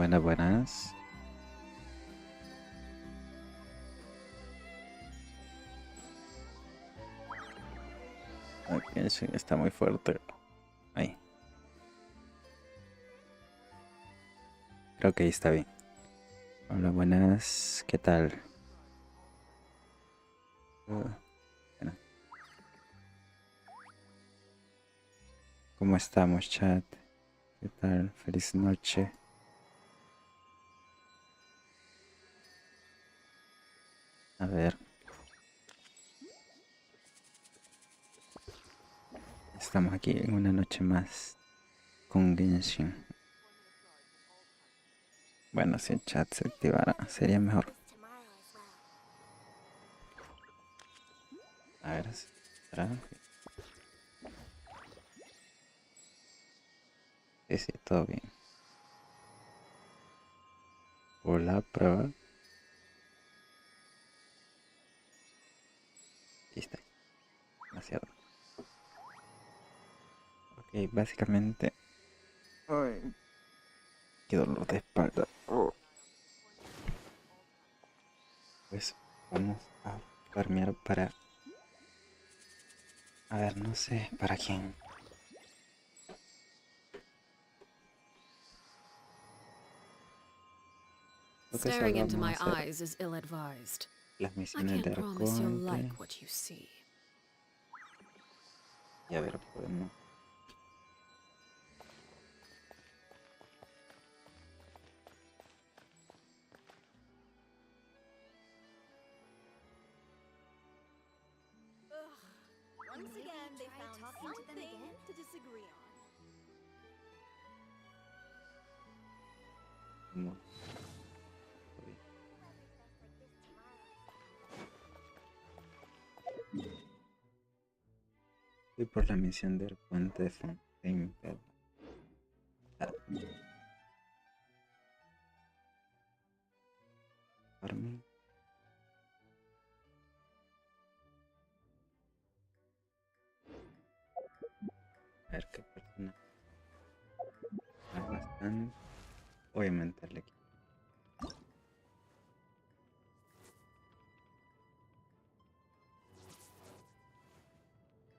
Buenas, buenas. Ok, sí, está muy fuerte. Ahí. Creo que ahí está bien. Hola, buenas. ¿Qué tal? Bueno, ¿cómo estamos, chat? ¿Qué tal? Feliz noche. A ver. Estamos aquí en una noche más con Genshin. Bueno, si el chat se activara, sería mejor. A ver, ¿será? Sí, sí, todo bien. Hola, prueba. Sí, está. Demasiado. Ok, básicamente. Ay, qué dolor de espalda. Oh. Pues vamos a farmear para... A ver, no sé para quién. Creo que solo Staring into vamos a my hacer eyes is ill-advised. las I misiones de can't promise you'll arconte. like what you see. Y a ver, podemos... Once again, they found something to disagree on. podemos- Voy por la misión del puente de Fontaine. Farming. A ver qué persona más bastante. Voy a aumentarle aquí.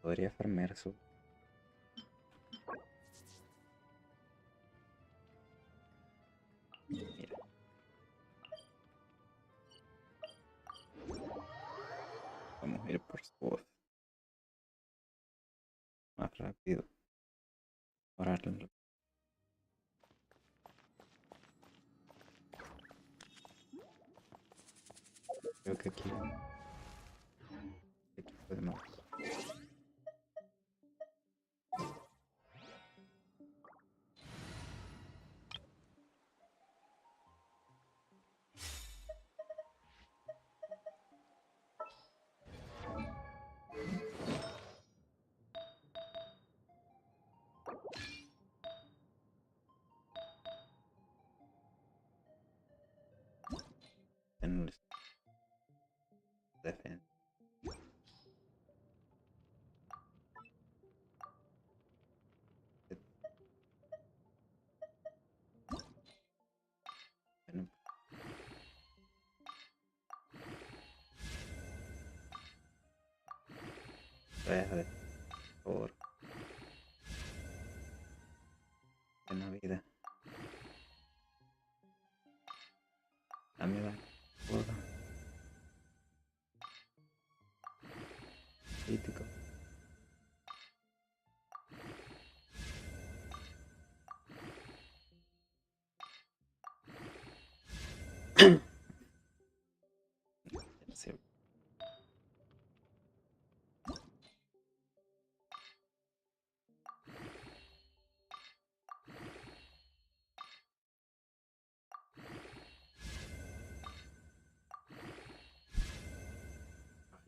Podría farmear su... Mira, vamos a ir por su voz. Más rápido. Ahora creo que aquí podemos... tener defensa. Bueno, deja de... Por favor. Buena vida. Dame daño. Joda. Crítico. Sí,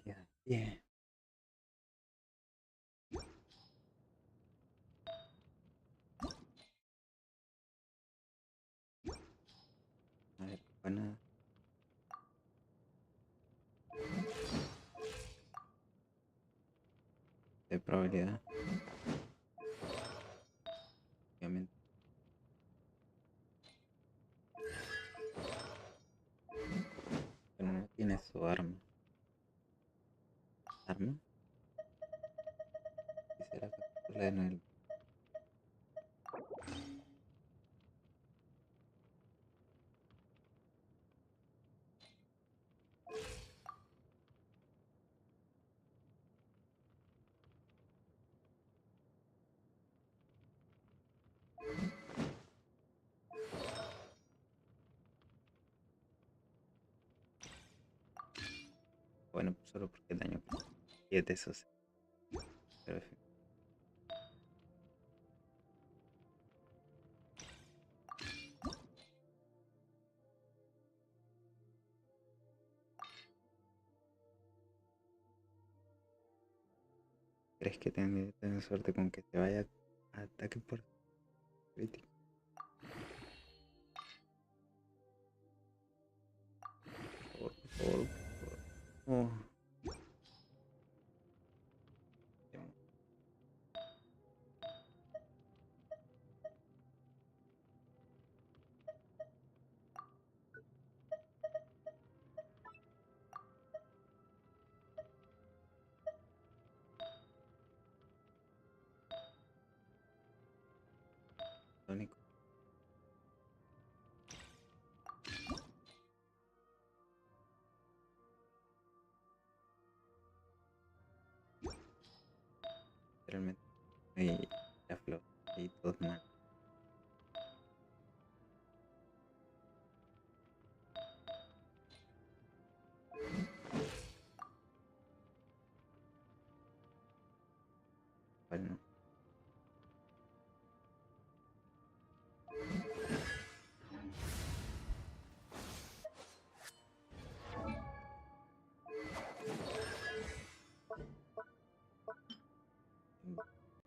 ya, bien. A ver, buena de probabilidad. Obviamente. tiene su arma. ¿Arma? Quisiera capturarla en el... Bueno, pues solo porque daño 7, eso sí. Pero en fin. ¿Crees que tengo suerte con que te vaya a ataque por crítico? Por favor, por favor. Oh. Lo único. Realmente. Y la flor. Y todo mal. Bueno.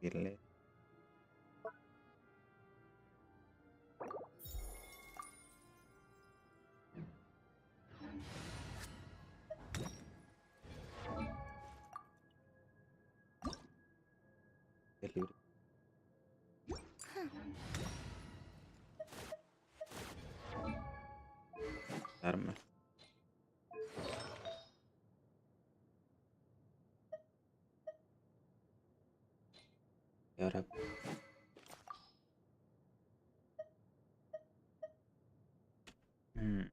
Irle. Es libre. Armas. Y ahora. Mm,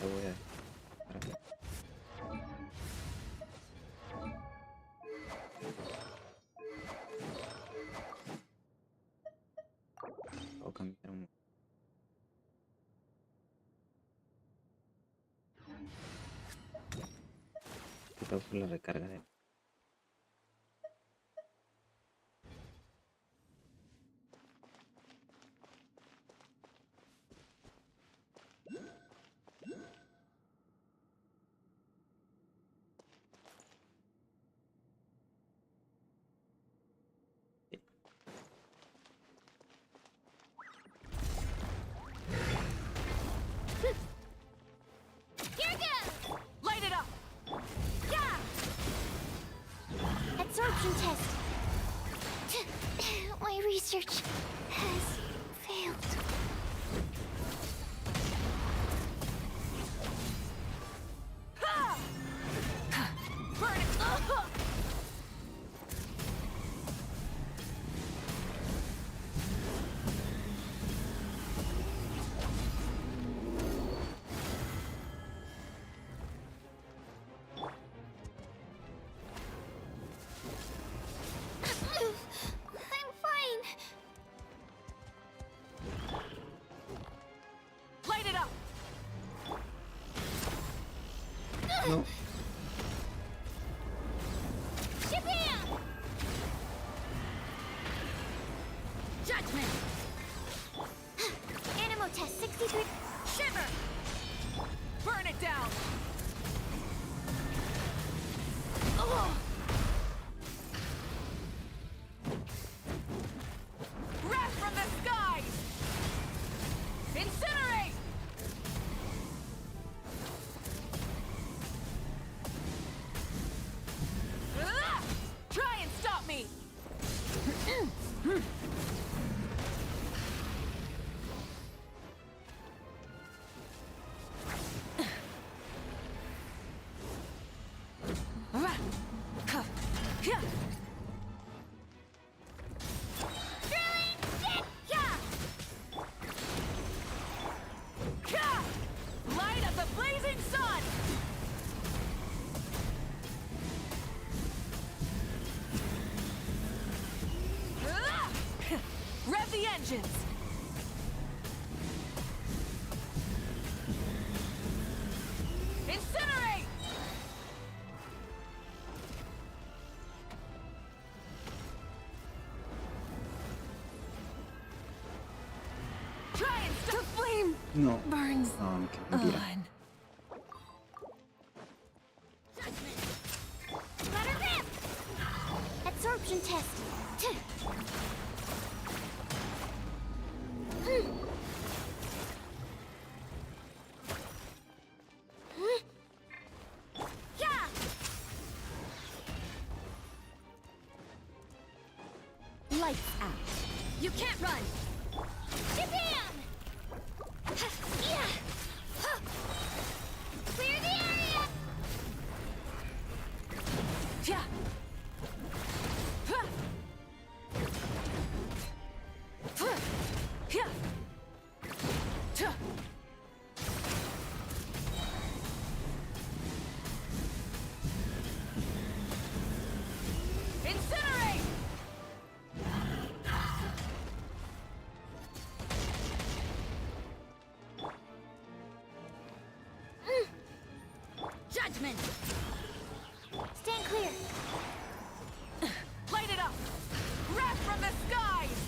lo voy a. Para, o cambiar un. Quizá por la recarga de. Here goes! Light it up! Yeah! Absorption test. My research has failed. Ha! Burn it! I'm fine. Light it up! No. Shabam! Judgment! Animo test 63. Shiver! Burn it down! Ugh! Wrath from the skies! Incinerate! blazing sun! Rev the engines! Incinerate! Try and stop the flame! No. Burns No, qué mentira. on. Let her rip! Absorption test. Yeah! Lights out. You can't run! Japan! Yeah! Clear the area! Yeah. Yeah. Incinerate! Judgment! Stand clear. Light it up! Wrath from the skies!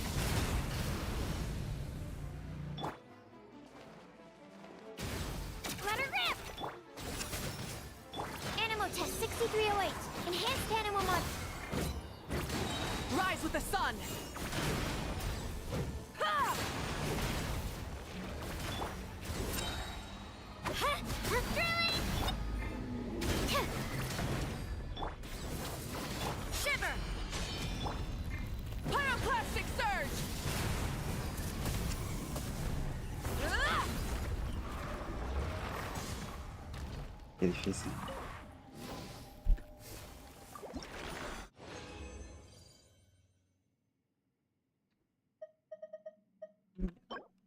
Let her rip! Animal test 6308. Enhanced animal mod. Rise with the sun! Ha! Ha! Drilling! Shiver! Pyroclastic surge! Ah! Qué difícil.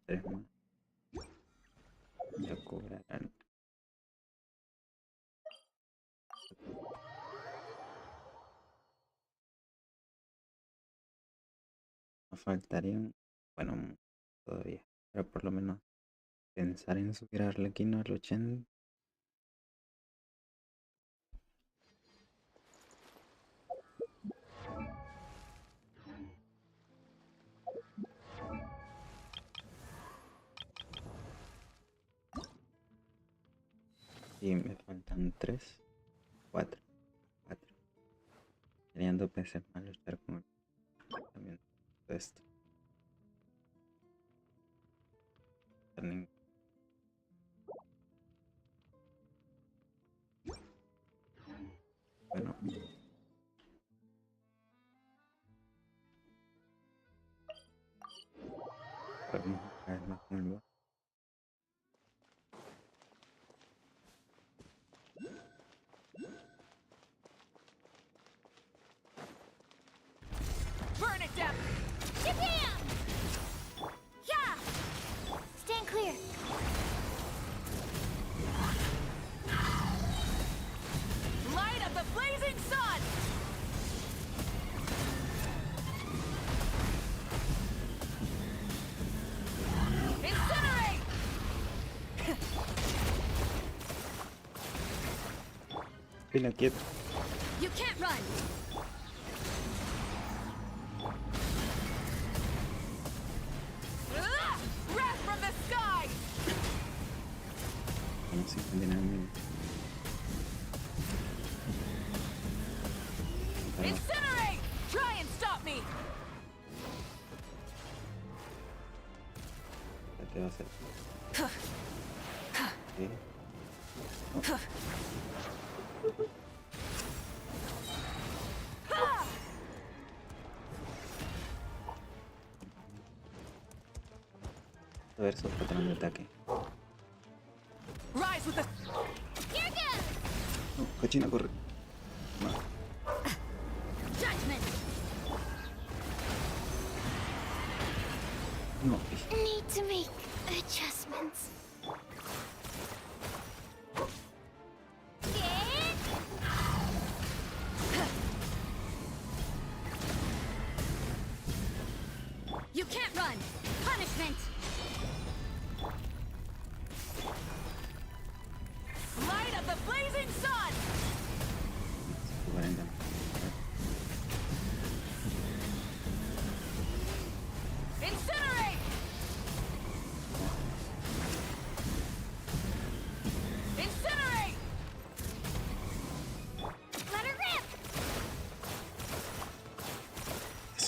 Tres más. Ya cobrarán. Nos faltarían, bueno, todavía, pero por lo menos pensar en subir a Arlequino al 80. Y me faltan 3, 4. Serían 2 veces más luchar con el también todo esto. También. Bueno. Podemos caer más con el boss. Burn it down! Japan! Yeah! Stand clear. Light of the blazing sun! Incinerate! Pila quieto. You can't run! Ah! Wrath from the skies! Vamos a continuar. Incinerate! Try and stop me! ¿Qué va a hacer? ¿Qué? Ha! A ver, su patrón de ataque. Rise with the Here goes! No, cochina, corre. No. judgment! No. Need to make adjustments.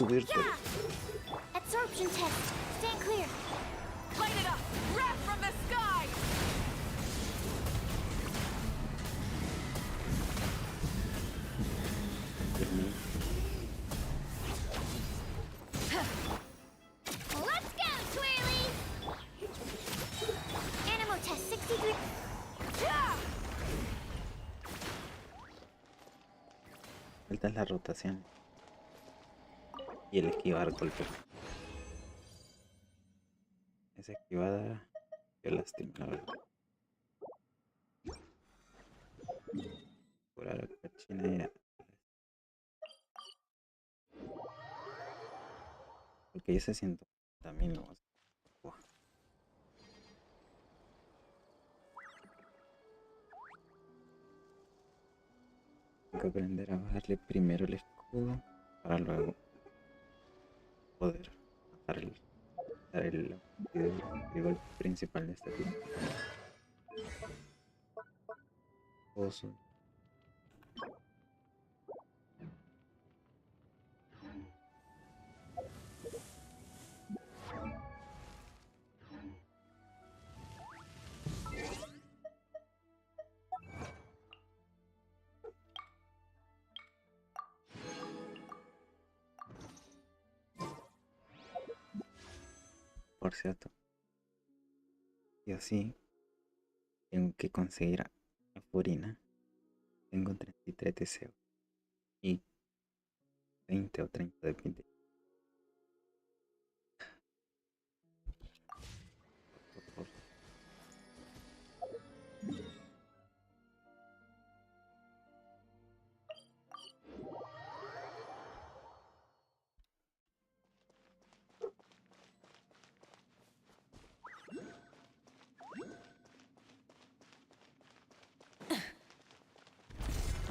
subirte. Absorption test. Stand clear. Light it up! Wrath from the sky! Let's go, Twirly! Animal test 63. Falta la rotación. Y el esquivar golpes. Esa esquivada que lástima, la verdad. Por ahora cochinera. Porque yo se siento también no. Buah. Tengo que aprender a bajarle primero el escudo para luego poder dar el golpe principal de este tipo. Oso. Por cierto, y así tengo que conseguir a Furina. Tengo 33 deseos y 20 o 30 depende. Por favor.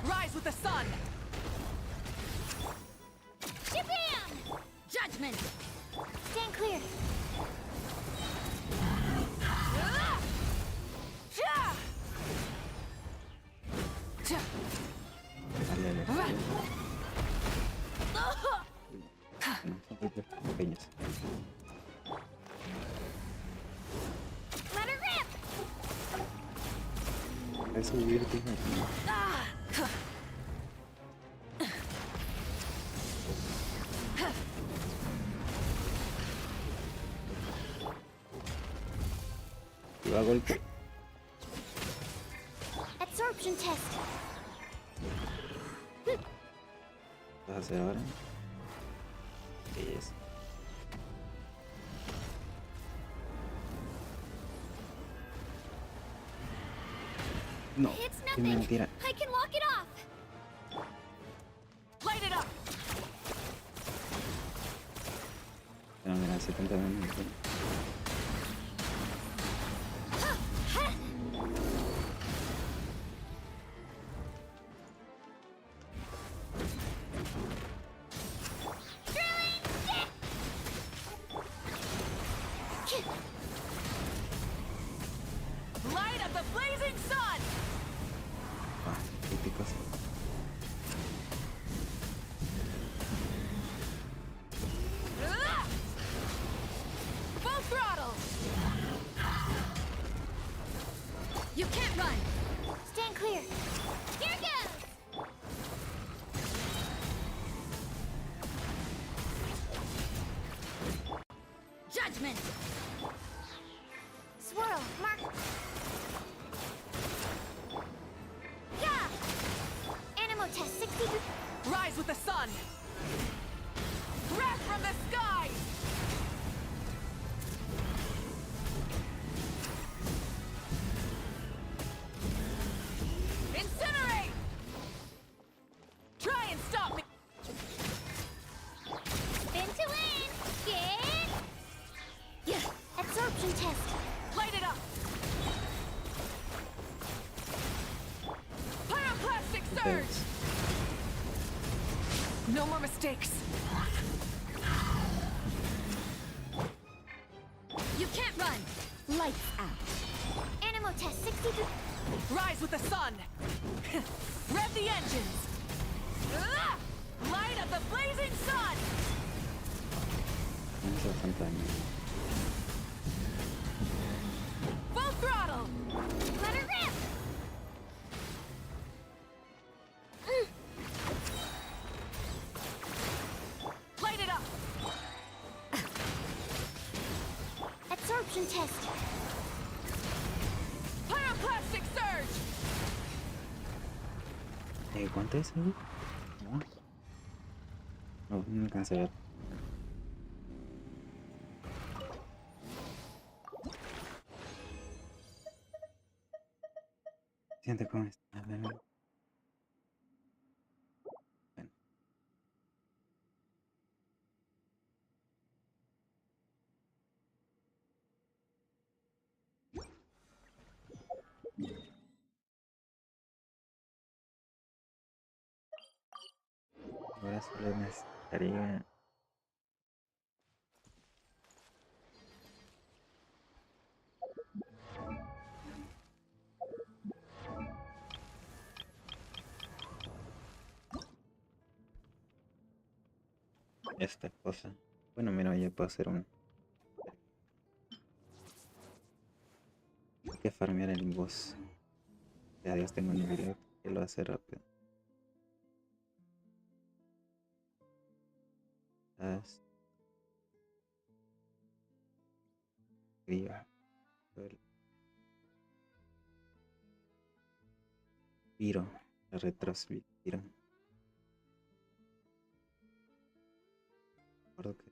Rise with the sun! Shabam! Judgment! Stand clear. Dale, no son golpes pequeños. Let her rip! Es subirte aquí. Y va a golpe. Absorption test. ¿Qué vas a hacer ahora? Sí, es. No, It's qué nothing. mentira. I can lock it off. Light it up! Pero mira, 70 minutos. Light of the blazing sun! Ah, críticos. Full throttle! You can't run. Stand clear. Here goes. Judgment! Swirl. Mark. Yeah. Animal test 63. Rise with the sun! Wrath from the sky! Incinerate! Try and stop me! Spin to win. Get. Yeah. Absorption test. Light it up! Pyroclastic surge! No more mistakes! You can't run. Lights out. Animal test 63. Rise with the sun! Rev the engines! Light of the blazing sun! No hace bastante daño. Full throttle! Let her rip! Light it up! Absorption test. Pyroclastic surge! ¿Cuánto es ahí? No alcancé a ver. Siente cómo está. A ver. Bueno. Ahora solo necesitaría esta cosa. Bueno, mira, ya puedo hacer un... Hay que farmear el boss. Ya Dios, tengo un nivel que lo hace rápido. Escriba. Viro. La retrosviro. Recuerdo que...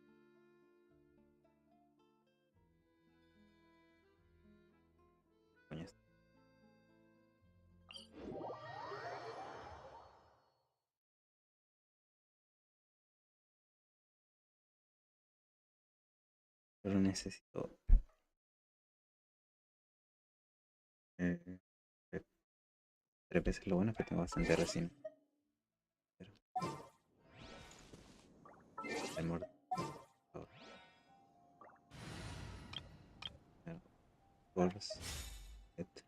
Coño, pero necesito... eh, 3 veces lo bueno es que tengo bastante resina. Pero... de muerte. Force. Este.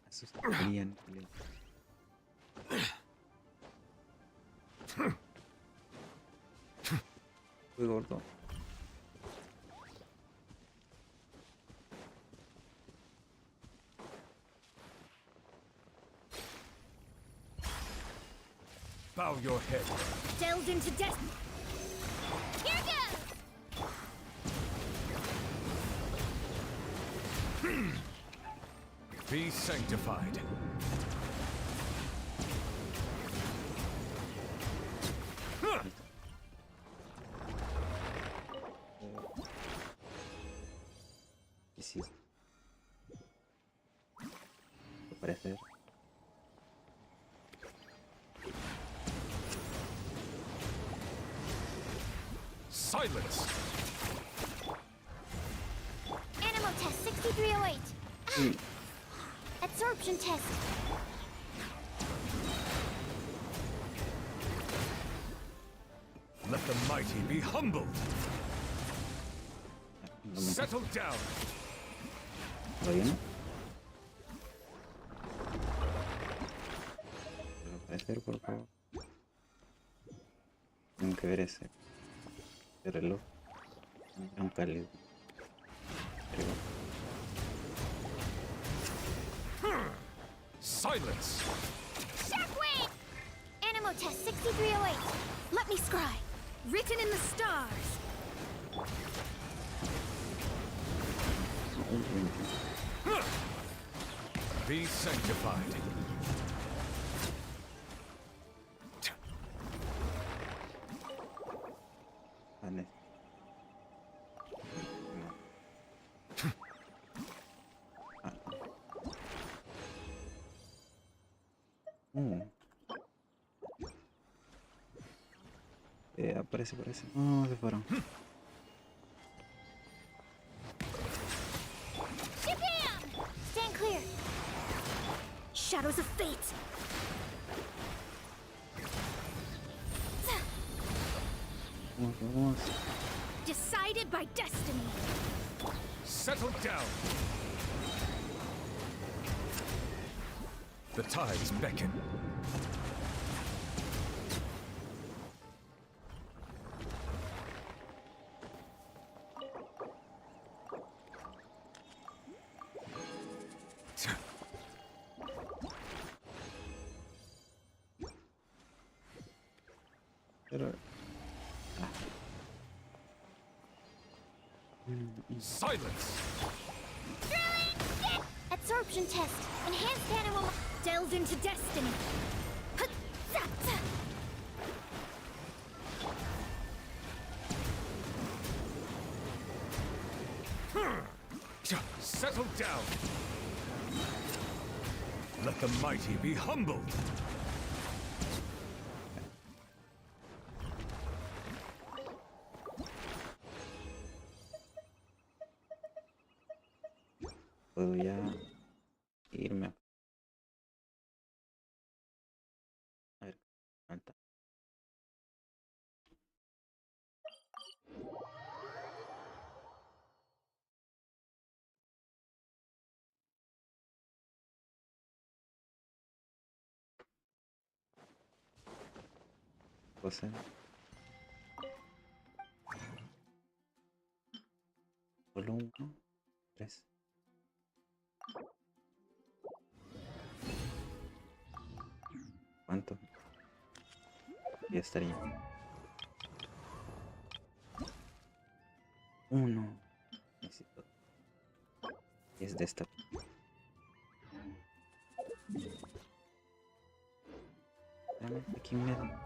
Eso está bien. Muy gordo. Bow your head. Delved into death. Here goes! Be sanctified. Y sí. Al parecer. Silence. Animal test 6308. Absorption test. Let the mighty be humbled. Settle down. ¿Todavía no? Pero parecer, por favor. Tengo que ver ese reloj. Un cálido. Silence. Shockwave! Animal test 6308. Let me scry. Written in the stars! Be sanctified. Vale. Aparece. Oh, se fueron. Shabam! Stand clear. Shadows of fate! Vamos. Decided by destiny! Settle down. The tides beckon. Pero... Silence! Absorption test. Enhanced animal. Delve into destiny. Settle down! Let the mighty be humbled! Puedo ya irme a ver, falta. Cosa. Solo uno, tres. ¿Cuánto? Ya estaría. Uno. Necesito. Es de esta. Espérame, aquí me da.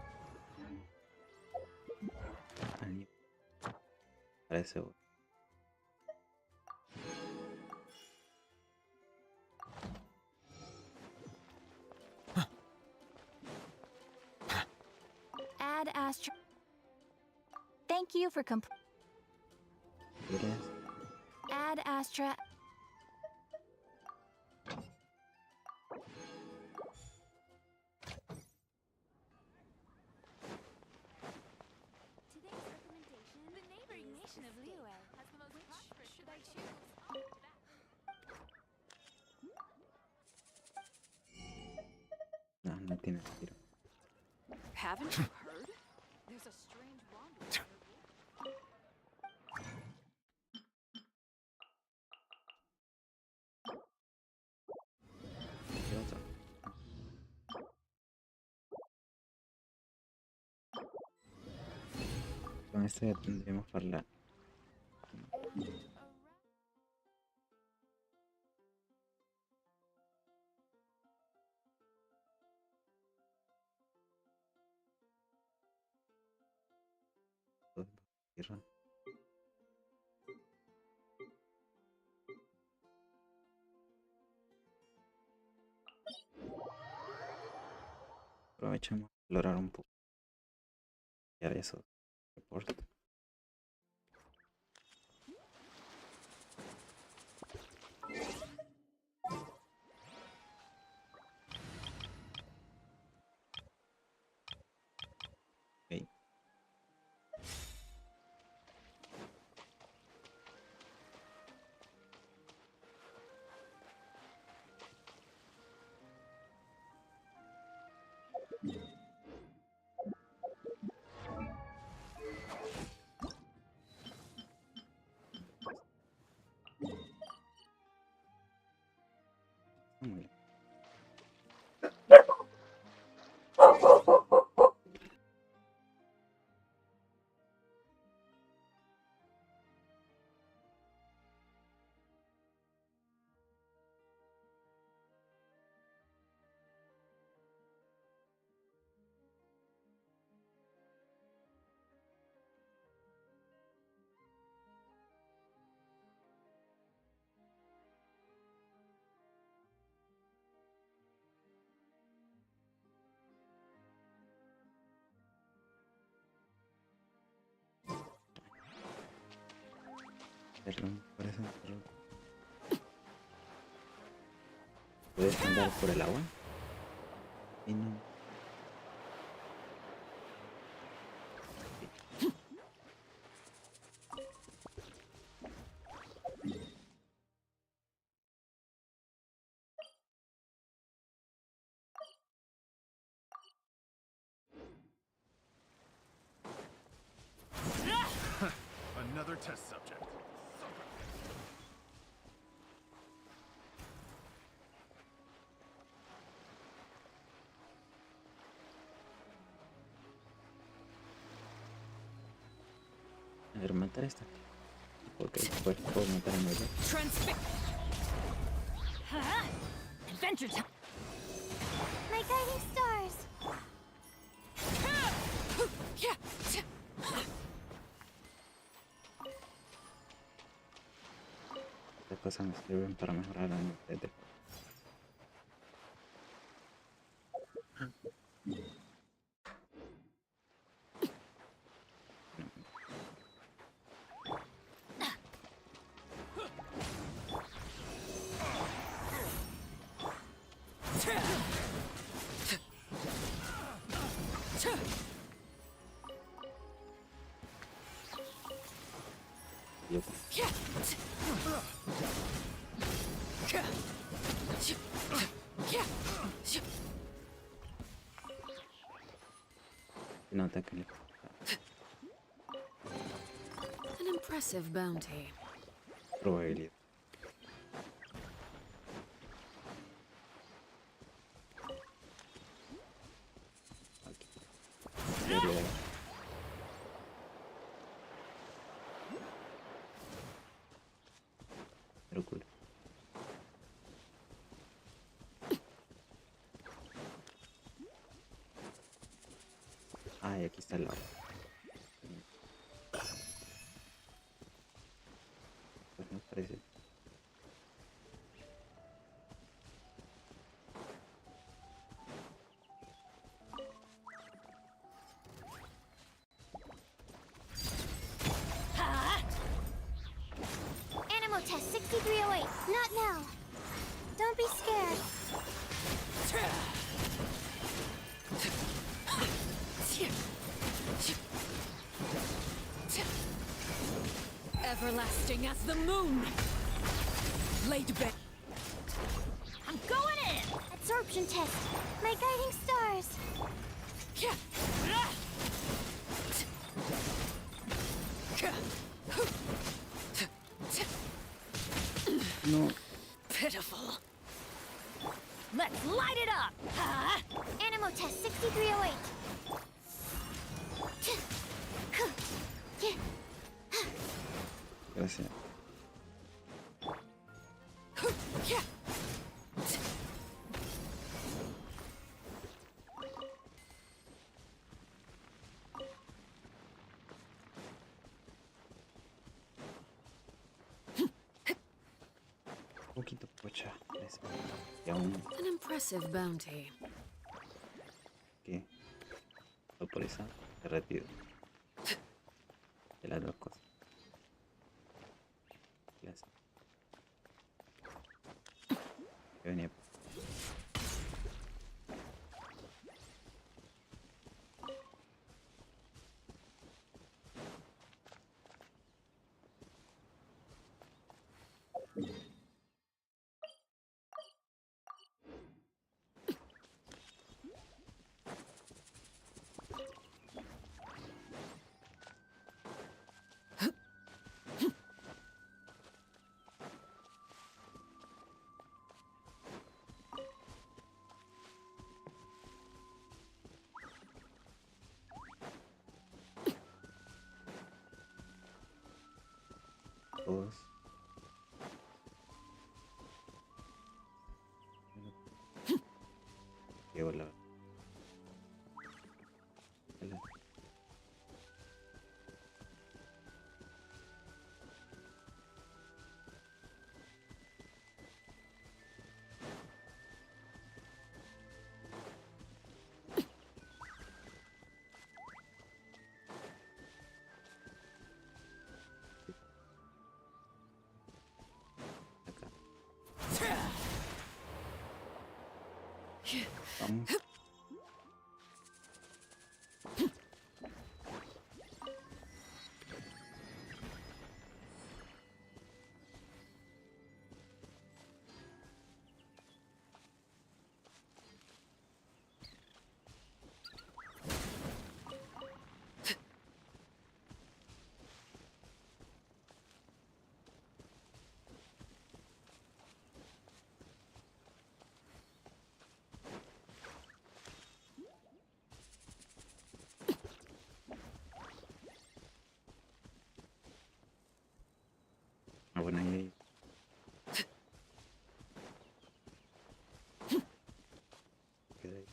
Alguien. Parece bueno. Add Astra. Thank you for ¿Quieres? Add Astra. Today's recommendation: the neighboring nation of Liyue has the most prosperous. Should I choose? No, no tiene tiro. Haven't you heard? There's a strange wanderer. ¿Qué otro? Con esto ya tendríamos para la... tierra. Aprovechemos a explorar un poco. Ya de eso. Reporte. Ok. Muy bien. Perdón, por eso. ¿Puedes andar por el agua? Y no. another test subject. A ver, matar a esta. Porque después puedo matar a mi otro. Adventure time. My guiding stars. Estas cosas me sirven para mejorar la entretener. No ataque. An impressive bounty. Probabilidad. Aquí. Debería de- Pero cool. Ah, y aquí está el lado. Pues me parece. Animal test 6308. Not now. Don't be scared. Everlasting as the moon. Laid bare. I'm going in. Absorption test. My guiding stars. No. Pitiful. Let's light it up. Animal test 6308. Gracias. Un poquito pocha. Y aún An impressive bounty. que autoriza derretido. De las dos cosas. Gracias. Que venía. Todos. Qué hola. Hola. Acá. Vamos. buena idea. Queda ahí.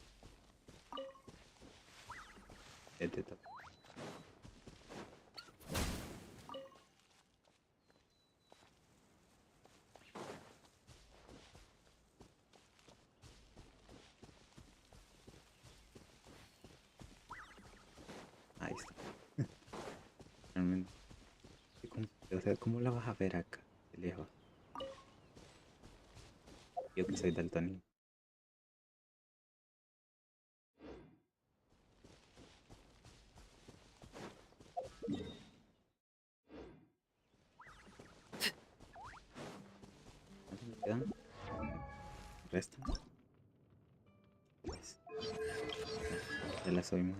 Te toca. Ahí está. Realmente. O sea, ¿cómo la vas a ver acá? De lejos. Yo que soy daltónico. ¿Cuántos me quedan? ¿Restan? Pues, ya la subimos.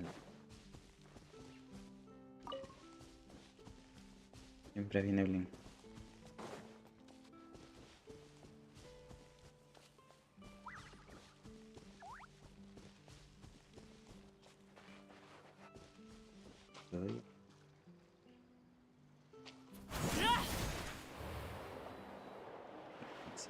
Siempre viene Blin. Lo doy. Sí.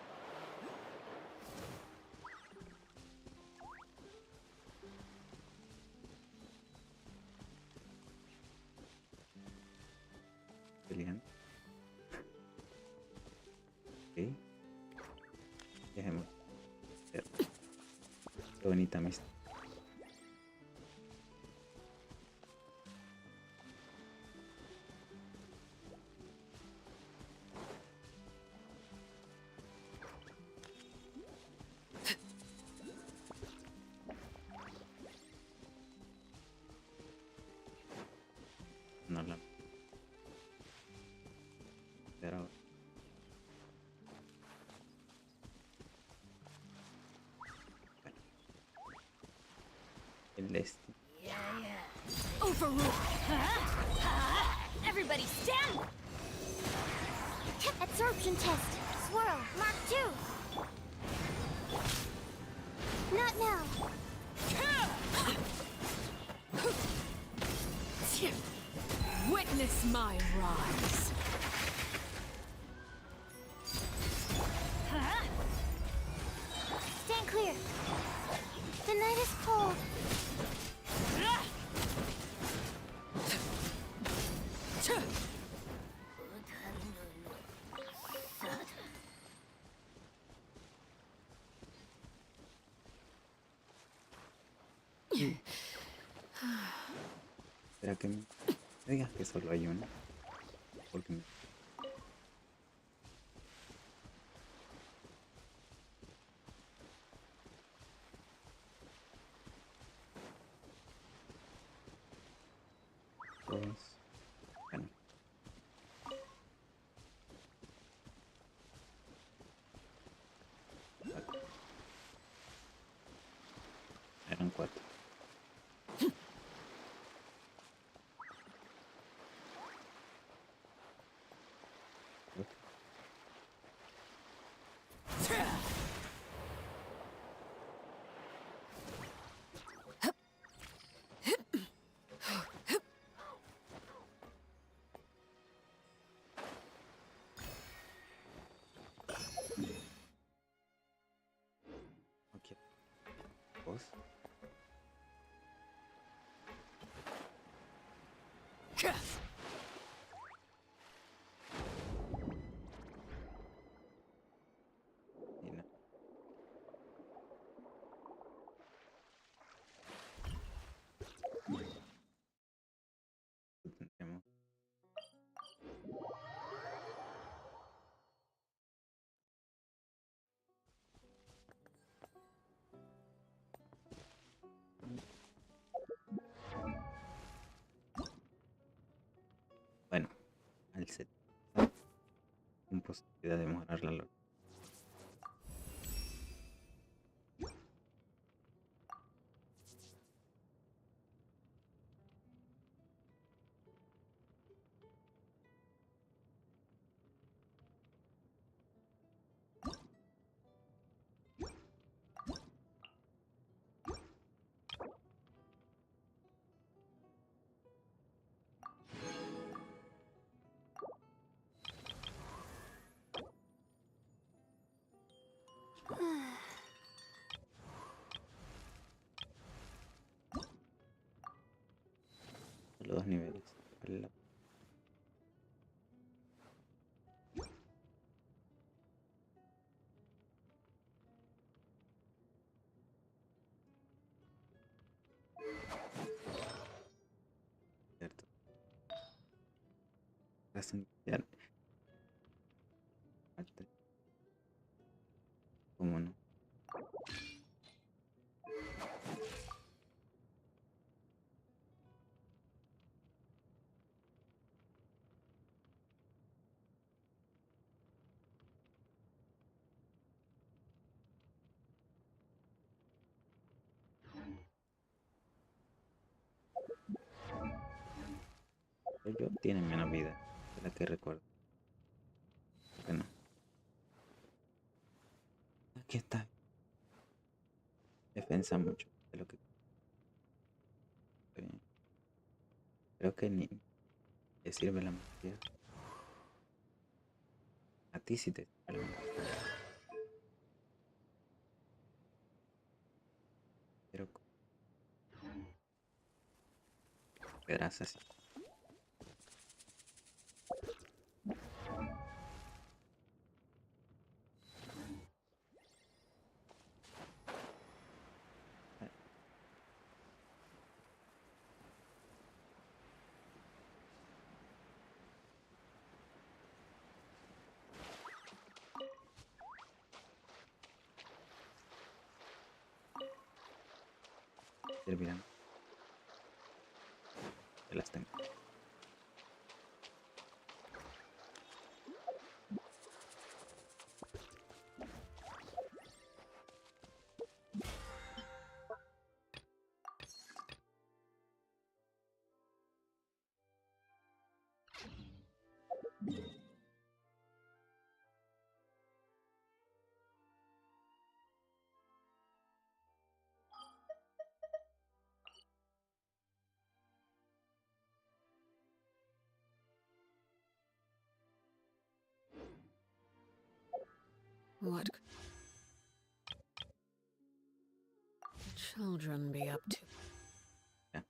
Peleando. Ok. Dejemos. Qué bonita amistad. No la. Pero. Bueno. El este. Overrule. Everybody stand. Absorption test. Swirl. Mark 2. Not now. Witness my rise. Stand clear. The night is cold. ¿Será que me digas que solo hay uno? Porque me... Dos. Bueno. Cuatro. Eran cuatro. Ok. Dos. Y no. Tendremos. Bueno, al set. Con posibilidad de mejorar la log. Bastante ya. ¿Cómo no? Pero yo tiene menos vida de la que recuerdo. Bueno, aquí está. Defensa mucho de lo que creo que ni te sirve la magia. A ti sí te sirve la magia. Pero verás así. Servirán. Que las tengo. What could children be up to? Ya.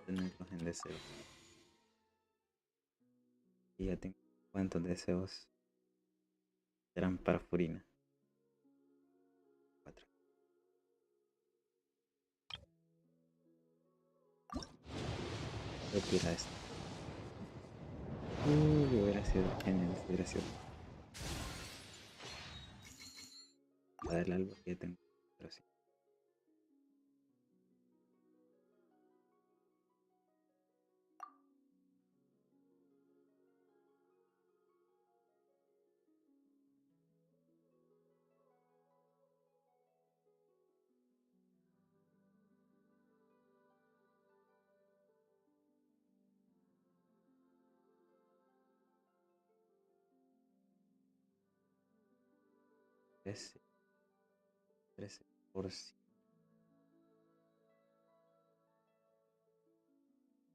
Tenerlos en deseos. Y ya tengo cuántos deseos serán para Furina. 4. Creo que era esto. Hubiera sido genial si hubiera sido para el árbol que ya tengo. Pero sí. Ese 13%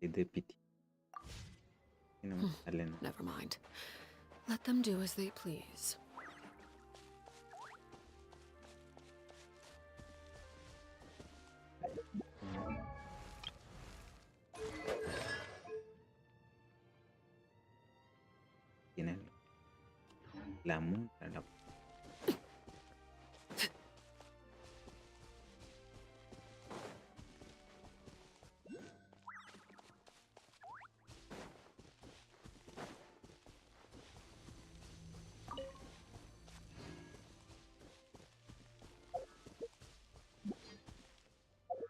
de piti. Y no me sale nada. Never mind. Let them do as they please. Tiene la monta, la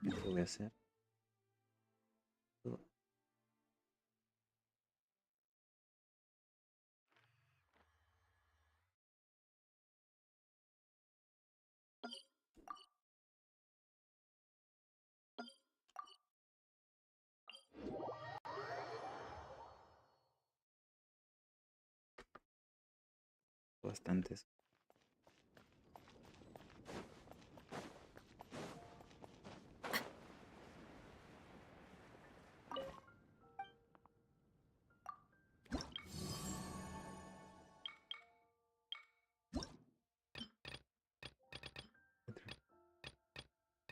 que voy a hacer. Bastantes.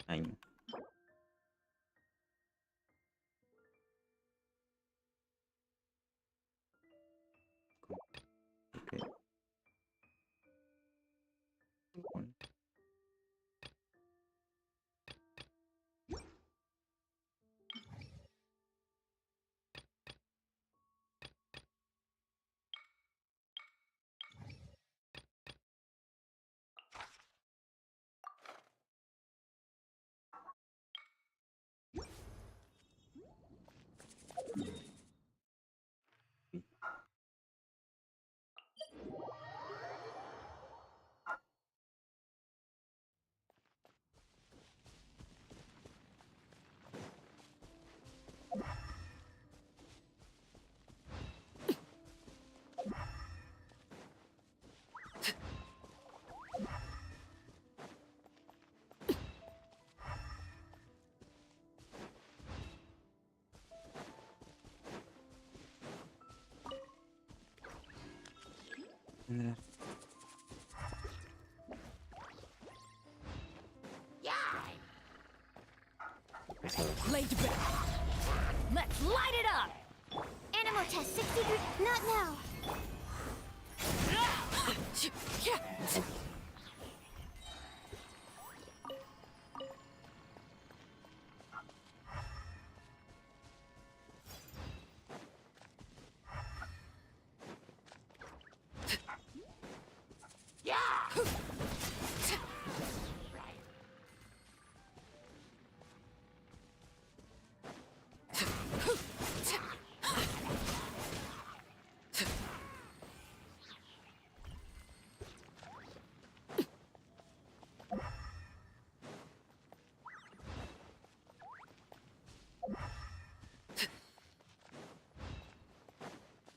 Ay, no. Ok. acelerar. Pesado. Laid back. Let's light it up. Animal test 63. Not now.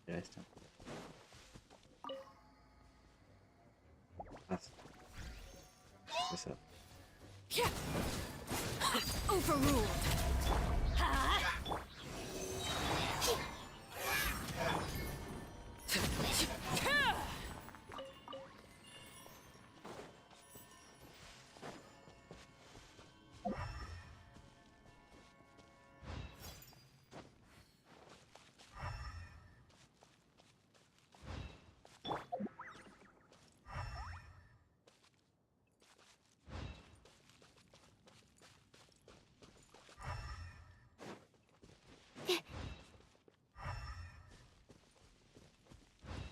Ya está. Haz. Pesado. Overruled.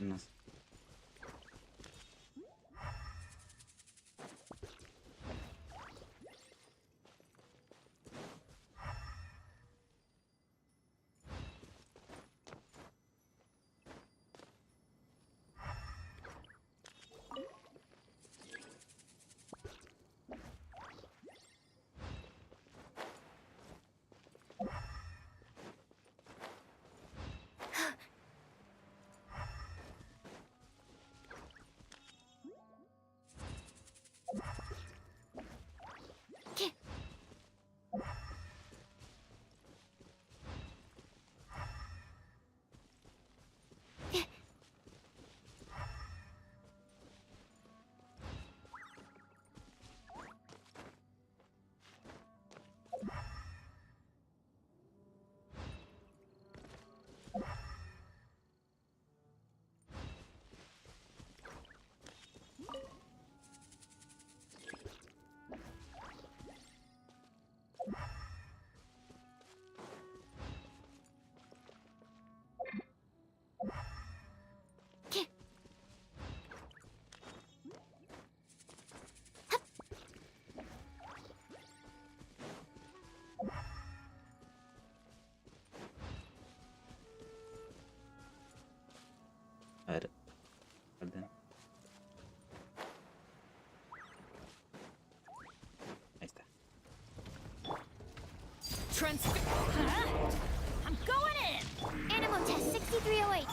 No sé. A ver. Orden. Ahí está. Transfer. I'm going in. Animal test 6308.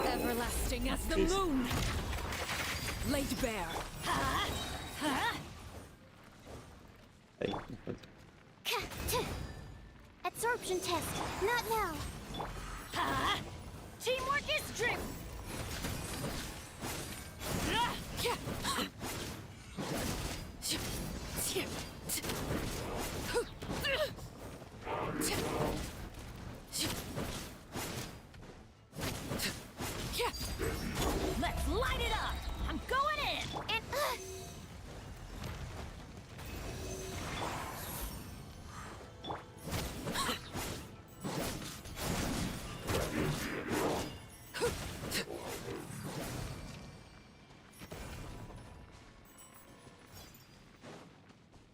Everlasting as the Jeez. moon. Laid bare. Ahí, me falta. Absorption test. Not now. Teamwork is dream. Let's light it up. I'm going in. And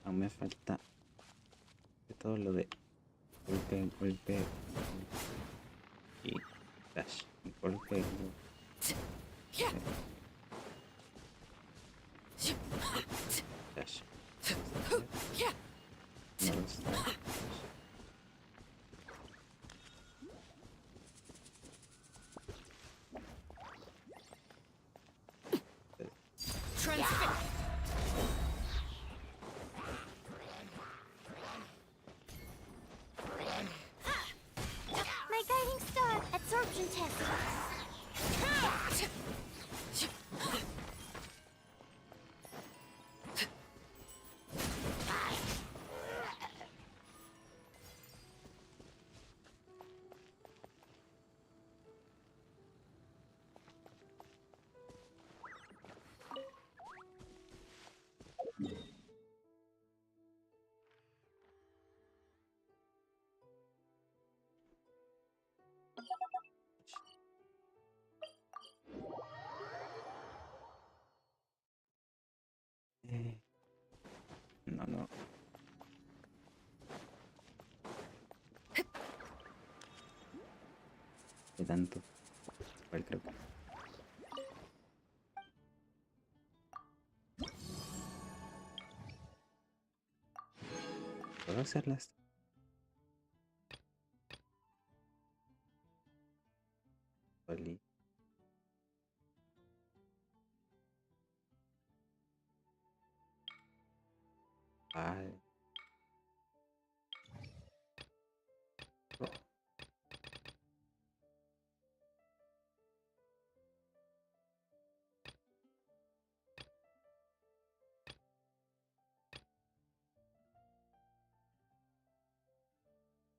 Aún me falta de todo lo de golpe, golpe y dash. Golpe, dash. No lo sé. Transfer. my guiding star. Absorption test. No, no. ¿Qué tanto? Igual creo que. ¿Puedo hacerlas? Oli. Vale. Oh,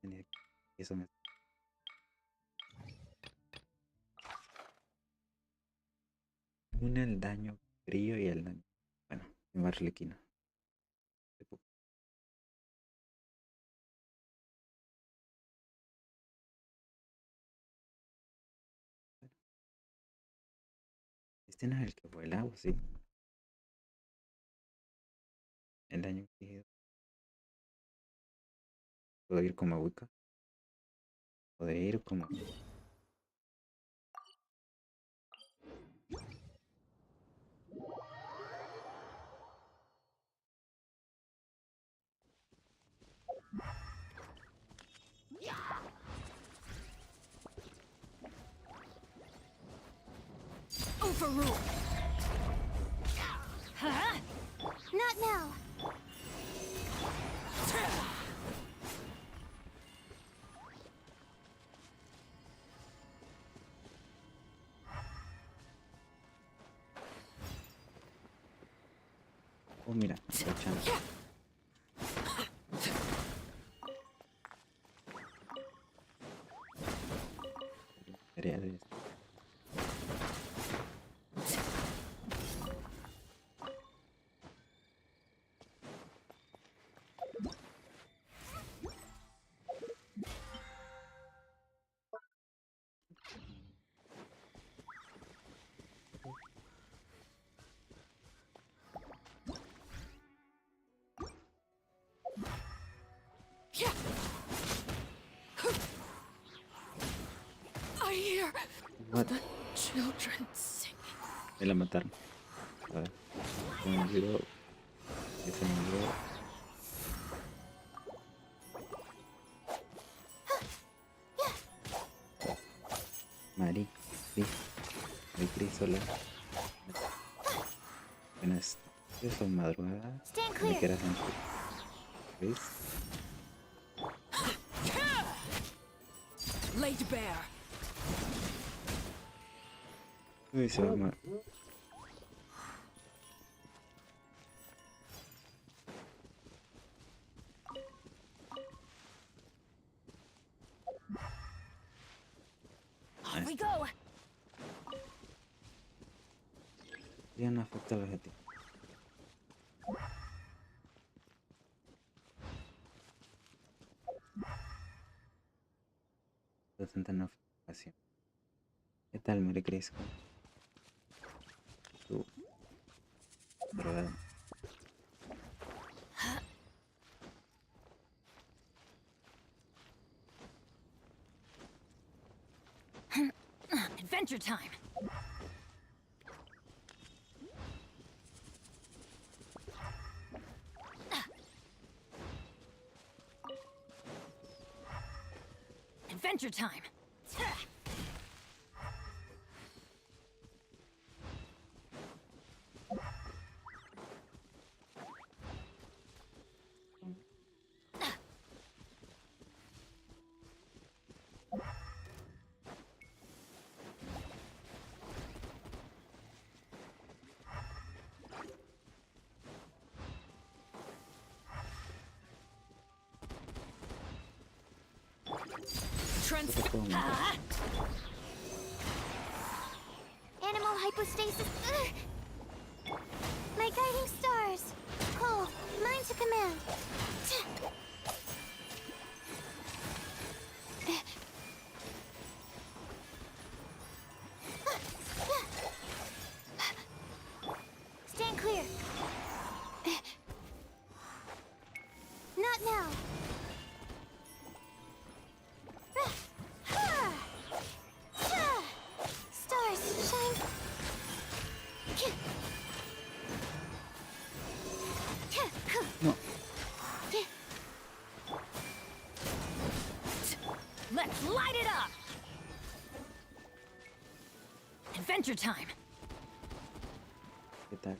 tenía que- Eso me... Une el daño frío y el daño. Bueno, mi arlequino. Este no es el que vuela, ¿o sí? El daño frío. Puedo ir como Wicca. Puedo ir como. Overrule. Huh? Not now. Oh, mira, aprovechando. Cereales. I hear What? the children singing. Me la mataron. A ver. Se me olvidó. Se me olvidó. Mari. Cris. Ay, Cris sola. Buenas tardes o madrugada. Stand Me clear. quieras sentir. Cris. Laid bare. Uy, se va a morir. On we go. Ya no afecta al objetivo. Presenta una afectación. ¿Qué tal, Mari Cris? Tú. Drogada. Adventure time. Adventure time. Animal hypostasis. My guiding stars. Cole, mine to command. Stand clear. now. Stars shine. No. Let's light it up! Adventure time! ¿Qué tal?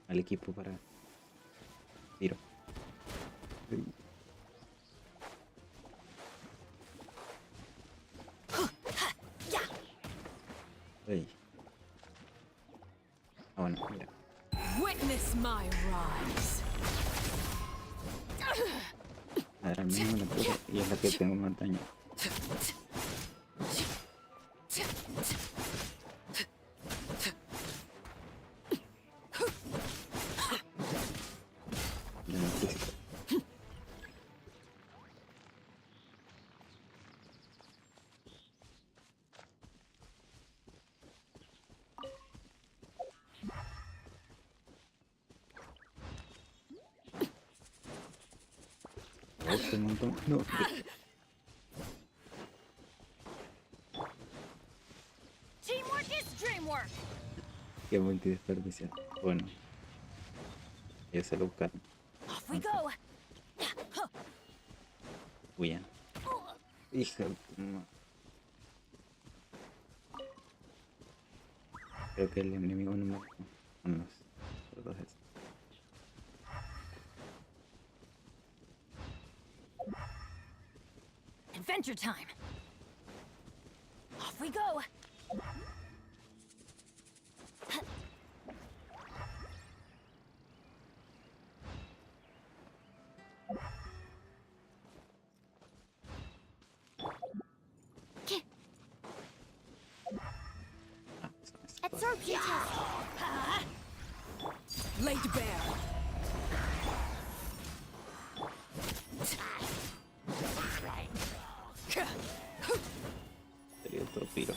Al equipo para tiro. Uy. Ah, bueno, mira. Witness my rise. A ver, al menos me la puse y es la que tengo más daño. Daño físico. Este montón. No. Teamwork is dreamwork! Qué multidesperdiciado. Bueno. Ya se lo buscaron. Off we go! Huyan. Hija de tu madre. Creo que el enemigo número uno son los dos estos. Adventure time! Off we go! Ah, son estos dos. Absorption test. Laid bare. Sería otro tiro.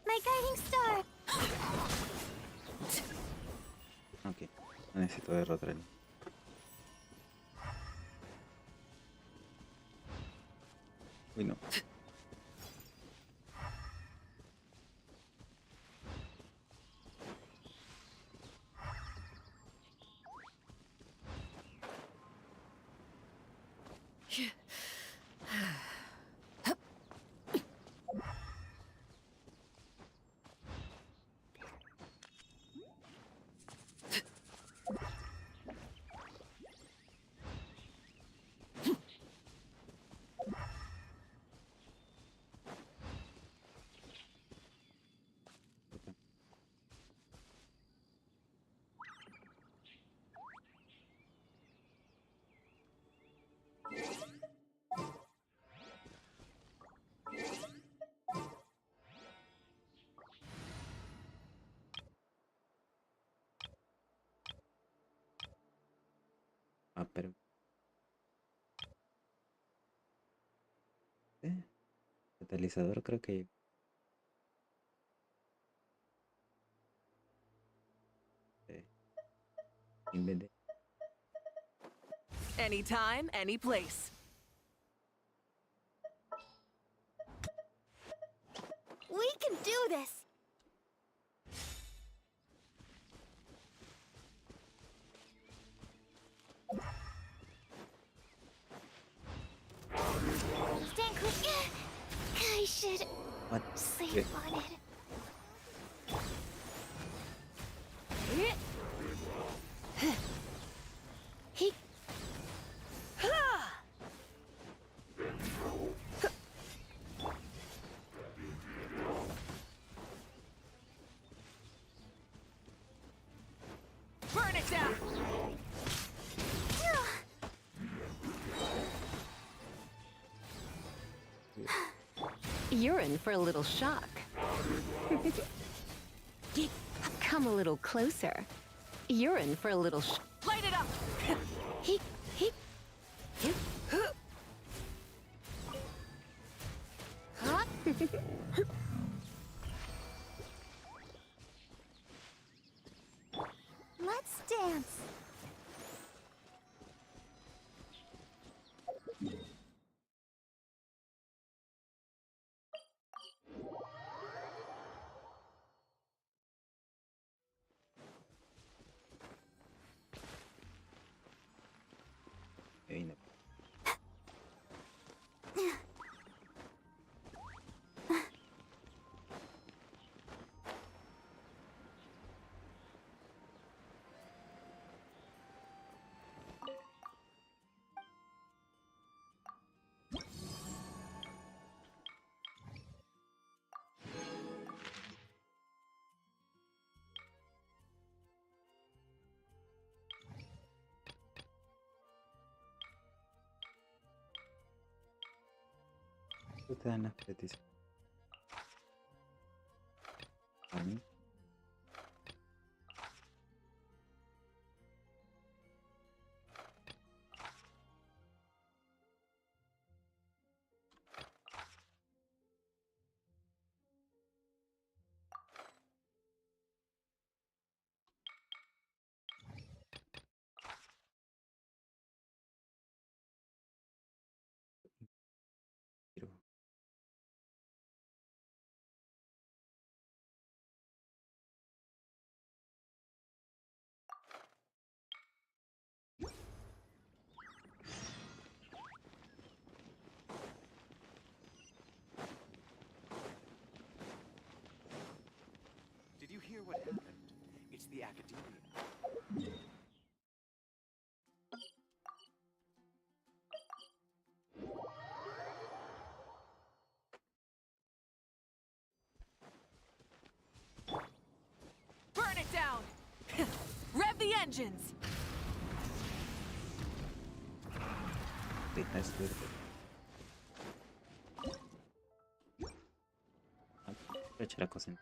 My guiding star. Ok, no necesito derrotar el. Uy, no. Ah, pero. Catalizador creo que. En vez de. Anytime, any place. We can do this. Stand clear. I should What? sleep on it. He. Burn it down. You're in for a little shock. Come a little closer. You're in for a little Light it up. He. Let's dance. Ahí no. Tú te dan las peticiones. A mí. Quiero. Did you hear what happened? It's the academia. Burn it down! Rev the engines! Deja suerte. Aprovecha la cosa.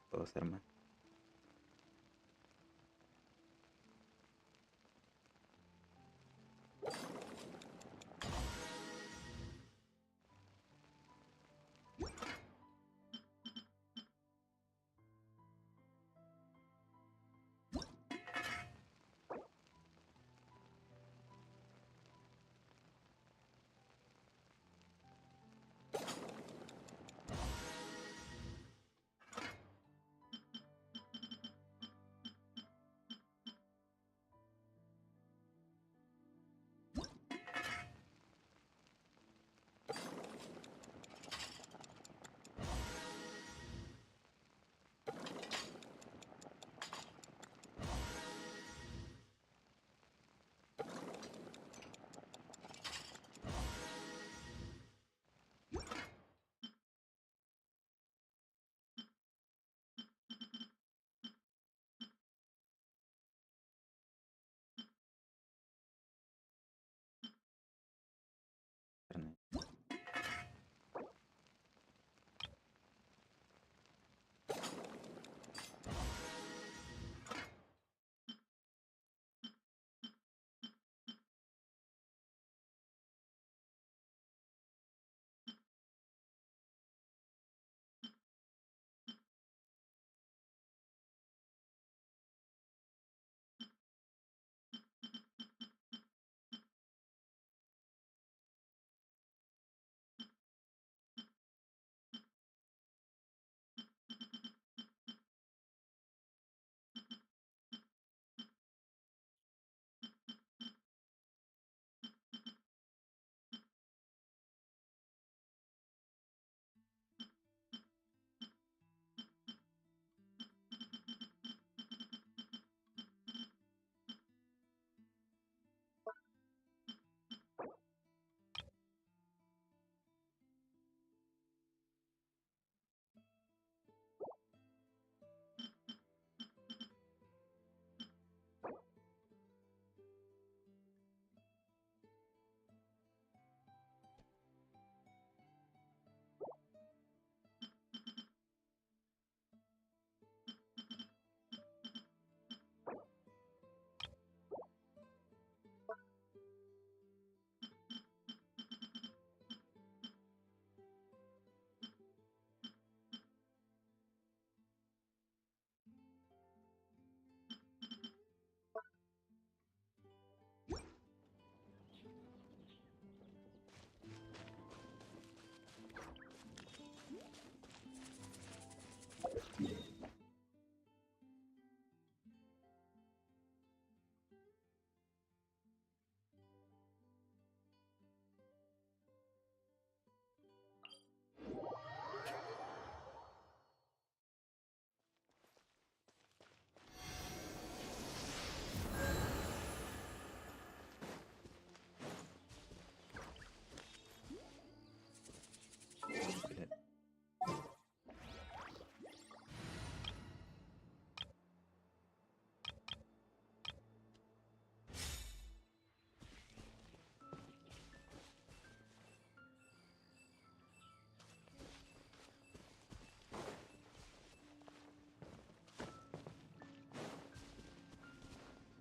Puedo ser más.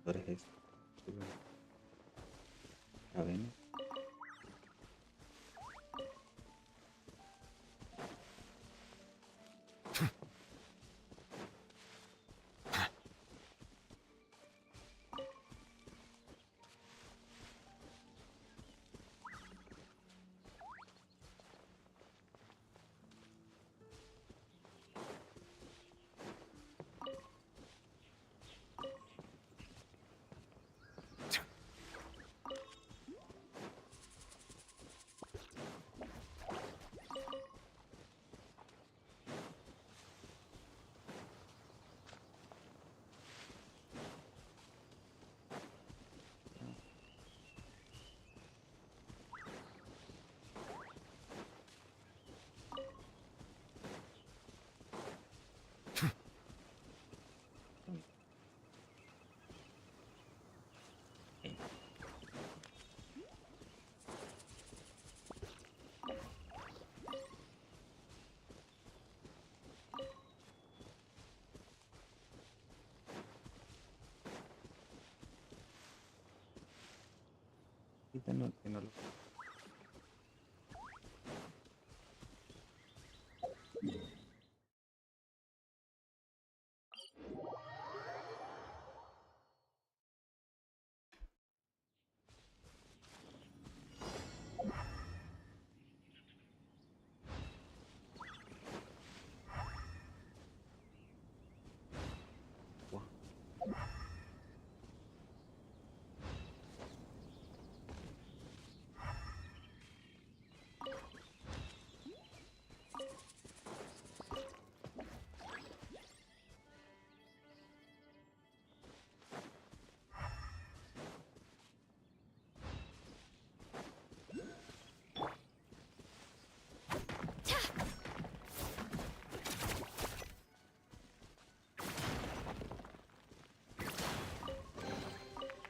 factores es cadena. Ahorita no, que no lo... Guau.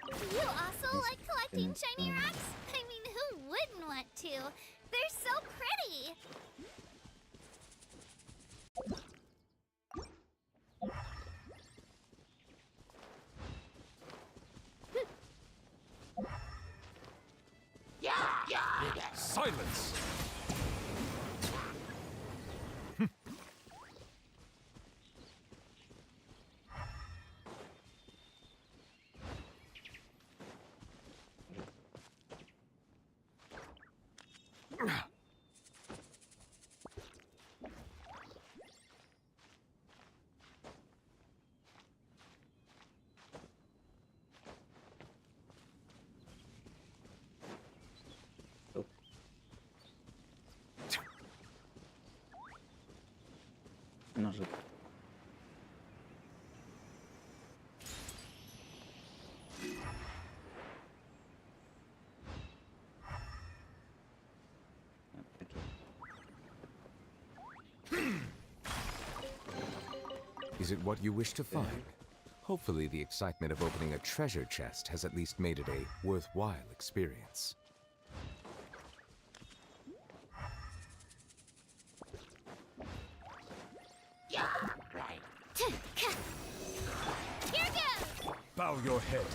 Do you also like collecting shiny rocks? I mean, who wouldn't want to? They're so pretty! Silence! Oh, no sé. Aquí. Is it what you wish to find? Hopefully the excitement of opening a treasure chest has at least made it a worthwhile experience. Here goes! Bow your head.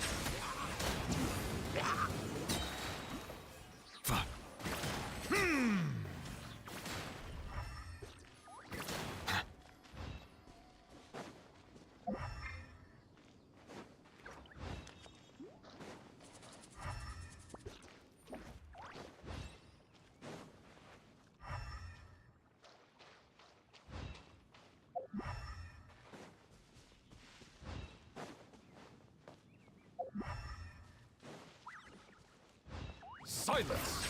Silence!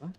¿Ah?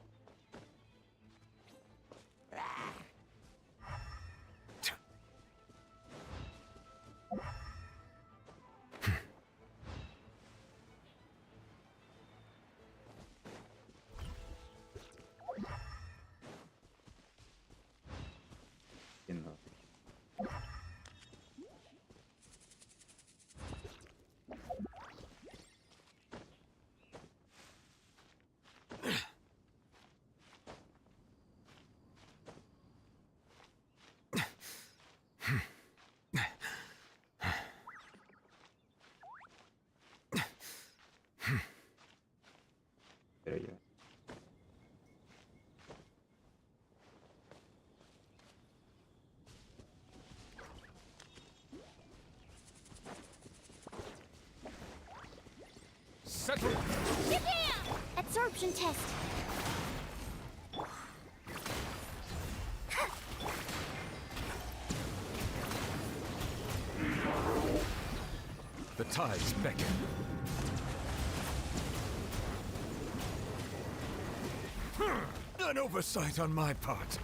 Absorption test. The tides beckon. An oversight on my part.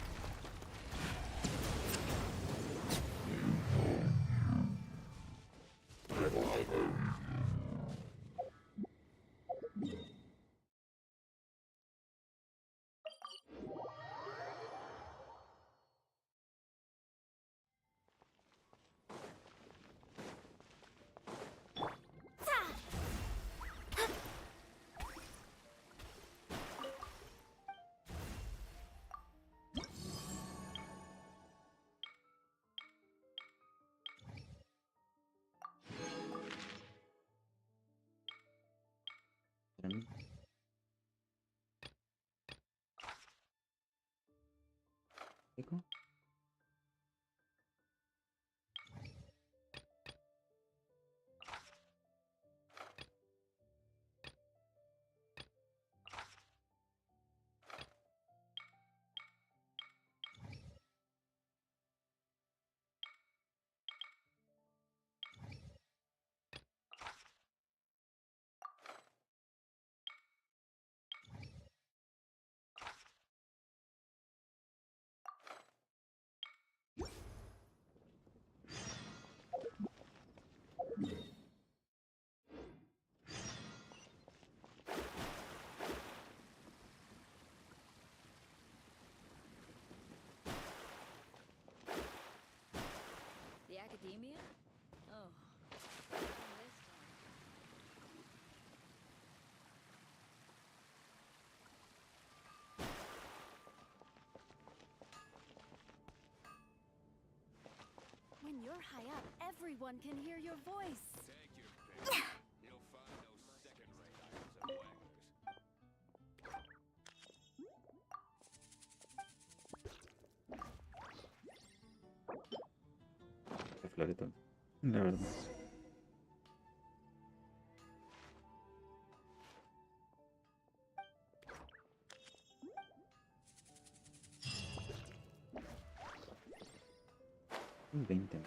Para mí. ¿Eco? The academia? Oh. When you're high up, everyone can hear your voice. Take your pick. You'll find no second-rate items at Wagner's. Qué floretón. La verdad. Un 20.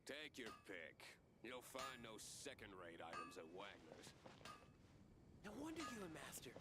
Take your pick. You'll find no second-rate items at Wagner's. No wonder you're a master.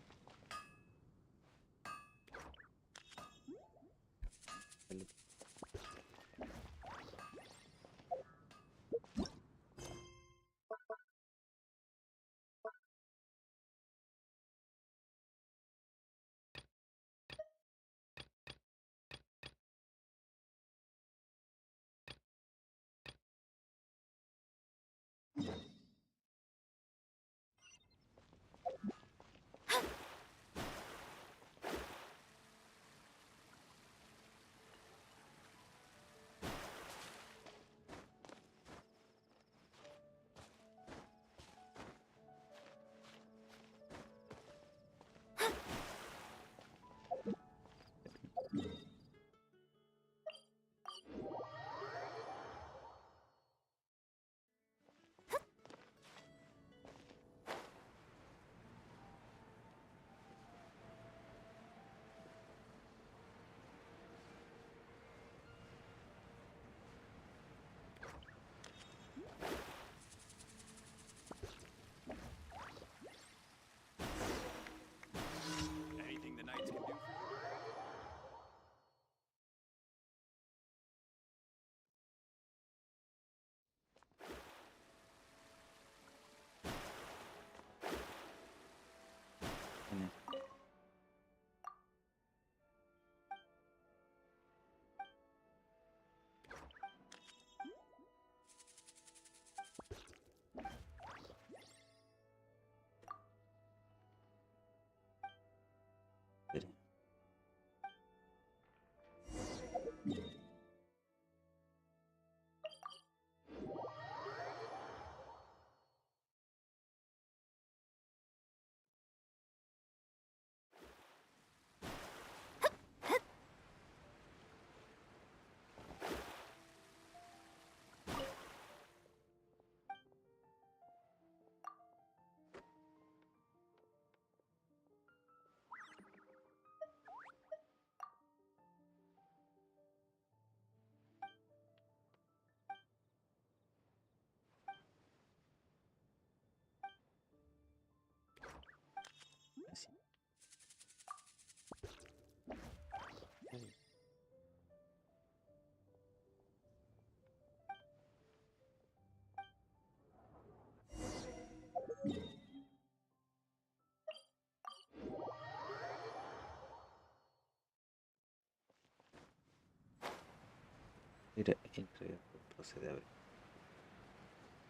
Mira, el creador procede a abrir.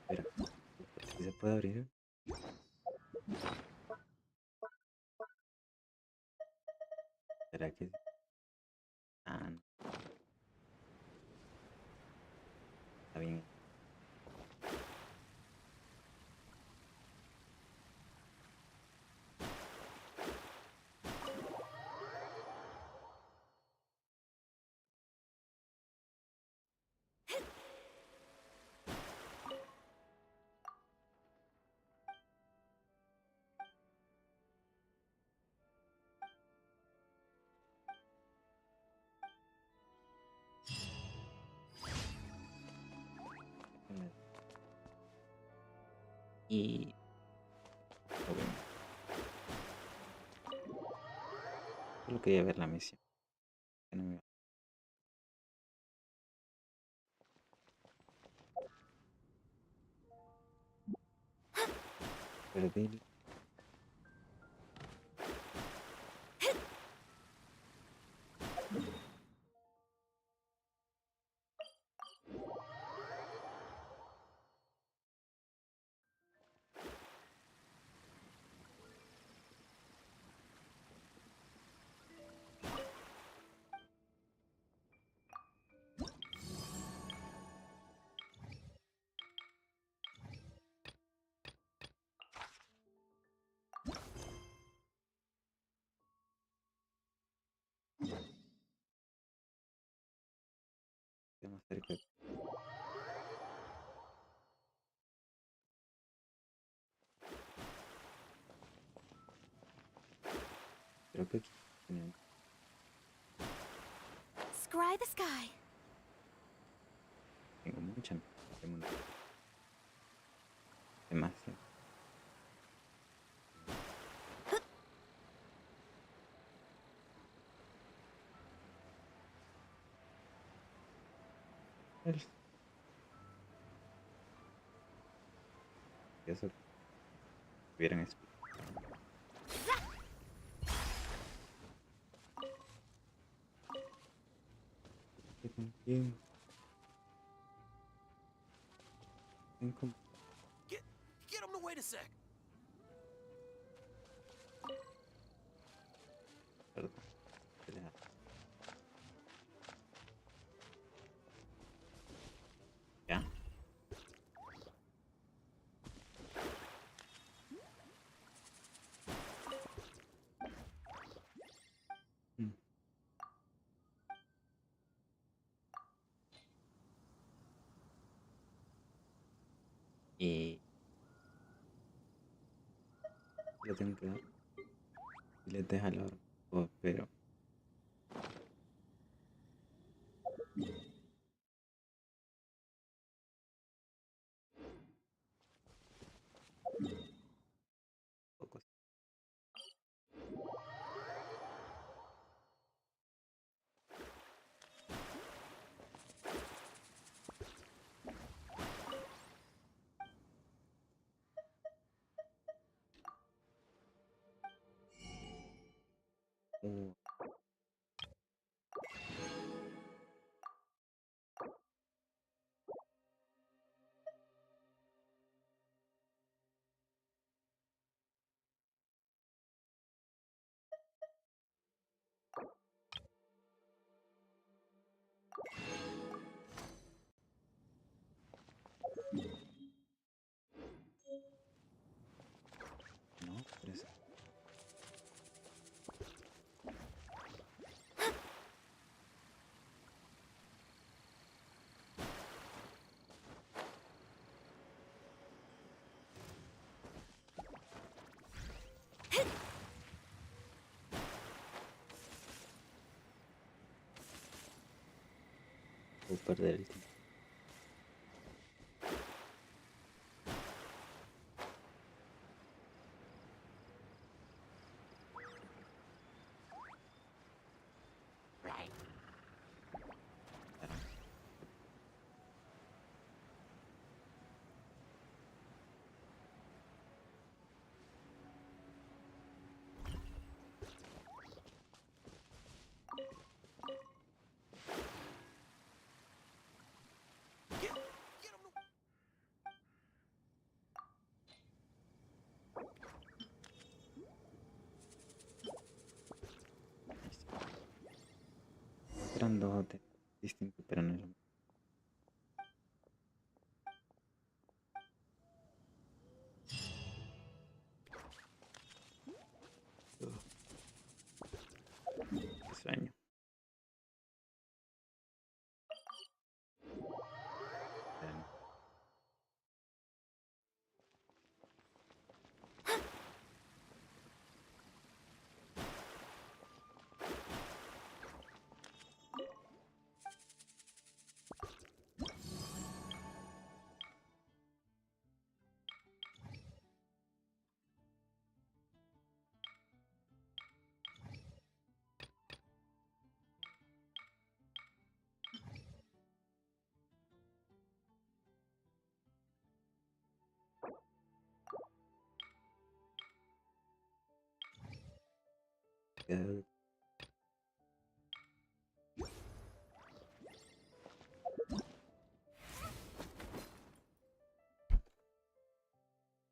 Espera, ¿sí se puede abrir? ¿Será que sí? Ah, no, está bien. Y bueno, solo quería ver la misión. Que no me perdí. Más cerca. Creo que aquí Scry the sky. tengo mucha mundo. Demasiado. Eso hubieran explicado. ¿Con quién? ¿Quién Get him to wait a sec. perdón? Pelea. ¿Ya? Mm. Y le tengo que dar. Y les deja la hora. Oh, pero pocos. Oh, no, pero es o perder el tiempo. Claro. mundo distinto, pero no es lo mismo. Qué sueño. Vean, quedo.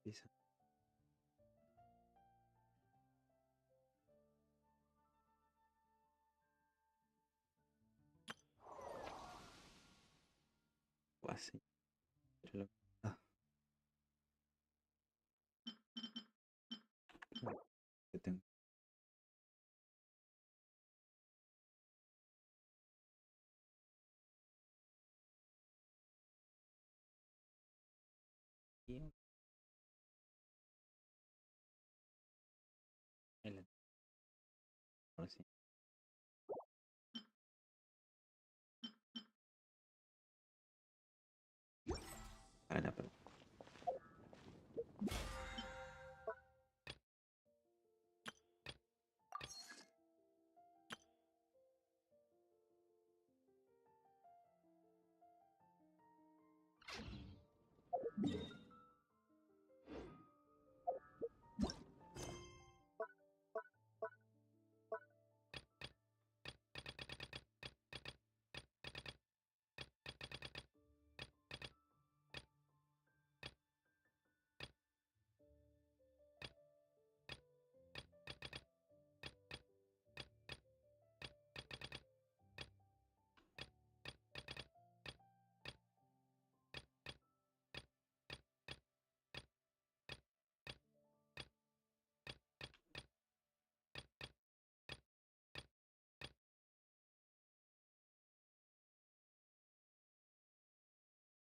Piso. O así. Pero ah, ¿qué tengo? Aquí, el- ahora sí. Para la parte.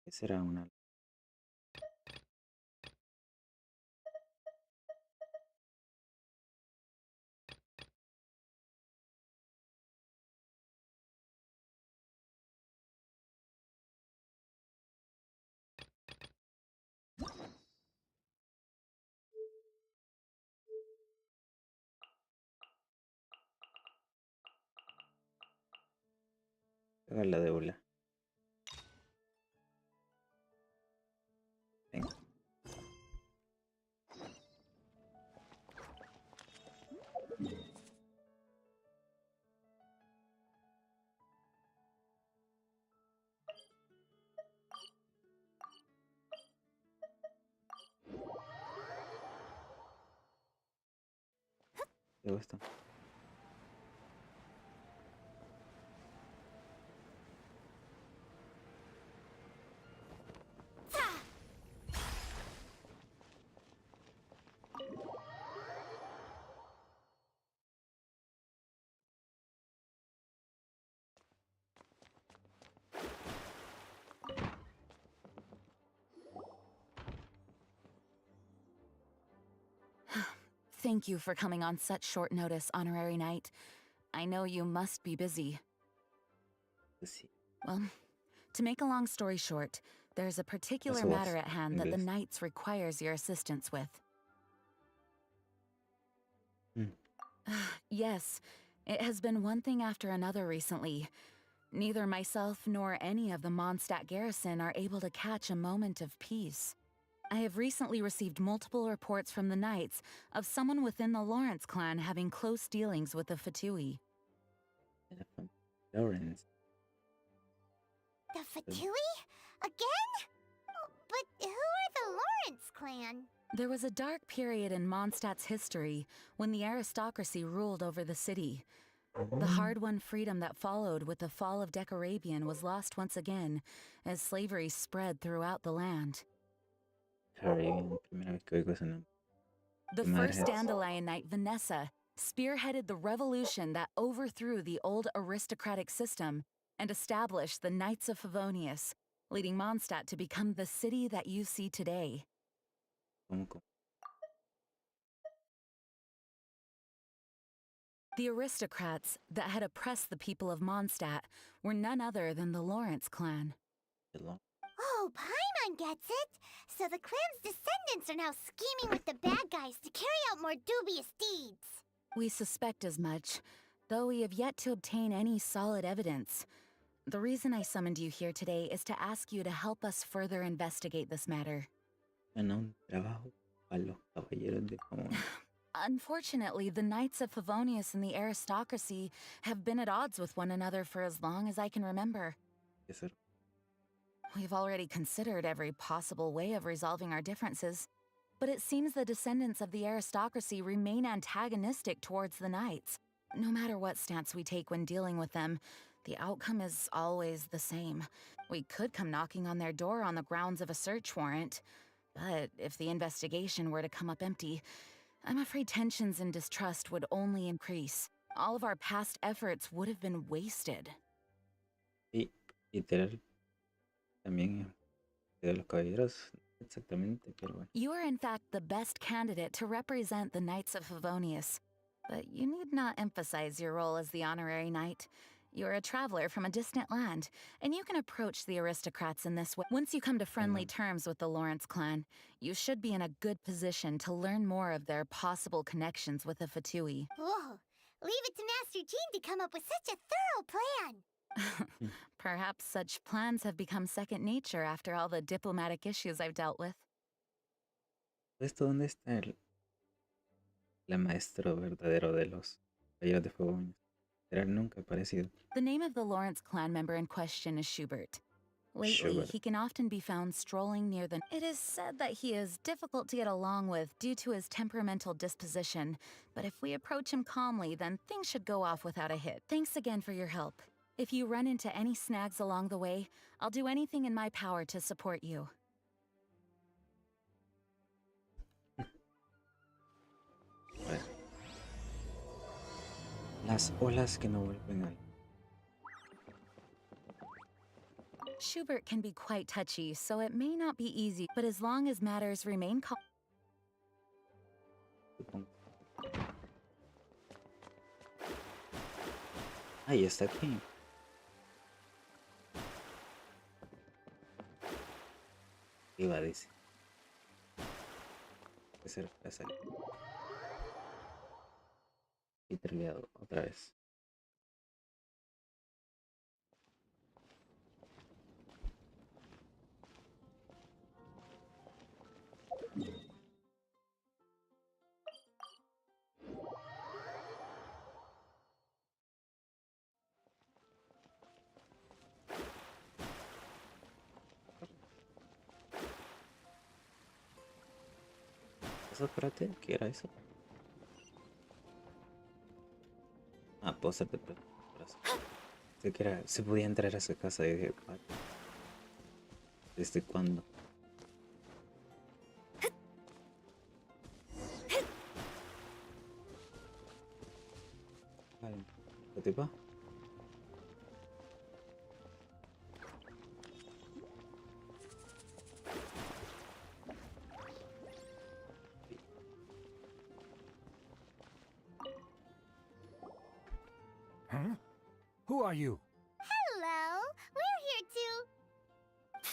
¿Qué será una? Haga la de Ola. Venga. ¿Te gusta? Thank you for coming on such short notice, Honorary Knight. I know you must be busy. Sí. Well, to make a long story short, there's a particular Eso vas, matter at hand that the inglés. Knights requires your assistance with. Mm. Yes, it has been one thing after another recently. Neither myself nor any of the Mondstadt garrison are able to catch a moment of peace. I have recently received multiple reports from the Knights of someone within the Lawrence clan having close dealings with the Fatui. Lawrence. The Fatui? Again? Oh, but who are the Lawrence clan? There was a dark period in Mondstadt's history when the aristocracy ruled over the city. The hard-won freedom that followed with the fall of Decorabian was lost once again, as slavery spread throughout the land. Caribbean, primera vez que oigo ese nombre. The Mi madre first es- Dandelion Knight, Vanessa, spearheaded the revolution that overthrew the old aristocratic system and established the Knights of Favonius, leading Mondstadt to become the city that you see today. ¿Cómo? The aristocrats that had oppressed the people of Mondstadt were none other than the Lawrence clan. Hello? Oh, Paimon gets it! So the clan's descendants are now scheming with the bad guys to carry out more dubious deeds. We suspect as much, though we have yet to obtain any solid evidence. The reason I summoned you here today is to ask you to help us further investigate this matter. Bueno, un trabajo para los caballeros de Favonius. Unfortunately, the Knights of Favonius and the aristocracy have been at odds with one another for as long as I can remember. ¿Qué será? We've already considered every possible way of resolving our differences, but it seems the descendants of the aristocracy remain antagonistic towards the Knights. No matter what stance we take when dealing with them, the outcome is always the same. We could come knocking on their door on the grounds of a search warrant, but if the investigation were to come up empty, I'm afraid tensions and distrust would only increase. All of our past efforts would have been wasted. Y literal, también de los caballeros, exactamente, pero bueno. You are in fact the best candidate to represent the Knights of Favonius, but you need not emphasize your role as the honorary knight. You're a traveler from a distant land, and you can approach the aristocrats in this way. Once you come to friendly terms with the Lawrence clan, you should be in a good position to learn more of their possible connections with the Fatui. Whoa! Leave it to Master Jean to come up with such a thorough plan! Perhaps such plans have become second nature after all the diplomatic issues I've dealt with. ¿Esto dónde está el maestro verdadero de los caballeros de Favonius? Literal, nunca ha aparecido. The name of the Lawrence clan member in question is Schubert. Lately, Schubert. he can often be found strolling near the... It is said that he is difficult to get along with due to his temperamental disposition, but if we approach him calmly, then things should go off without a hit. Thanks again for your help. If you run into any snags along the way, I'll do anything in my power to support you. A ver. Las olas que no vuelven al... Schubert can be quite touchy, so it may not be easy, but as long as matters remain calm... Supongo. Ahí está aquí. Iba, dice. Que ser frase. Y troleado otra vez. ¿Eso espérate? ¿Qué era eso? Ah, puedo hacerte brazo. Sé que era, se podía entrar a esa casa y dije, "Vale, ¿desde cuándo?" Vale, ¿qué tipo? Huh? Who are you? Hello! We're here to...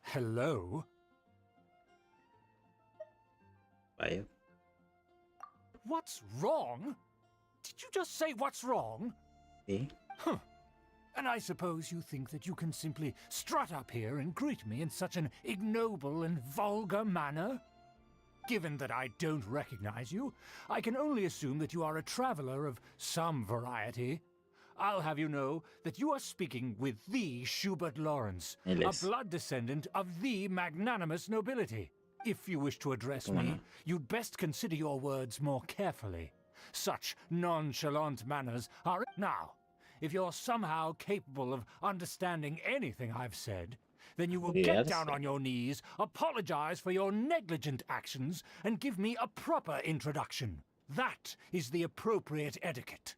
Hello? Vaya. What's wrong? Did you just say what's wrong? ¿Sí? Huh. And I suppose you think that you can simply strut up here and greet me in such an ignoble and vulgar manner? Given that I don't recognize you, I can only assume that you are a traveler of some variety. I'll have you know that you are speaking with the Schubert Lawrence, Él a es. blood descendant of the magnanimous nobility. If you wish to address me, you'd best consider your words more carefully. Such nonchalant manners are... Now, if you're somehow capable of understanding anything I've said, then you will get down on your knees, apologize for your negligent actions, and give me a proper introduction. That is the appropriate etiquette.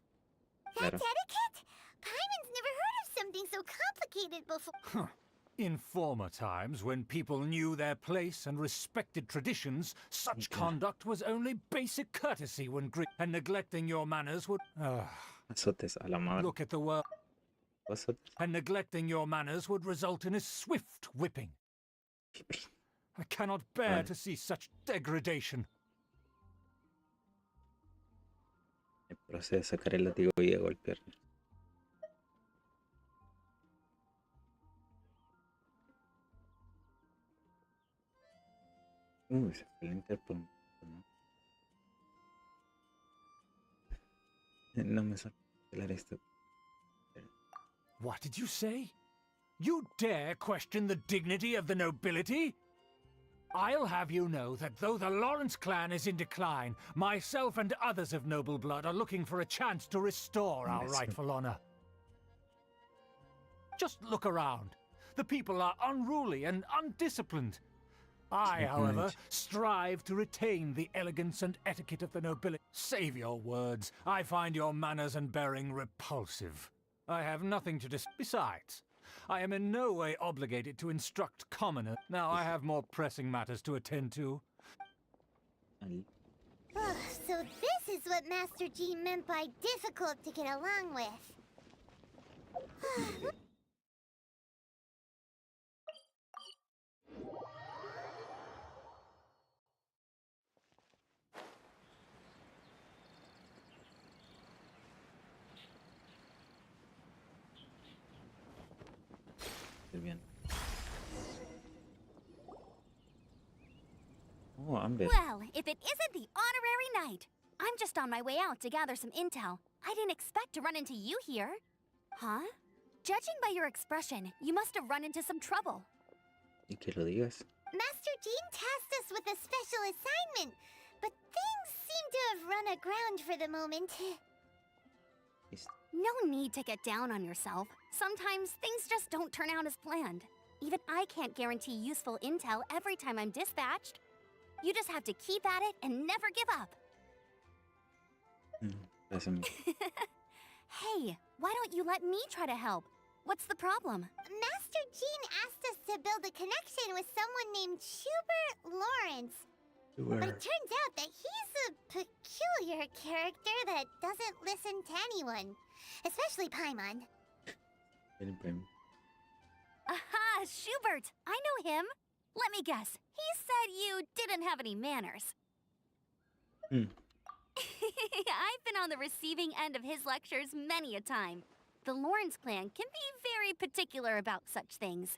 That's etiquette? Paimon's never heard of something so complicated before. In former times, when people knew their place and respected traditions, such conduct was only basic courtesy when and neglecting your manners would... Azotes a la madre. Look at the world. Azotes. And neglecting your manners would result in a swift whipping. I cannot bear to see such degradation. Procede a sacar el látigo y a golpearle. Se fue el interpunto, ¿no? No me suena hablar esto. What did you say? You dare question the dignity of the nobility? I'll have you know that though the Lawrence clan is in decline, myself and others of noble blood are looking for a chance to restore our rightful honor. Just look around. The people are unruly and undisciplined. I, however, strive to retain the elegance and etiquette of the nobility. Save your words. I find your manners and bearing repulsive. I have nothing to Besides, I am in no way obligated to instruct commoners. Now I have more pressing matters to attend to. So this is what Master Jean meant by difficult to get along with. Bien. Oh, Amber. Well, if it isn't the honorary knight. I'm just on my way out to gather some intel. I didn't expect to run into you here. Huh? Judging by your expression, you must have run into some trouble. Y que lo digas. Master Jean tasked us with a special assignment, but things seem to have run aground for the moment. No need to get down on yourself. Sometimes things just don't turn out as planned. Even I can't guarantee useful intel every time I'm dispatched. You just have to keep at it and never give up. Hey, why don't you let me try to help? What's the problem? Master Jean asked us to build a connection with someone named Schubert Lawrence. But it turns out that he's a peculiar character that doesn't listen to anyone. Especially Paimon. Aha, Schubert! I know him. Let me guess. He said you didn't have any manners. I've been on the receiving end of his lectures many a time. The Lawrence clan can be very particular about such things.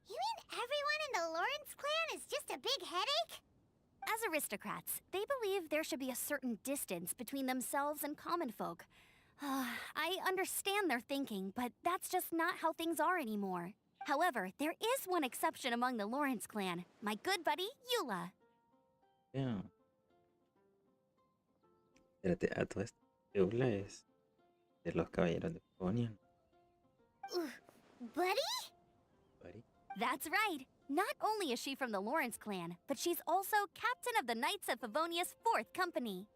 You mean everyone in the Lawrence clan is just a big headache? As aristocrats, they believe there should be a certain distance between themselves and common folk. I understand their thinking, but that's just not how things are anymore. However, there is one exception among the Lawrence clan, my good buddy, Eula. Yeah. Espérate, a todo esto. Eula es de los caballeros de Ponian. Buddy? Buddy? That's right. Not only is she from the Lawrence clan, but she's also captain of the Knights of Favonia's 4th Company.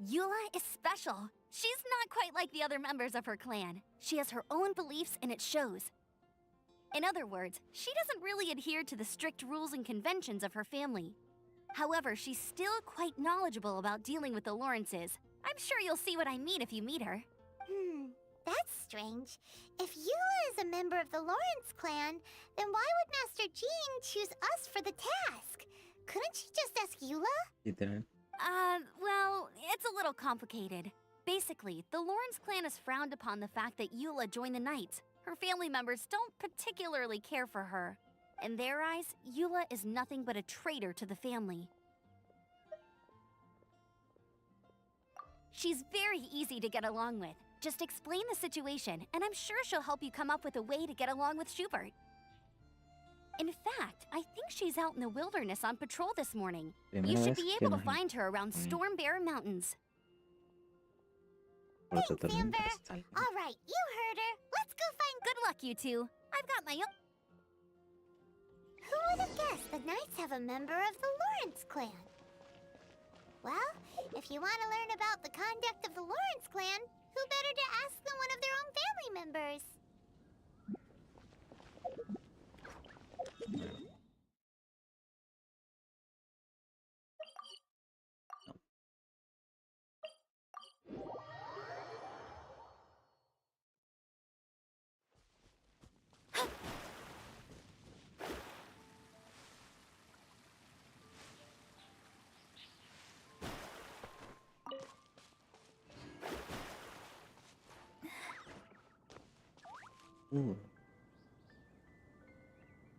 Eula is special. She's not quite like the other members of her clan. She has her own beliefs and it shows. In other words, she doesn't really adhere to the strict rules and conventions of her family. However, she's still quite knowledgeable about dealing with the Lawrences. I'm sure you'll see what I mean if you meet her. That's strange. If Eula is a member of the Lawrence clan, then why would Master Jean choose us for the task? Couldn't she just ask Eula? Literal. Well, it's a little complicated. Basically, the Lawrence clan has frowned upon the fact that Eula joined the Knights. Her family members don't particularly care for her. In their eyes, Eula is nothing but a traitor to the family. She's very easy to get along with. Just explain the situation, and I'm sure she'll help you come up with a way to get along with Schubert. In fact, I think she's out in the wilderness on patrol this morning. You Primera should vez be que able to nos find her around Mm. Storm Bear Mountains. importa Thanks, tormentas, Amber. tal. All right, you heard her. Let's go find. Good luck, you two. I've got my own. Who would have guessed the Knights have a member of the Lawrence clan? Well, if you want to learn about the conduct of the Lawrence clan, who better to ask than one of their own family members?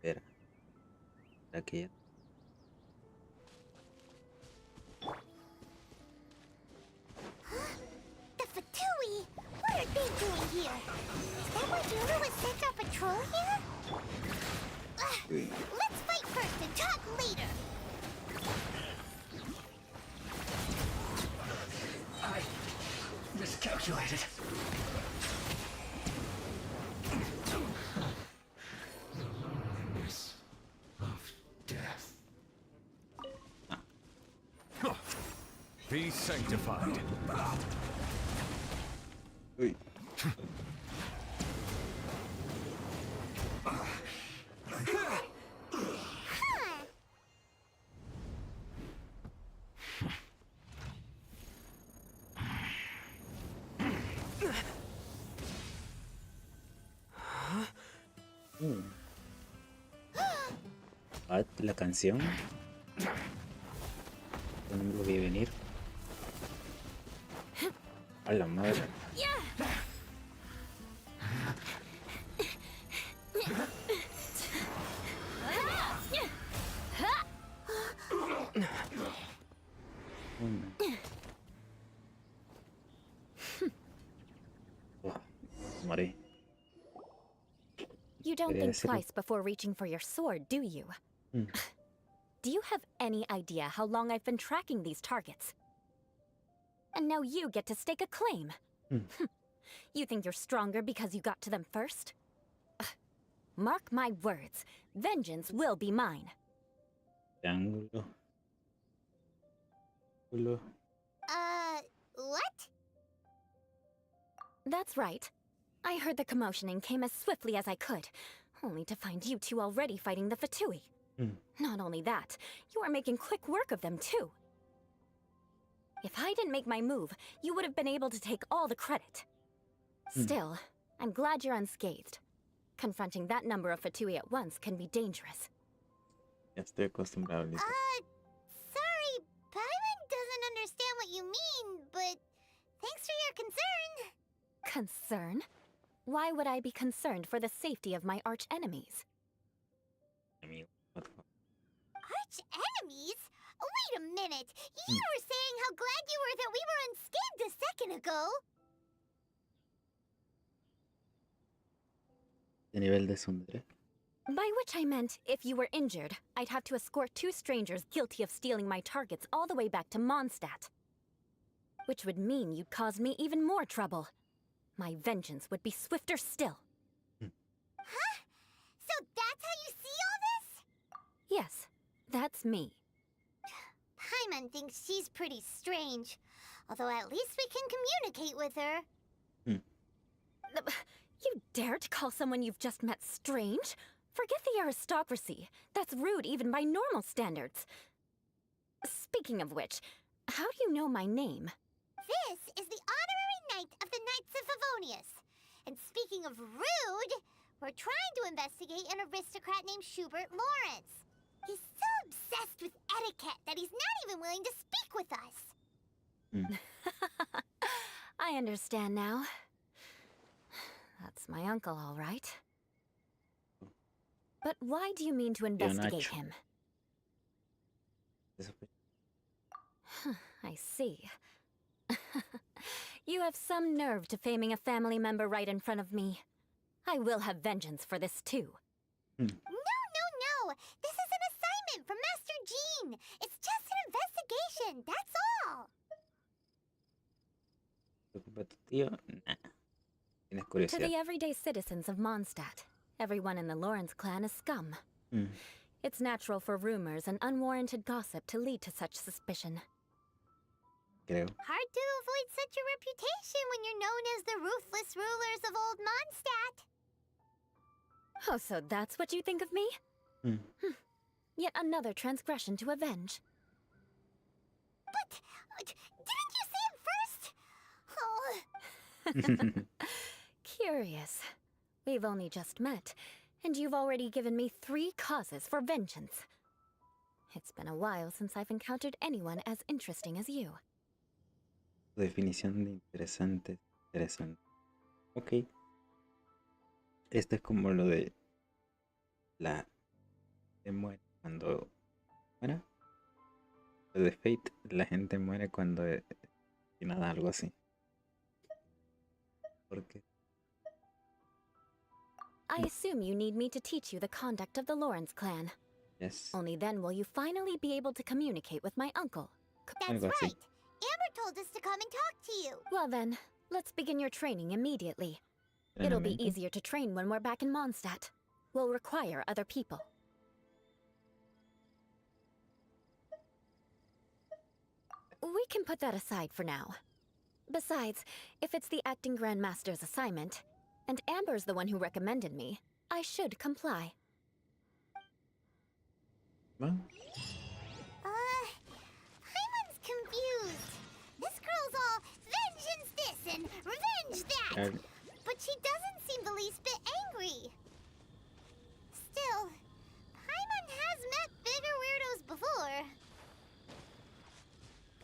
Espera. Aquí ya. The Fatui! What are they doing here? Is that why Yuna was sent on patrol here? Ugh, let's fight first and talk later. I miscalculated. Of death. Be sanctified. Uy. What? La canción. No lo vi venir. A la madre. Morí. You don't Quería think decirlo. twice before reaching for your sword, do you? Hmm. Do you have any idea how long I've been tracking these targets? And now you get to stake a claim. Hmm. You think you're stronger because you got to them first? Mark my words, vengeance will be mine. Triángulo. Triángulo. What? That's right. I heard the commotion and came as swiftly as I could, only to find you two already fighting the Fatui. Hmm. Not only that, you are making quick work of them too. If I didn't make my move, you would have been able to take all the credit. Still, I'm glad you're unscathed. Confronting that number of Fatui at once can be dangerous. Ya estoy acostumbrado, listo. Sorry, Paimon doesn't understand what you mean, but thanks for your concern. Concern? Why would I be concerned for the safety of my arch enemies? Amigo, what the fuck? Arch enemies? Wait a minute. You were saying how glad you were that we were unscathed a second ago. ¿Qué nivel de Sundere? By which I meant, if you were injured, I'd have to escort two strangers guilty of stealing my targets all the way back to Mondstadt. Which would mean you'd cause me even more trouble. My vengeance would be swifter still. Huh? So that's how you see all this? Yes, that's me. Paimon thinks she's pretty strange. Although at least we can communicate with her. You dare to call someone you've just met strange? Forget the aristocracy. That's rude even by normal standards. Speaking of which, how do you know my name? This is the honorary knight of the Knights of Favonius. And speaking of rude, we're trying to investigate an aristocrat named Schubert Lawrence. He's so obsessed with etiquette that he's not even willing to speak with us. I understand now. That's my uncle, all right. But why do you mean to investigate Nacho. him? Eso fue. I see. You have some nerve to faming a family member right in front of me. I will have vengeance for this too. No, No! This is an assignment from Master Jean! It's just an investigation, that's all! ¿Preocupa tu tío? Nah. Tienes To curiosidad. the everyday citizens of Mondstadt, everyone in the Lawrence clan is scum. It's natural for rumors and unwarranted gossip to lead to such suspicion. Creo. Hard to avoid such a reputation when you're known as the ruthless rulers of Old Mondstadt. Oh, so that's what you think of me? Yet another transgression to avenge. But didn't you say it first? Oh. Curious. We've only just met, and you've already given me 3 causes for vengeance. It's been a while since I've encountered anyone as interesting as you. Definición de interesante. Interesante. Ok. Esto es como lo de la gente muere cuando muera. Lo de Fate, la gente muere cuando y nada, algo así. ¿Por qué? I assume you need me to teach you the conduct of the Lawrence clan. Yes. Only then will you finally be able to communicate with my uncle. That's Algo así. right. Amber told us to come and talk to you. Well then, let's begin your training immediately. It'll be Entrenamiento. easier to train when we're back in Mondstadt. We'll require other people. We can put that aside for now. Besides, if it's the acting Grandmaster's assignment, and Amber's the one who recommended me, I should comply. Well, Paimon's confused. This girl's all vengeance this and revenge that. But she doesn't seem the least bit angry. Still, Paimon has met bigger weirdos before.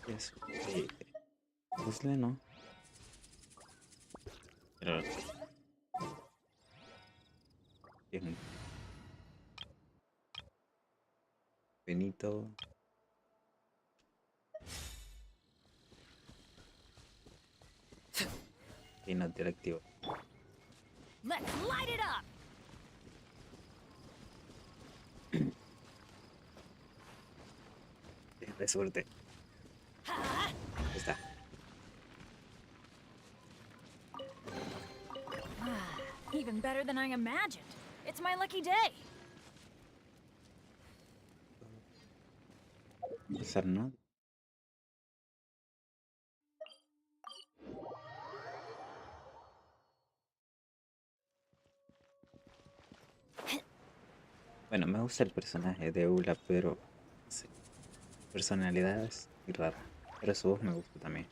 yes. Puzzle, ¿no? Pero... Bien. Benito. Y no directivo. Let's light it up! De suerte. Ahí está. Even better than I imagined. It's my lucky day. No pasar nada. Bueno, me gusta el personaje de Ula, pero no sé, su personalidad es muy rara. Pero su voz me gusta también.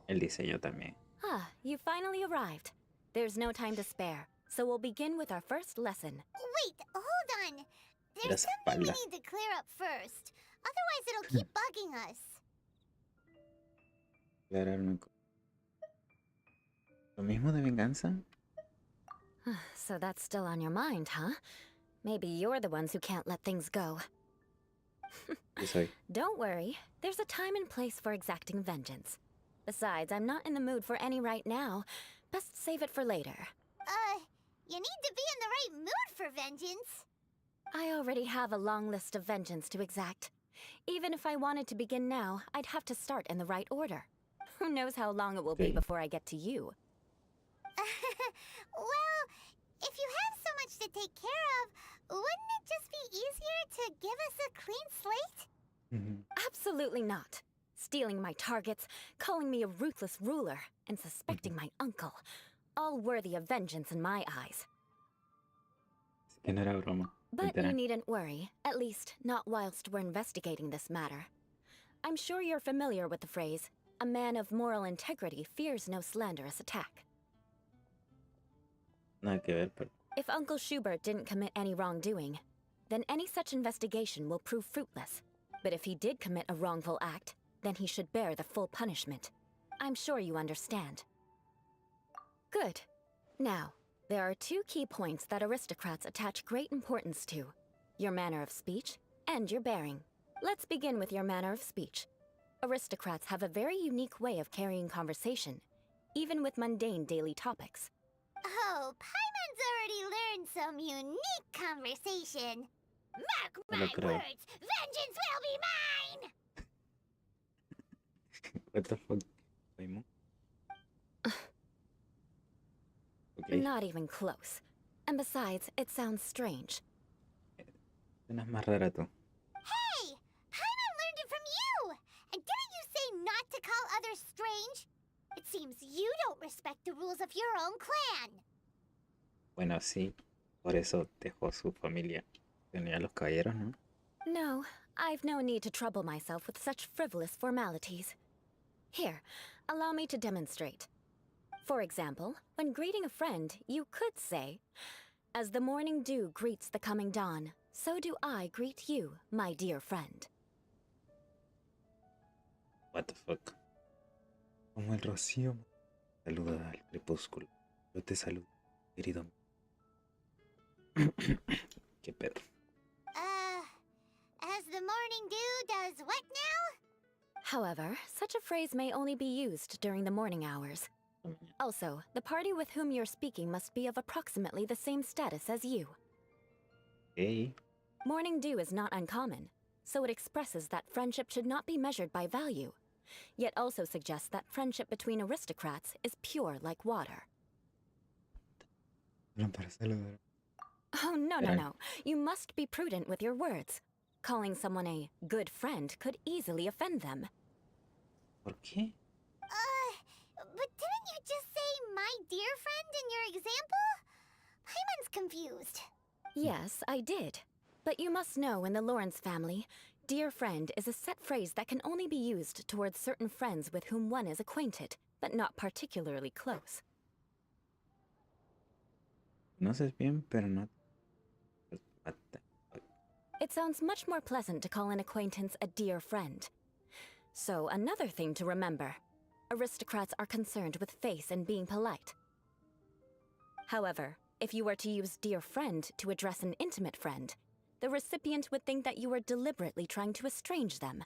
El diseño también. Ah, you finally arrived. There's no time to spare, so we'll begin with our first lesson. Wait, hold on. There's La something we espalda. need to clear up first. Otherwise it'll keep bugging us. Aclararme co- ¿Lo mismo de venganza? So that's still on your mind, huh? Maybe you're the ones who can't let things go. Yo soy. Don't worry, there's a time and place for exacting vengeance. Besides, I'm not in the mood for any right now. Best save it for later. You need to be in the right mood for vengeance. I already have a long list of vengeance to exact. Even if I wanted to begin now, I'd have to start in the right order. Who knows how long it will be Okay. before I get to you? Well, if you have so much to take care of, wouldn't it just be easier to give us a clean slate? Absolutely not. Stealing my targets, calling me a ruthless ruler, and suspecting my uncle. All worthy of vengeance in my eyes. Así que no era broma. But you Literal. needn't worry, at least not whilst we're investigating this matter. I'm sure you're familiar with the phrase, a man of moral integrity fears no slanderous attack. Nada que ver, pero If Uncle Schubert didn't commit any wrongdoing, then any such investigation will prove fruitless. But if he did commit a wrongful act, then he should bear the full punishment. I'm sure you understand. Good. Now, there are 2 key points that aristocrats attach great importance to. Your manner of speech and your bearing. Let's begin with your manner of speech. Aristocrats have a very unique way of carrying conversation, even with mundane daily topics. Oh, Paimon's Lawrence already learned some unique conversation. Mark No my lo creo. words, vengeance will be mine! What the fuck? Paimon? Ok, Not even close. And besides, it sounds strange. suenas más rara tú. Hey! Paimon learned it from you! And didn't you say not to call others strange? It seems you don't respect the rules of your own clan. Bueno, sí, por eso dejó su familia. Se unió a los caballeros, ¿no? No, I've no need to trouble myself with such frivolous formalities. Here, allow me to demonstrate. For example, when greeting a friend, you could say, "As the morning dew greets the coming dawn, so do I greet you, my dear friend." What the fuck. Como el rocío saluda al crepúsculo. Yo te saludo, querido. ¿Qué pedo? As the morning dew does what now? However, such a phrase may only be used during the morning hours. Also, the party with whom you're speaking must be of approximately the same status as you. Ok. Morning dew is not uncommon, so it expresses that friendship should not be measured by value, yet also suggests that friendship between aristocrats is pure like water. No, para saludar. Oh, no, Pero- no. You must be prudent with your words. Calling someone a good friend could easily offend them. ¿Por qué? But didn't you just say my dear friend in your example? Paimon's confused. Yes, I did. But you must know in the Lawrence family, dear friend is a set phrase that can only be used towards certain friends with whom one is acquainted, but not particularly close. Conoces bien, pero no. What the fuck? It sounds much more pleasant to call an acquaintance a dear friend. So, another thing to remember. Aristocrats are concerned with face and being polite. However, if you were to use dear friend to address an intimate friend, the recipient would think that you were deliberately trying to estrange them.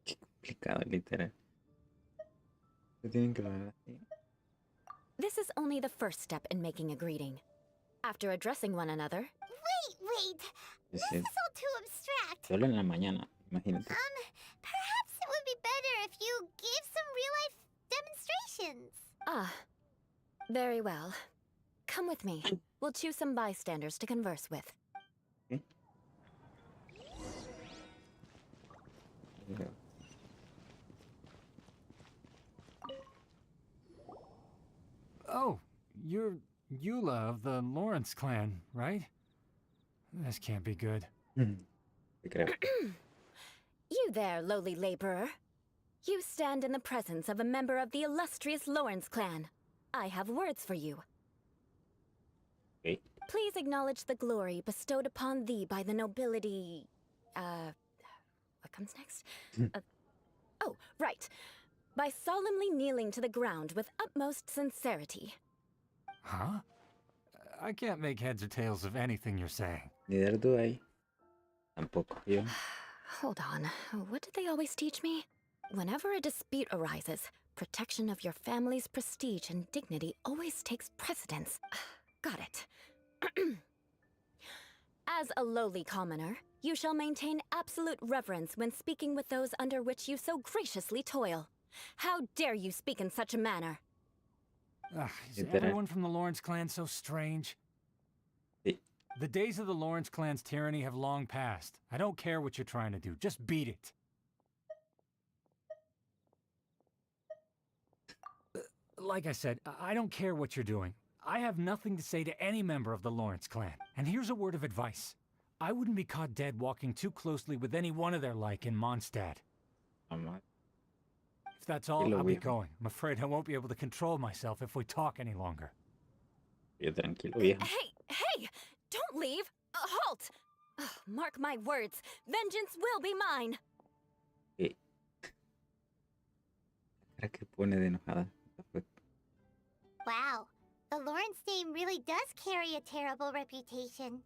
Qué complicado, literal. Se tienen que hablar así. This is only the first step in making a greeting. After addressing one another, Wait. Sí, This sí. is all too abstract. Solo en la mañana, imagínate. Perhaps it would be better if you gave some real-life demonstrations. ah, very well. Come with me. We'll choose some bystanders to converse with. Oh, you're Eula of the Lawrence clan, right? This can't be good. Te creo. You there, lowly laborer. You stand in the presence of a member of the illustrious Lawrence clan. I have words for you. Ok. Please acknowledge the glory bestowed upon thee by the nobility... what comes next? Oh, right. By solemnly kneeling to the ground with utmost sincerity. Huh? I can't make heads or tails of anything you're saying. Neither do I. Tampoco yo. Hold on. What did they always teach me? Whenever a dispute arises, protection of your family's prestige and dignity always takes precedence. Got it. As a lowly commoner, you shall maintain absolute reverence when speaking with those under which you so graciously toil. How dare you speak in such a manner? Ugh, is Literal. everyone from the Lawrence clan so strange? Sí. The days of the Lawrence clan's tyranny have long passed. I don't care what you're trying to do. Just beat it. Like I said, I don't care what you're doing. I have nothing to say to any member of the Lawrence clan. And here's a word of advice. I wouldn't be caught dead walking too closely with any one of their like in Mondstadt. Vamos. If that's all, Tranquilo, I'll be viejo. going. I'm afraid I won't be able to control myself if we talk any longer. Yo tranquilo, viejo. Hey! Don't leave! Halt! Ugh, mark my words, vengeance will be mine! Ok. La cara que pone de enojada. What the fuck? Wow, the Lawrence name really does carry a terrible reputation.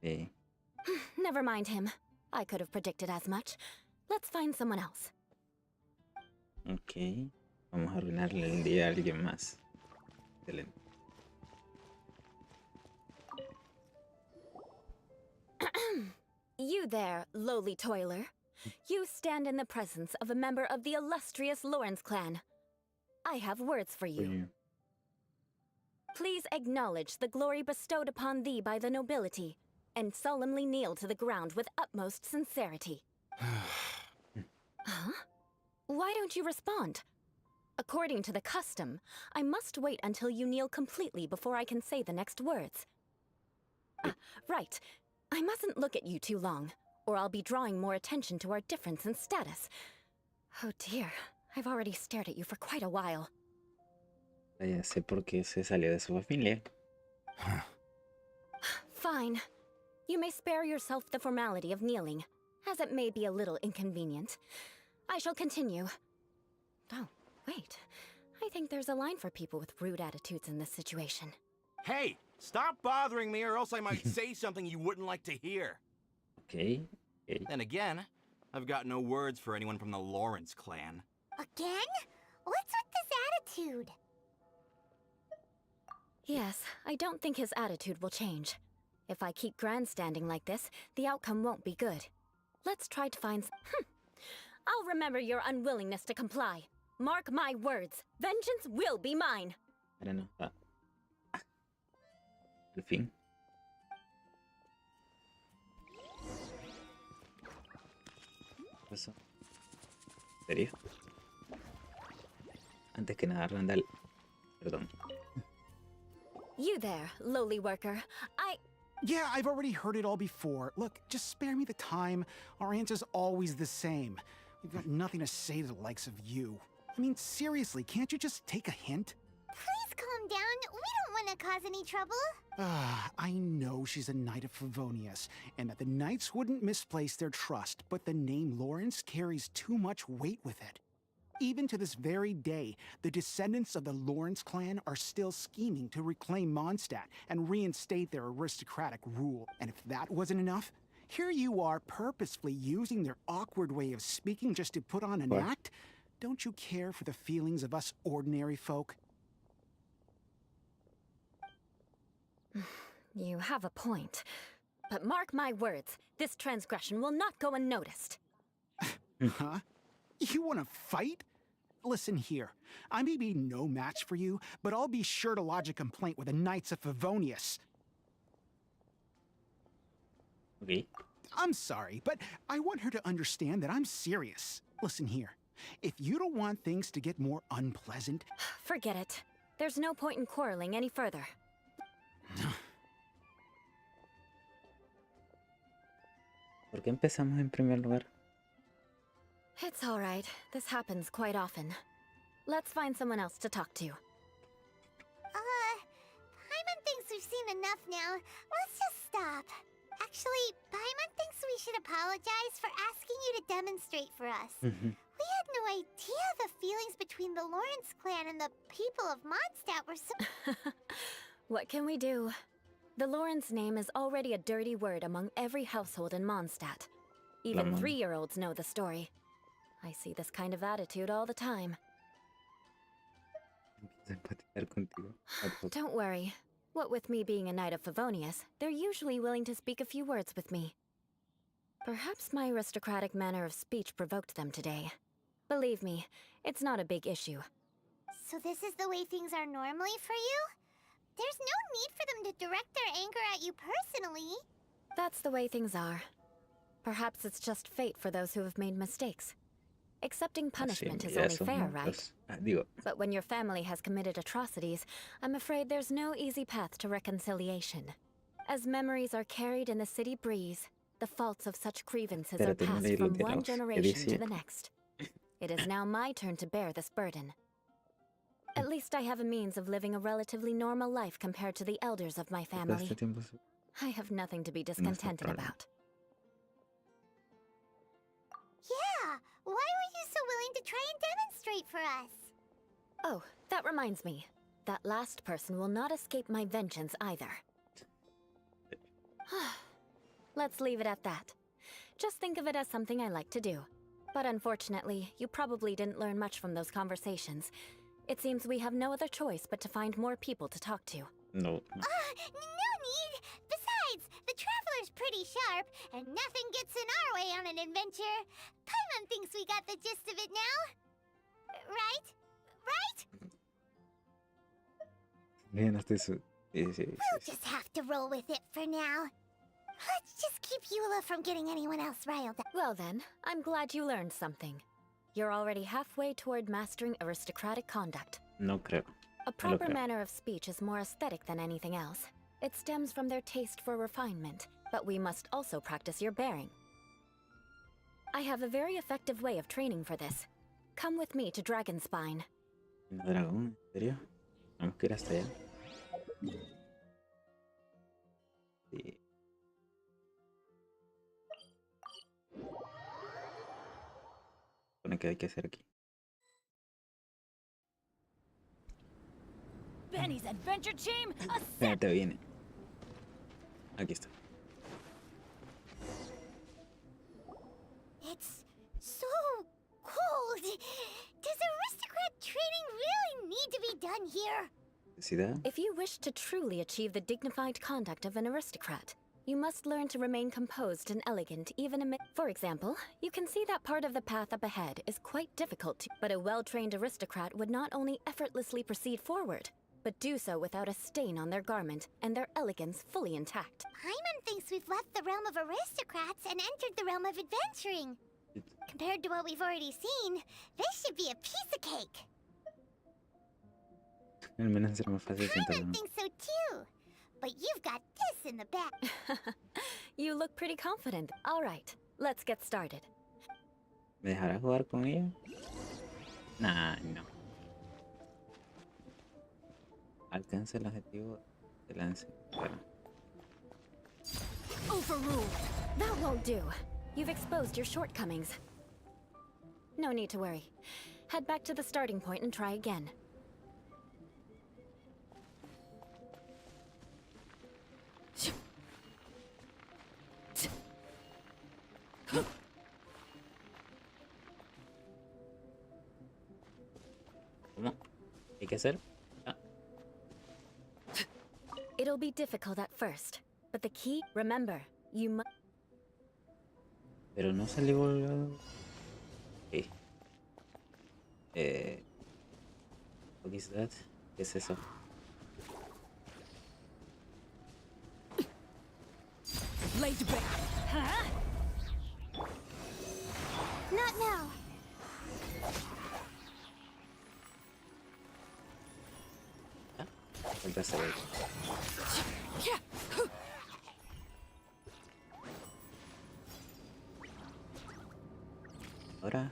Sí. Never mind him. I could have predicted as much. Let's find someone else. Ok. Vamos a arruinarle el día a alguien más. Excelente. You there, lowly toiler. You stand in the presence of a member of the illustrious Lawrence clan. I have words for you. Oye, Please acknowledge the glory bestowed upon thee by the nobility, and solemnly kneel to the ground with utmost sincerity. Huh? Why don't you respond? According to the custom, I must wait until you kneel completely before I can say the next words. Right. I mustn't look at you too long, or I'll be drawing more attention to our difference in status. Oh dear, I've already stared at you for quite a while. ya sé por qué se salió de su familia. Fine. You may spare yourself the formality of kneeling, as it may be a little inconvenient. I shall continue. Oh, wait. I think there's a line for people with rude attitudes in this situation. Hey, stop bothering me or else I might say something you wouldn't like to hear. Ok, ok. Then again, I've got no words for anyone from the Lawrence clan. Again? What's with this attitude? Yes, I don't think his attitude will change. If I keep grandstanding like this, the outcome won't be good. Let's try to find I'll remember your unwillingness to comply. Mark my words. Vengeance will be mine. Ahora no. Al fin. ¿Qué pasó? ¿En serio? Antes que nada, Randall. Perdón. You there, lowly worker. Yeah, I've already heard it all before. Look, just spare me the time. Our answer's always the same. We've got nothing to say to the likes of you. I mean, seriously, can't you just take a hint? Please calm down. We don't want to cause any trouble. I know she's a knight of Favonius, and that the knights wouldn't misplace their trust, but the name Lawrence carries too much weight with it. Even to this very day, the descendants of the Lawrence clan are still scheming to reclaim Mondstadt and reinstate their aristocratic rule. And if that wasn't enough, here you are purposefully using their awkward way of speaking just to put on an What? act? Don't you care for the feelings of us ordinary folk? You have a point. But mark my words, this transgression will not go unnoticed. Huh? You want to fight? Listen here, I may be no match for you, but I'll be sure to lodge a complaint with the Knights of Favonius. Ok. I'm sorry, but I want her to understand that I'm serious. Listen here, if you don't want things to get more unpleasant... Forget it. There's no point in quarreling any further. ¿Por qué empezamos en primer lugar? It's all right. This happens quite often. Let's find someone else to talk to. Paimon thinks we've seen enough now. Let's just stop. Actually, Paimon thinks we should apologize for asking you to demonstrate for us. We had no idea the feelings between the Lawrence clan and the people of Mondstadt were so... What can we do? The Lawrence name is already a dirty word among every household in Mondstadt. Even Lamont. 3-year-olds know the story. I see this kind of attitude all the time. Empiezo a empatizar contigo. Don't worry. What with me being a knight of Favonius, they're usually willing to speak a few words with me. Perhaps my aristocratic manner of speech provoked them today. Believe me, it's not a big issue. So this is the way things are normally for you? There's no need for them to direct their anger at you personally. That's the way things are. Perhaps it's just fate for those who have made mistakes. Accepting punishment Sí, is ya only son fair, right? muchos. Digo, But when your family has committed atrocities, I'm afraid there's no easy path to reconciliation. As memories are carried in the city breeze, the faults of such grievances are Espérate, no passed leí los from one diálogos. ¿Qué generation to decía? the next. It is now my turn to bear this burden. At least I have a means of living a relatively normal life compared to the elders of my Todo family. este tiempo I have nothing to be no está discontented problema. about. Yeah, why were you so willing to try and demonstrate for us? Oh, that reminds me. That last person will not escape my vengeance either. Let's leave it at that. Just think of it as something I like to do. But unfortunately, you probably didn't learn much from those conversations. It seems we have no other choice but to find more people to talk to. No, no. No need! Besides, the Traveler's pretty sharp. sharp, and nothing gets in our way on an adventure. Paimon thinks we got the gist of it now. Right? Right? Bien, estoy su... Sí, sí, We'll sí, sí. just have to roll with it for now. Let's just keep Eula from getting anyone else riled up. Well then, I'm glad you learned something. You're already halfway toward mastering aristocratic conduct. No creo. A No lo proper creo. manner of speech is more aesthetic than anything else. It stems from their taste for refinement, but we must also practice your bearing. I have a very effective way of training for this. Come with me to Dragonspine. ¿Un dragón? ¿En serio? Tenemos que ir hasta allá. Sí. Supone que hay que hacer aquí. Benny's adventure team, Espérate, viene. Aquí está. It's so cold. Does aristocrat training really need to be done here? ¿Necesidad? If you wish to truly achieve the dignified conduct of an aristocrat, you must learn to remain composed and elegant even amid... For example, you can see that part of the path up ahead is quite difficult to... But a well-trained aristocrat would not only effortlessly proceed forward, but do so without a stain on their garment and their elegance fully intact. Paimon thinks we've left the realm of aristocrats and entered the realm of adventuring. Compared to what we've already seen, this should be a piece of cake. Al menos será más fácil Paimon sentarlo. thinks so too. But you've got this in the back. You look pretty confident. All right, let's get started. ¿Me dejará jugar con ella? Nah, no. Alcance el objetivo de lance. Bueno. Overruled. That won't do. You've exposed your shortcomings. No need to worry. Head back to the starting point and try again. ¿Cómo? ¿Hay que hacer? Ah, It'll be difficult at first, but the key, remember, you must... pero no salió volado. Ok. What is that? ¿Qué es eso? laid to bed. Huh? Not now. Falta hacer algo. Ahora.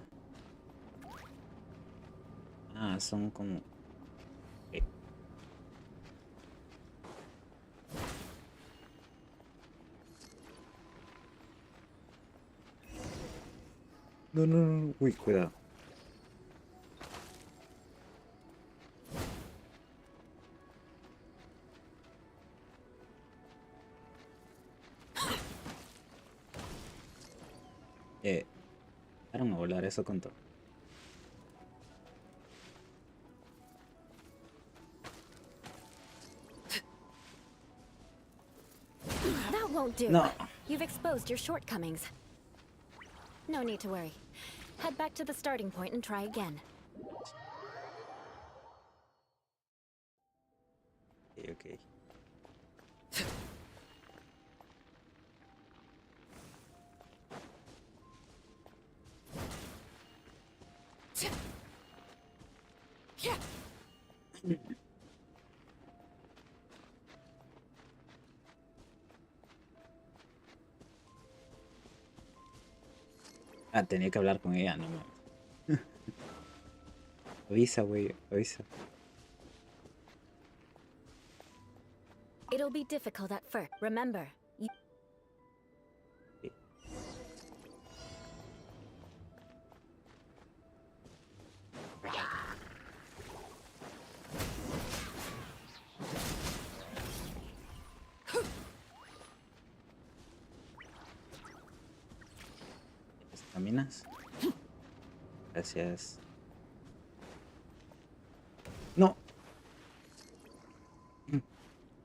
Ah, son como... Ok. No, no, no. Uy, cuidado. Dejaron a volar eso con todo. That won't do. No. You've exposed your shortcomings. No need to worry. Head back to the starting point and try again. Okay, okay. Ah, tenía que hablar con ella, no mames. Avisa, güey, avisa. It'll be difficult at first. Remember, you... ¿Caminas? Gracias. No.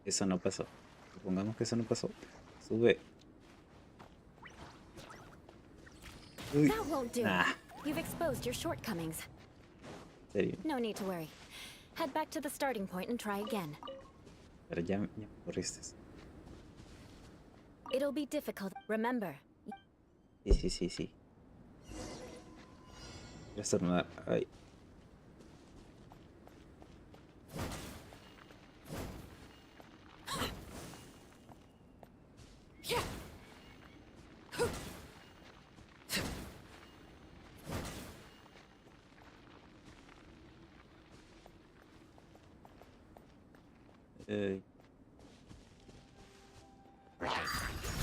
Eso no pasó. Supongamos que eso no pasó. Sube. Uy, That won't do. nah, You've exposed your shortcomings. en serio. No need to worry. Head back to the starting point and try again. Pero ya me aburriste. It'll be difficult. Remember, Sí. Voy a estornudar. Ay.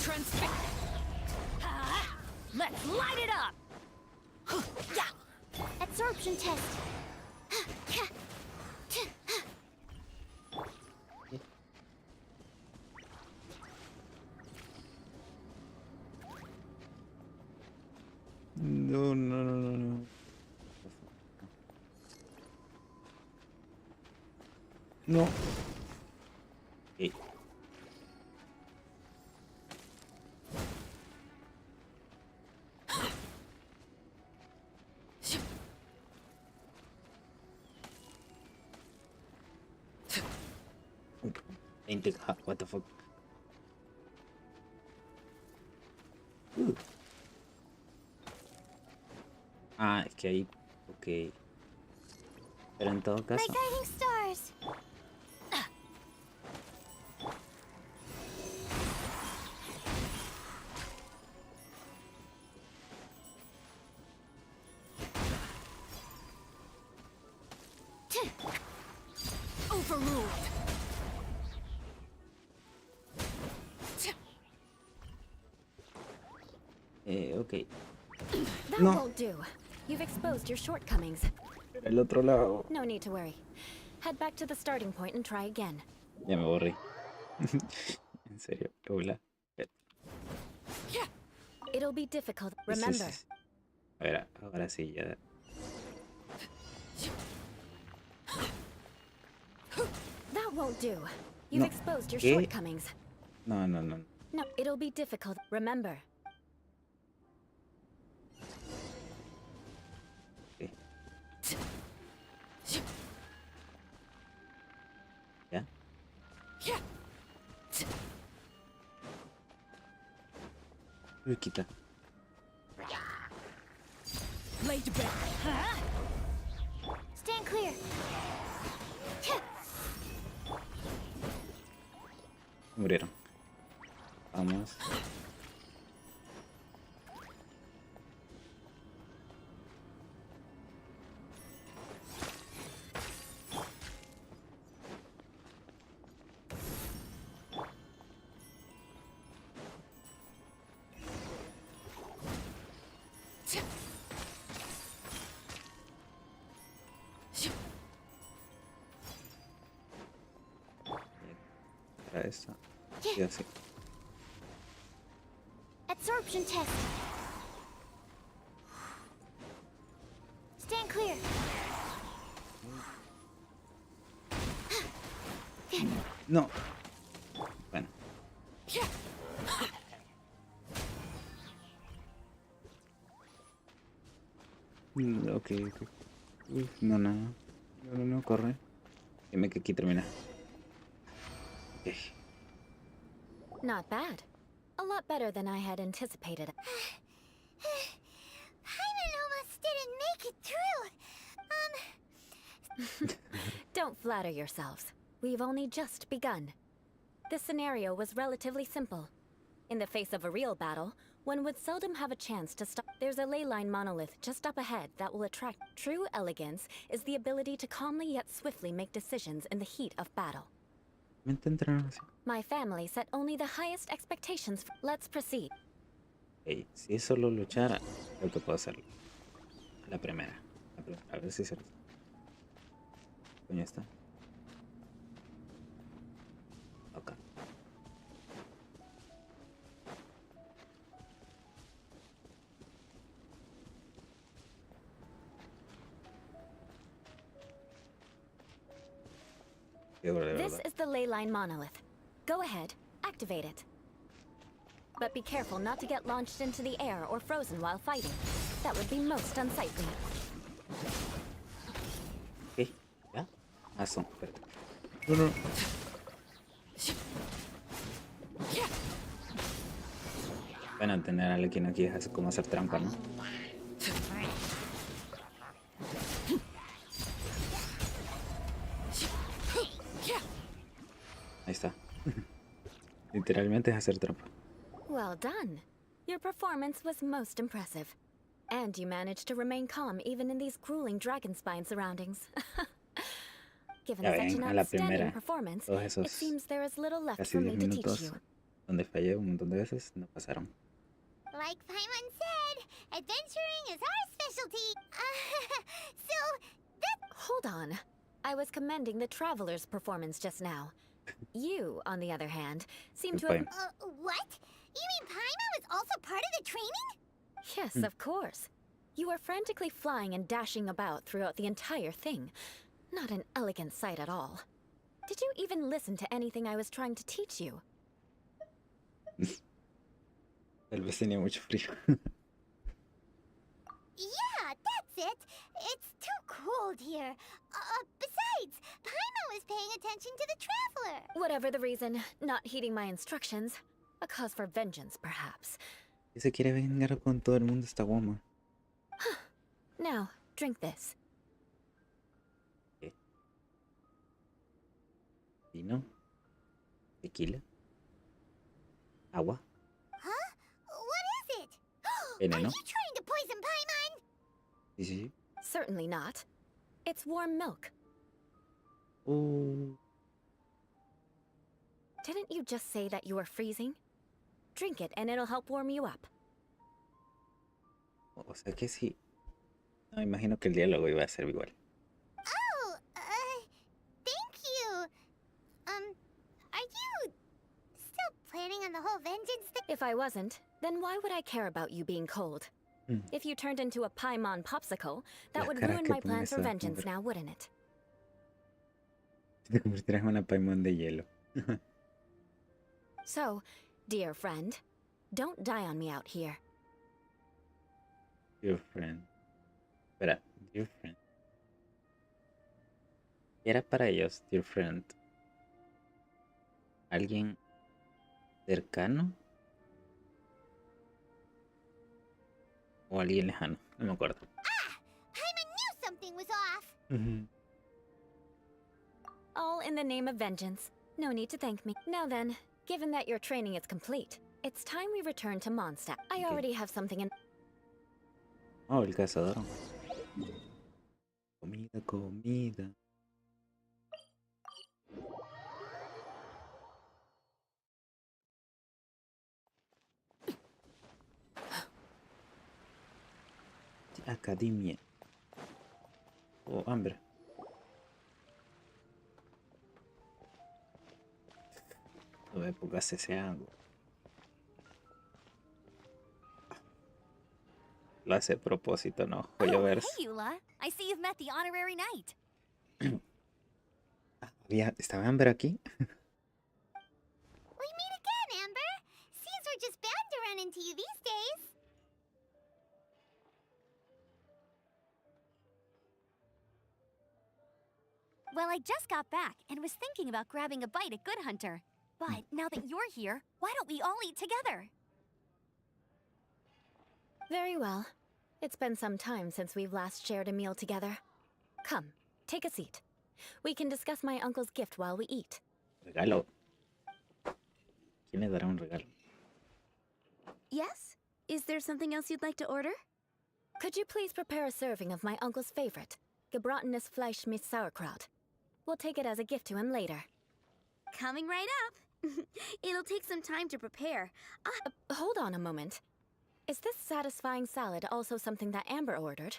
Transfix. Let's light it up. Absorption test. No. No. Ok. What the fuck? Ah, es que ahí. Ok. Pero en todo My caso. guiding stars. Overruled. Ok. that No. won't do. You've exposed your shortcomings. Era el otro lado. No need to worry. Head back to the starting point and try again. Ya me aburrí. En serio. Hola. It'll be difficult. Sí. Remember, A ver, ahora sí, ya. that won't do. You've No. exposed your ¿Qué? shortcomings. No. No, it'll be difficult. Remember, Ok. ¿Ya? Uy, quita. Lay to bed. Stand clear. Murieron. Vamos. Para esta. Y así. Absorption test. Stand clear. No. Bueno. Ok. Uf, no, corre. Dime que aquí termina. Ok. not bad. A lot better than I had anticipated. Paimon almost didn't make it through. Don't flatter yourselves. We've only just begun. This scenario was relatively simple. In the face of a real battle, one would seldom have a chance to stop. There's a ley line monolith just up ahead that will attract. True elegance is the ability to calmly yet swiftly make decisions in the heat of battle. My family set only the highest expectations. Let's proceed. Okay, si es solo luchar, creo que puedo hacerlo. La primera. A ver si se... Coño está. Ok. This is the ley line monolith. Go ahead, activate it. But be careful not to get launched into the air or frozen while fighting. That would be most unsightly. Ok, ya. Mazo, espérate. No. Bueno, tener a alguien aquí es como hacer trampa, ¿no? Ahí está. Literalmente es hacer trampa. Well done. Your performance was most impressive. And you managed to remain calm even in these grueling dragon-spine surroundings. Given Ya such ven, an a la outstanding primera, performance, todos it esos seems there is little left casi for 10 me to teach minutos you. donde fallé un montón de veces, no pasaron. Like Paimon said, adventuring is our specialty. So, Hold on. I was commending the Traveler's performance just now. You, on the other hand, seem to have... what? You mean Paimon was also part of the training? Yes, of course. You were frantically flying and dashing about throughout the entire thing. Not an elegant sight at all. Did you even listen to anything I was trying to teach you? Tal vez tenía mucho frío. Yeah, that's it. It's too cold here. Besides, Paimon was paying attention to the traveler. Whatever the reason, not heeding my instructions. A cause for vengeance, perhaps. Y se quiere vengar con todo el mundo esta goma. Now, drink this. ¿Qué? Vino. Tequila. Agua. Huh? What is it? Are Veneno. you trying to poison Paimon? Sí. Certainly not. It's warm milk. Didn't you just say that you were freezing? Drink it and it'll help warm you up. O sea que sí. No, imagino que el diálogo iba a ser igual. Oh, thank you. Are you still planning on the whole vengeance thing? If I wasn't, then why would I care about you being cold? If you turned into a Paimon popsicle, that would ruin my plan for vengeance now, wouldn't it? Si te convertirás en una Paimon de hielo. So, dear friend, don't die on me out here. Dear friend. Espera, dear friend. Era para ellos, dear friend. ¿Alguien cercano? ¿O alguien lejano? No me acuerdo. Paimon knew something was off. All in the name of vengeance. No need to thank me. Now then, given that your training is complete, it's time we return to Mondstadt. I already have something in... Oh, el cazador. Comida. Academia. Oh, hambre. No me pongas ese algo. Lo hace a propósito, no. Voy a ver. Hey, Eula. I see you've met the honorary knight. ¿Estaba Amber aquí? We meet again, Amber. Seems we're just bound to run into you these days. Well, I just got back and was thinking about grabbing a bite at Good Hunter. But now that you're here, why don't we all eat together? Very well. It's been some time since we've last shared a meal together. Come, take a seat. We can discuss my uncle's gift while we eat. Regalo. ¿Quién le dará un regalo? Yes? Is there something else you'd like to order? Could you please prepare a serving of my uncle's favorite, gebratenes Fleisch mit Sauerkraut? We'll take it as a gift to him later. Coming right up. It'll take some time to prepare. Hold on a moment. Is this satisfying salad also something that Amber ordered?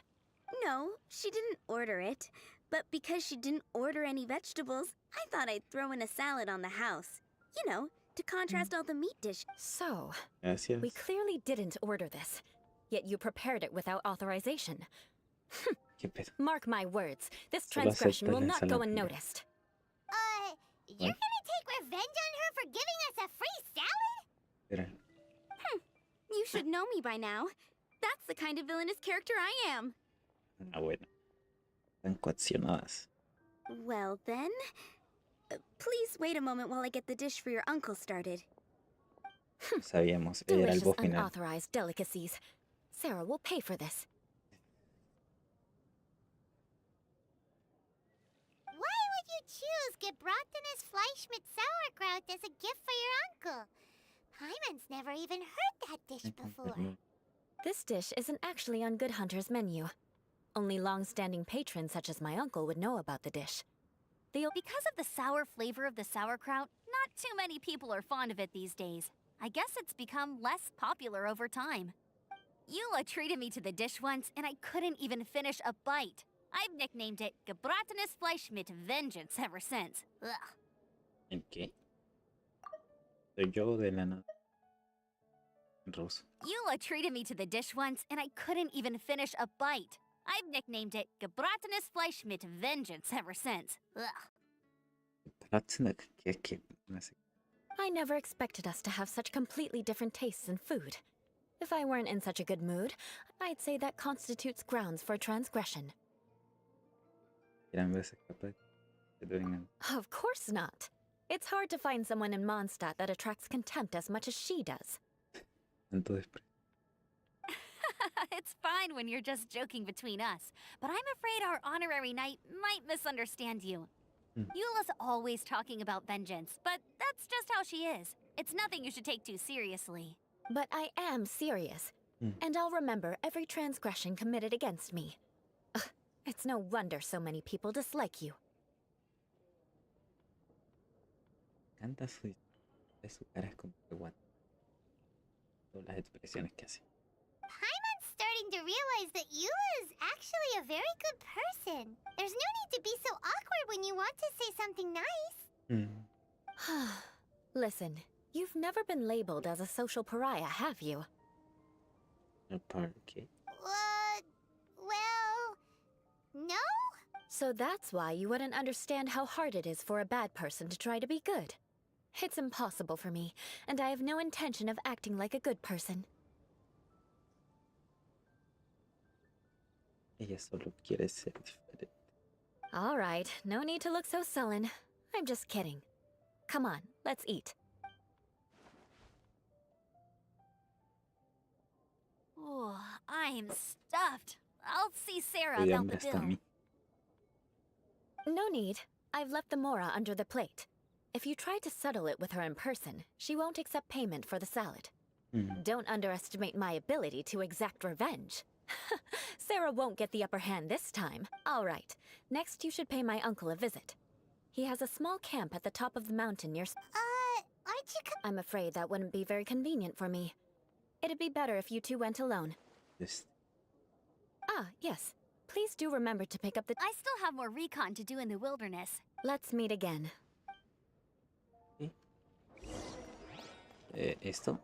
No, she didn't order it. But because she didn't order any vegetables, I thought I'd throw in a salad on the house. You know, to contrast all the meat dishes. So, Gracias. we clearly didn't order this, yet you prepared it without authorization. Mark my words, this transgression will not go unnoticed. You're gonna take revenge on her for giving us a free salad? You should know me by now. That's the kind of villainous character I am. Ah, bueno. Están coaccionadas. Well then, please wait a moment while I get the dish for your uncle started. Sabíamos, ella era el Delicious boss final. unauthorized delicacies. Sarah will pay for this. Why would you choose gebratenes Fleisch mit sauerkraut as a gift for your uncle? Paimon's never even heard that dish before. This dish isn't actually on Good Hunter's menu. Only long-standing patrons such as my uncle would know about the dish. Because of the sour flavor of the sauerkraut, not too many people are fond of it these days. I guess it's become less popular over time. Eula treated me to the dish once, and I couldn't even finish a bite. I've nicknamed it gebratenes Fleisch mit Vengeance ever since. Ugh. ¿En qué? Soy yo de la nada. Ruso. Eula treated me to the dish once, and I couldn't even finish a bite. I've nicknamed it gebratenes Fleisch mit Vengeance ever since. Ugh. I never expected us to have such completely different tastes in food. If I weren't in such a good mood, I'd say that constitutes grounds for transgression. Of course not. It's hard to find someone in Mondstadt that attracts contempt as much as she does. It's fine when you're just joking between us, but I'm afraid our honorary knight might misunderstand you. Eula's always talking about vengeance, but that's just how she is. It's nothing you should take too seriously. But I am serious, and I'll remember every transgression committed against me. Ugh, it's no wonder so many people dislike you. Canta su cara es como que guata. Todas las expresiones que hace. Paimon's starting to realize that Eula is actually a very good person. There's no need to be so awkward when you want to say something nice. Listen, you've never been labeled as a social pariah, have you? Okay. Well, no? So that's why you wouldn't understand how hard it is for a bad person to try to be good. It's impossible for me, and I have no intention of acting like a good person. Ella solo quiere ser diferente. All right, no need to look so sullen. I'm just kidding. Come on, let's eat. Oh, I'm stuffed. I'll see Sarah about the bill. No need. I've left the mora under the plate. If you try to settle it with her in person, she won't accept payment for the salad. Don't underestimate my ability to exact revenge. Sarah won't get the upper hand this time. All right, next you should pay my uncle a visit. He has a small camp at the top of the mountain near... aren't you... I'm afraid that wouldn't be very convenient for me. It'd be better if you two went alone. Yes. Ah, yes. Please do remember to pick up the... I still have more recon to do in the wilderness. Let's meet again. ¿Esto?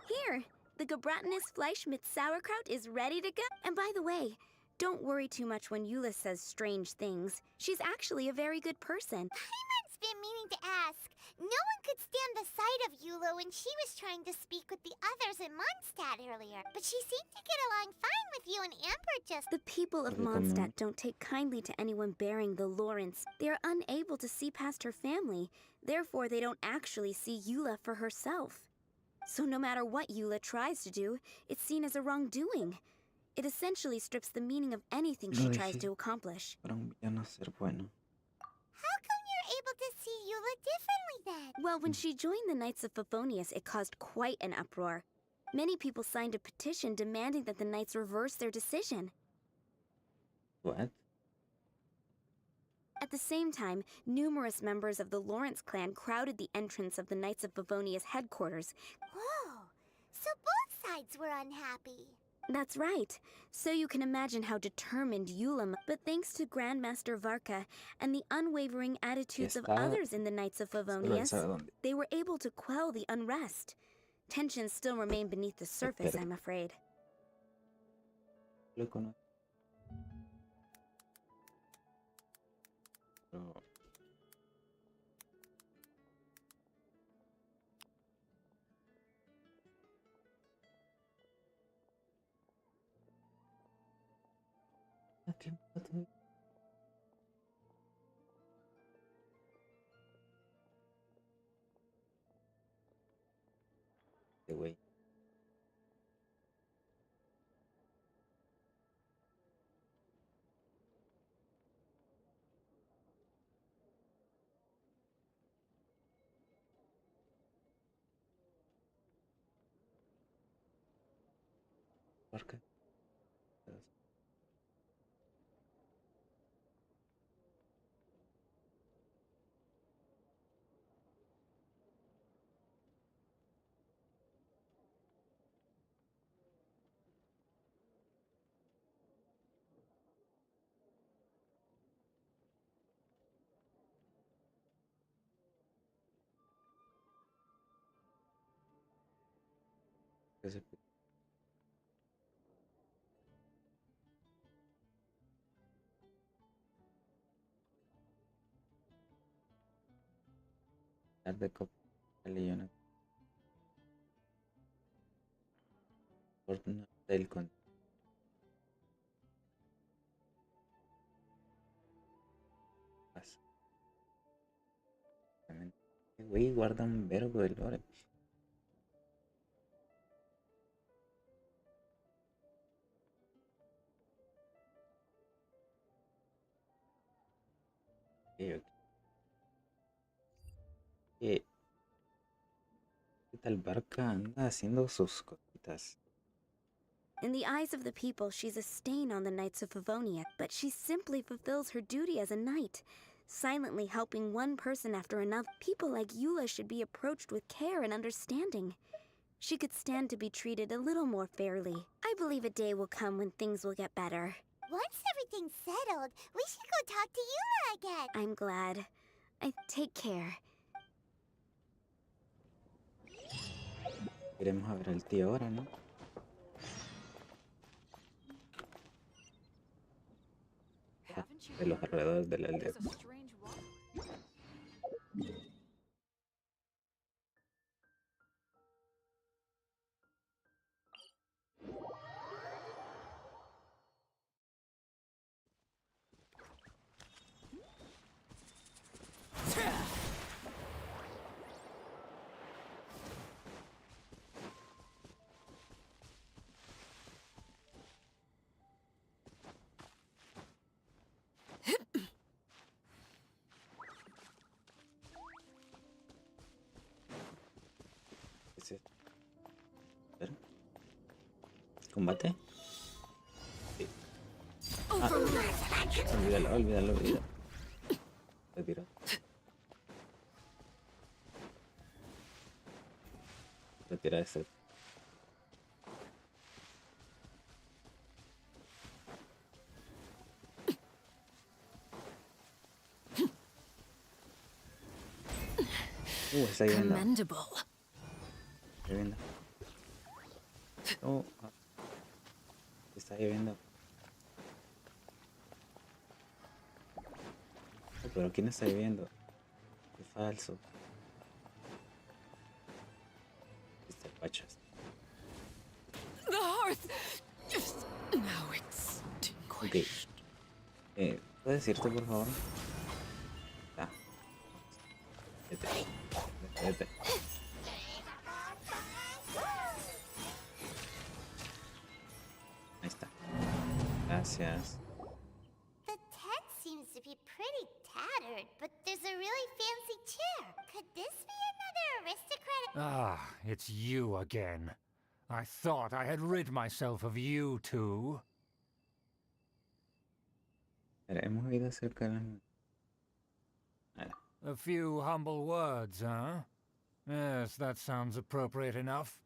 Here, the gebratenes Fleisch mit sauerkraut is ready to go. And by the way, don't worry too much when Eula says strange things. She's actually a very good person. Paimon's been meaning to ask. No one could stand the sight of Eula when she was trying to speak with the others in Mondstadt earlier. But she seemed to get along fine with you and Amber just... The people of Mondstadt don't take kindly to anyone bearing the Lawrence. They are unable to see past her family. Therefore, they don't actually see Eula for herself. So no matter what Eula tries to do, it's seen as a wrongdoing. It essentially strips the meaning of anything she tries to accomplish. Para un villano ser bueno. How come you're able to see Eula differently then? Well, when she joined the Knights of Favonius, it caused quite an uproar. Many people signed a petition demanding that the Knights reverse their decision. What? At the same time, numerous members of the Lawrence clan crowded the entrance of the Knights of Favonius headquarters. Whoa! So both sides were unhappy. That's right. So you can imagine how determined Eula, but thanks to Grandmaster Varka and the unwavering attitudes of others in the Knights of Favonius, they were able to quell the unrest. Tensions still remain beneath the surface, I'm afraid. tiempo todavía. Este güey. ¿Por qué? ¿Qué se puede? De copa una forma del contenido. Güey, guarda un verbo de lore. Ok. ¿Qué tal Barca anda haciendo sus cositas? In the eyes of the people, she's a stain on the Knights of Favonia, but she simply fulfills her duty as a knight, silently helping one person after another. People like Eula should be approached with care and understanding. She could stand to be treated a little more fairly. I believe a day will come when things will get better. Once everything's settled, we should go talk to Yula again. I'm glad. Take care. Queremos a ver al tío ahora, ¿no? Haven't you De los heard? alrededores de la aldea. There's a strange wandering. ¿Combate? Sí. Ah, olvídalo. Retira. Retira ese. Está lloviendo. Commendable. Lloviendo. Oh, está lloviendo. Oh, pero ¿quién está lloviendo? Qué falso. Este pachas. The hearth just now extinguished. Ok. ¿Puedes irte, por favor? Ah. Vete. Ahí está. Gracias. The tent seems to be pretty tattered, but there's a really fancy chair. Could this be another aristocratic? Ah, it's you again. I thought I had rid myself of you two. Hemos oído acerca de la... A few humble words, huh? Yes, that sounds appropriate enough.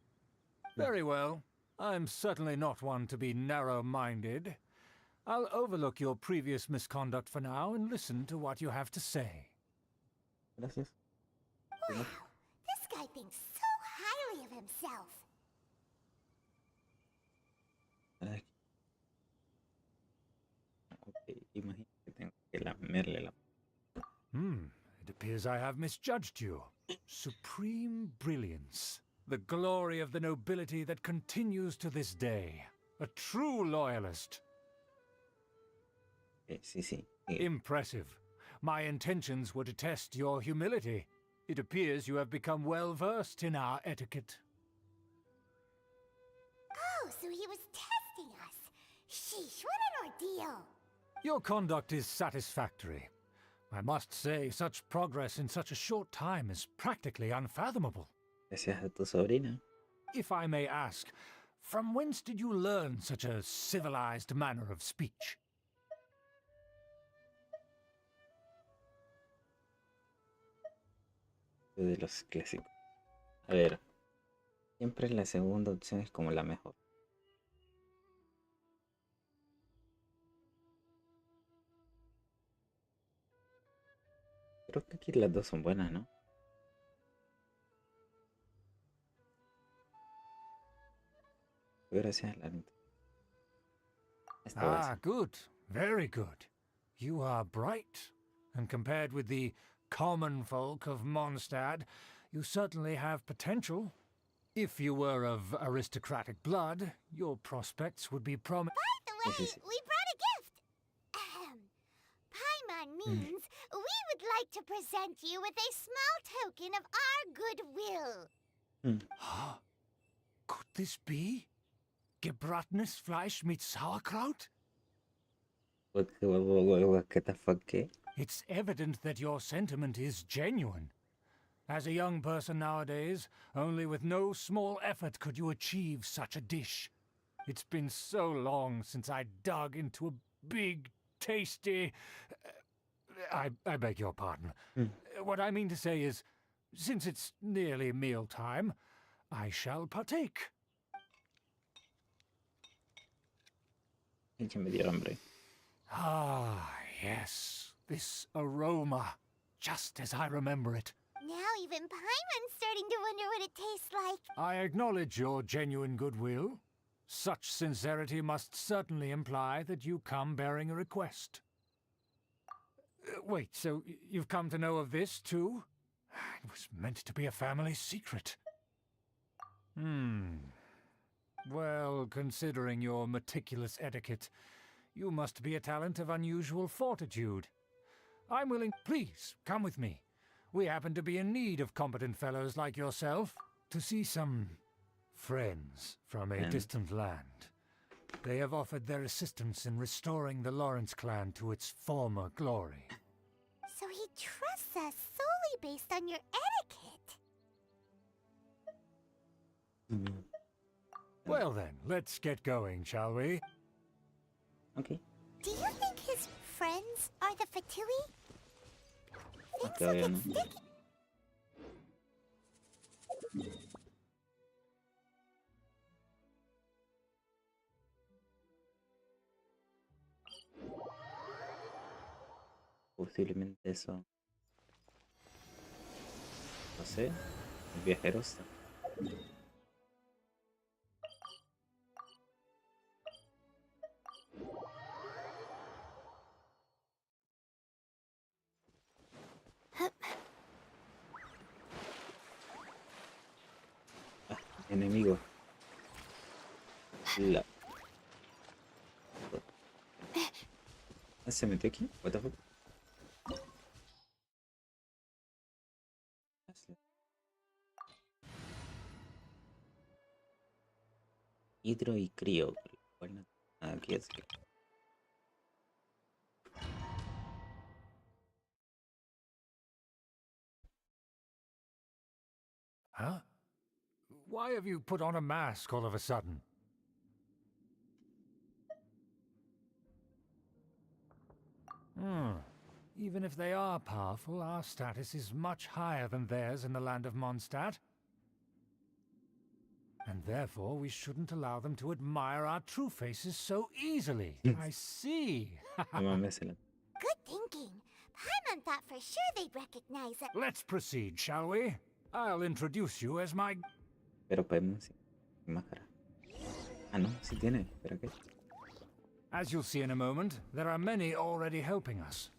Very well. I'm certainly not one to be narrow-minded. I'll overlook your previous misconduct for now and listen to what you have to say. Gracias. Wow, this guy thinks so highly of himself. Ok, imagino que tengo que lamerle la... It appears I have misjudged you. Supreme brilliance. The glory of the nobility that continues to this day. A true loyalist. Sí, sí. Impressive. My intentions were to test your humility. It appears you have become well versed in our etiquette. Oh, so he was testing us. Sheesh, what an ordeal. Your conduct is satisfactory. I must say, such progress in such a short time is practically unfathomable. Gracias a tu sobrina. If I may ask, from whence did you learn such a civilized manner of speech? De los clásicos. A ver, siempre la segunda opción es como la mejor. Creo que aquí las dos son buenas, ¿no? Gracias a la Good. Very good. You are bright, and compared with the common folk of Mondstadt, you certainly have potential. If you were of aristocratic blood, your prospects would be By the way, we brought a gift. Paimon means we would like to present you with a small token of our goodwill. Could this be? Gebratenes Fleisch mit Sauerkraut? What the fuck? It's evident that your sentiment is genuine. As a young person nowadays, only with no small effort could you achieve such a dish. It's been so long since I dug into a big, tasty... I beg your pardon. What I mean to say is, since it's nearly mealtime, I shall partake. Ah, yes. This aroma, just as I remember it. Now even Paimon's starting to wonder what it tastes like. I acknowledge your genuine goodwill. Such sincerity must certainly imply that you come bearing a request. Wait, so you've come to know of this, too? It was meant to be a family secret. Well, considering your meticulous etiquette, you must be a talent of unusual fortitude. I'm willing... Please, come with me. We happen to be in need of competent fellows like yourself to see some friends from a distant land. They have offered their assistance in restoring the Lawrence clan to its former glory. So he trusts us solely based on your etiquette. Well then, let's get going, shall we? Okay. Do you think his friends are the Fatui? Things Okay, will get sticky. Posiblemente eso. No sé. Viajeros. Enemigo. La... ¿Se metió aquí? What the fuck? Hidro y crío. Bueno, aquí es que... Huh? Why have you put on a mask all of a sudden? Even if they are powerful, our status is much higher than theirs in the land of Mondstadt. And therefore we shouldn't allow them to admire our true faces so easily. I see. Good thinking. Paimon thought for sure they'd recognize it. Let's proceed, shall we? I'll introduce you as my... Pero Paimon sin máscara. Ah, no, sí tiene. ¿Pero qué? As you'll see in a moment, there are many already helping us.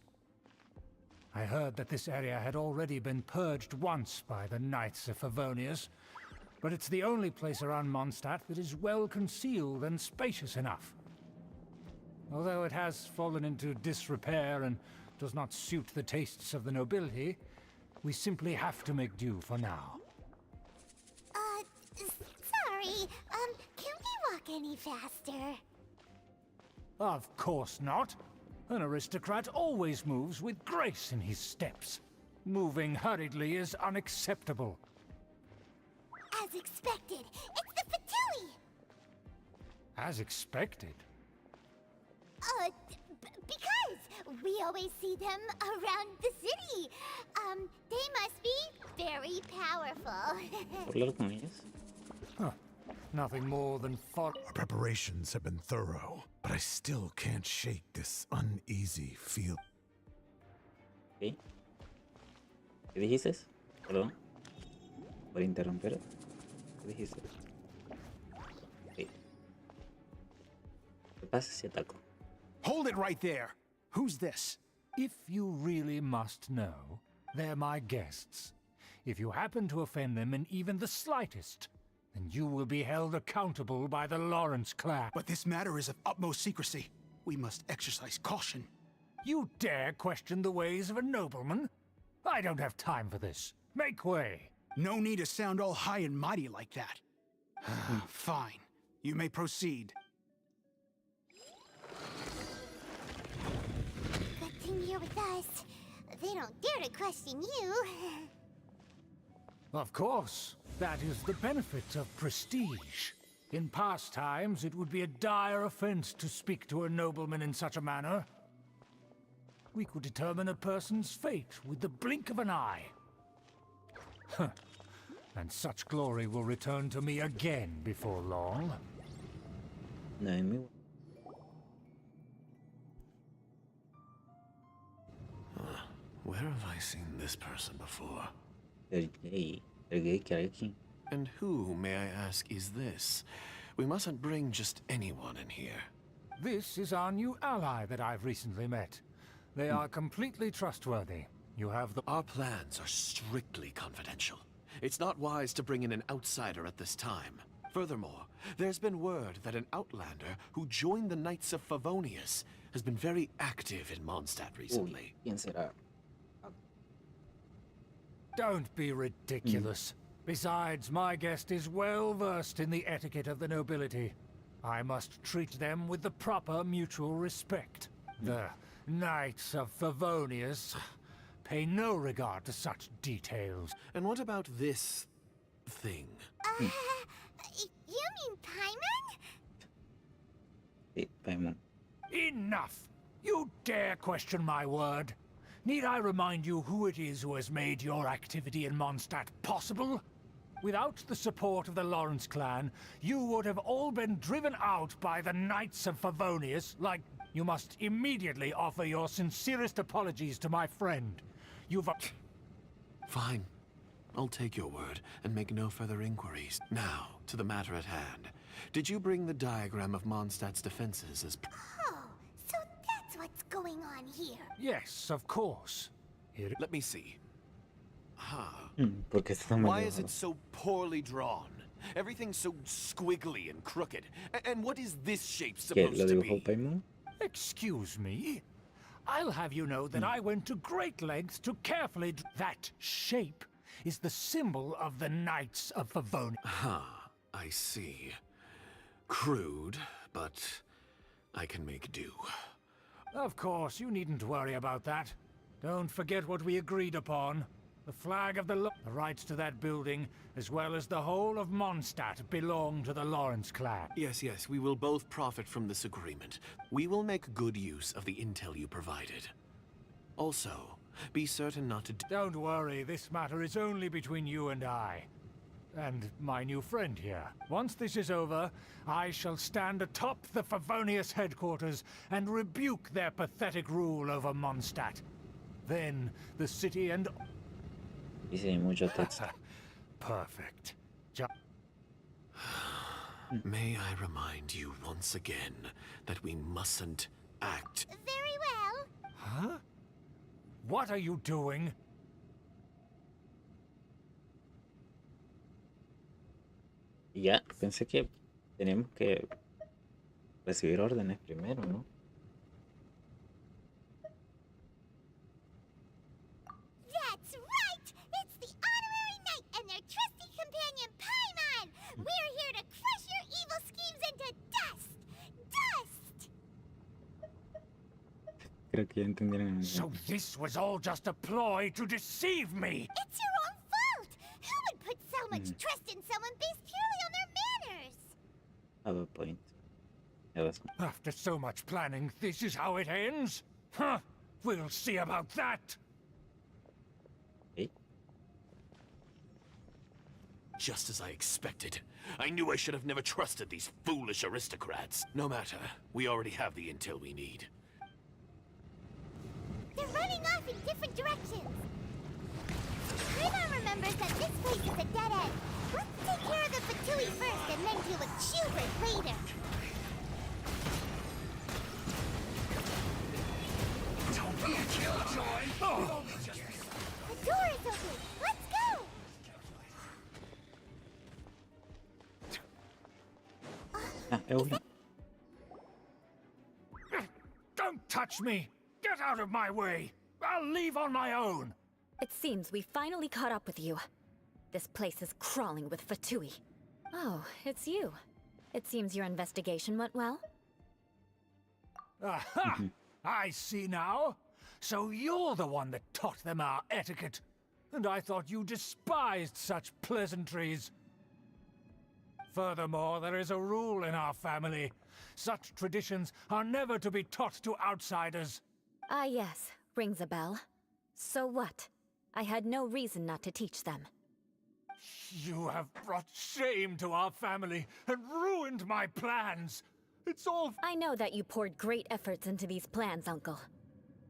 I heard that this area had already been purged once by the Knights of Favonius, but it's the only place around Mondstadt that is well concealed and spacious enough. Although it has fallen into disrepair and does not suit the tastes of the nobility, we simply have to make do for now. Sorry, can we walk any faster? Of course not. An aristocrat always moves with grace in his steps. Moving hurriedly is unacceptable. As expected, it's the Fatui! As expected. Because we always see them around the city. They must be very powerful. Hablar con ellos. Huh. Nothing more than Our preparations have been thorough, but I still can't shake this uneasy feel. ¿Qué? ¿Qué dijiste? Perdón. Por interrumpir. ¿Qué dijiste? ¿Qué? ¿Qué pasa si ataco? Hold it right there! Who's this? If you really must know, they're my guests. If you happen to offend them in even the slightest, then you will be held accountable by the Lawrence clan. But this matter is of utmost secrecy. We must exercise caution. You dare question the ways of a nobleman? I don't have time for this. Make way. No need to sound all high and mighty like that. Fine. You may proceed. Good thing you're with us. They don't dare to question you. Of course. That is the benefit of prestige. In past times, it would be a dire offense to speak to a nobleman in such a manner. We could determine a person's fate with the blink of an eye. Huh. And such glory will return to me again before long. No, es muy Where have I seen this person before? el gay que hay aquí. And who, may I ask, is this? We mustn't bring just anyone in here. This is our new ally that I've recently met. They are completely trustworthy. You have the... Our plans are strictly confidential. It's not wise to bring in an outsider at this time. Furthermore, there's been word that an outlander who joined the Knights of Favonius has been very active in Mondstadt recently. Uy, ¿quién será? Don't be ridiculous. Besides, my guest is well versed in the etiquette of the nobility. I must treat them with the proper mutual respect. The Knights of Favonius pay no regard to such details. And what about this thing? You mean Paimon? Sí, Paimon. Enough! You dare question my word? Need I remind you who it is who has made your activity in Mondstadt possible? Without the support of the Lawrence clan, you would have all been driven out by the Knights of Favonius. Like, you must immediately offer your sincerest apologies to my friend. You've... Fine. I'll take your word and make no further inquiries. Now, to the matter at hand. Did you bring the diagram of Mondstadt's defenses as... Oh, so that's what's going on here. Yes, of course. Here... Let me see. Huh. Porque está mal Why is dibujado. it so poorly drawn? Everything's so squiggly and crooked. And what is this shape ¿Qué? supposed ¿Lo to dibujó be? Paimon? Excuse me? I'll have you know that I went to great lengths to carefully... That shape is the symbol of the Knights of Favonius. Huh, I see. Crude, but I can make do. Of course, you needn't worry about that. Don't forget what we agreed upon. The flag of the rights to that building, as well as the whole of Mondstadt, belong to the Lawrence clan. Yes, we will both profit from this agreement. We will make good use of the intel you provided. Also, be certain not to... Don't worry, this matter is only between you and I. And my new friend here. Once this is over, I shall stand atop the Favonius headquarters and rebuke their pathetic rule over Mondstadt. Then the city and... Dice mucho texto. Perfect. May I remind you once again that we mustn't act... Very well. Huh? What are you doing? Ya, pensé que teníamos que recibir órdenes primero, ¿no? creo que ya entendieron. So this was all just a ploy to deceive me! It's your own fault! Who would put so much trust in someone based purely on their manners? Have a point. Ya ves. After so much planning, this is how it ends? Huh! We'll see about that! Okay. Just as I expected. I knew I should have never trusted these foolish aristocrats. No matter, we already have the intel we need. They're running off in different directions. Paimon remembers that this place is a dead end. Let's take care of the Fatui first and then deal with Schubert later. Don't be a killjoy! Oh. The door is open. Let's go! Don't touch me! Get out of my way! I'll leave on my own! It seems we finally caught up with you. This place is crawling with Fatui. Oh, it's you. It seems your investigation went well. Aha! I see now. So you're the one that taught them our etiquette. And I thought you despised such pleasantries. Furthermore, there is a rule in our family. Such traditions are never to be taught to outsiders. Ah yes, rings a bell. So what? I had no reason not to teach them. You have brought shame to our family and ruined my plans. It's all... I know that you poured great efforts into these plans, Uncle.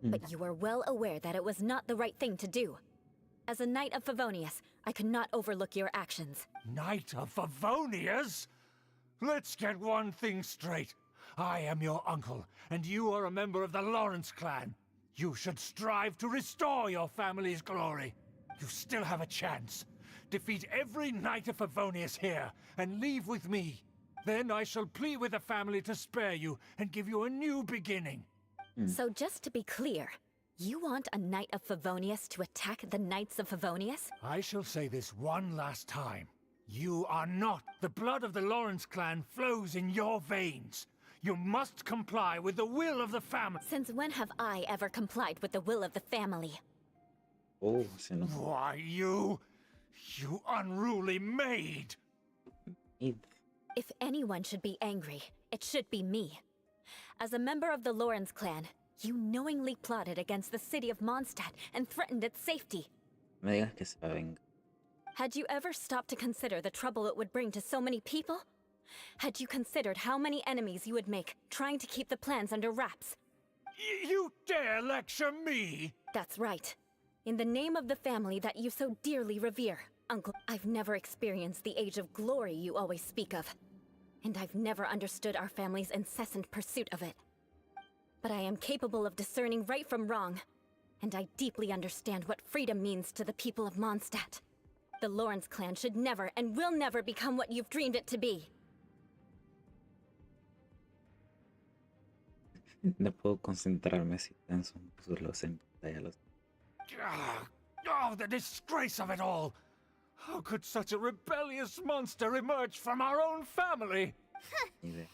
But you are well aware that it was not the right thing to do. As a Knight of Favonius, I could not overlook your actions. Knight of Favonius? Let's get one thing straight. I am your uncle, and you are a member of the Lawrence clan. You should strive to restore your family's glory. You still have a chance. Defeat every Knight of Favonius here, and leave with me. Then I shall plead with the family to spare you, and give you a new beginning. So just to be clear, you want a Knight of Favonius to attack the Knights of Favonius? I shall say this one last time. You are not. The blood of the Lawrence clan flows in your veins. You must comply with the will of the family. Since when have I ever complied with the will of the family? Oh, se nos... Why, you unruly maid! If anyone should be angry, it should be me. As a member of the Lawrence clan, you knowingly plotted against the city of Mondstadt and threatened its safety. Me digas que se venga. Had you ever stopped to consider the trouble it would bring to so many people? Had you considered how many enemies you would make, trying to keep the plans under wraps? You dare lecture me? That's right. In the name of the family that you so dearly revere, Uncle, I've never experienced the age of glory you always speak of. And I've never understood our family's incessant pursuit of it. But I am capable of discerning right from wrong, and I deeply understand what freedom means to the people of Mondstadt. The Lawrence clan should never and will never become what you've dreamed it to be. No puedo concentrarme si tenso. Los en pantalla los... Oh, the disgrace of it all! How could such a rebellious monster emerge from our own family? Things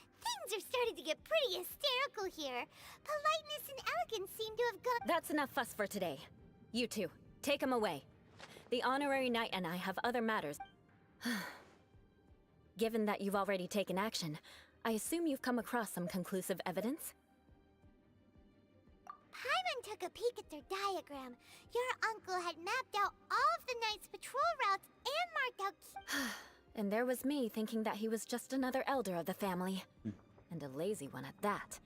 are starting to get pretty hysterical here. Politeness and elegance seem to have gone... That's enough fuss for today. You two, take him away. The honorary knight and I have other matters. Given that you've already taken action, I assume you've come across some conclusive evidence? Paimon took a peek at their diagram. Your uncle had mapped out all of the knight's patrol routes and marked out... And there was me thinking that he was just another elder of the family. And a lazy one at that.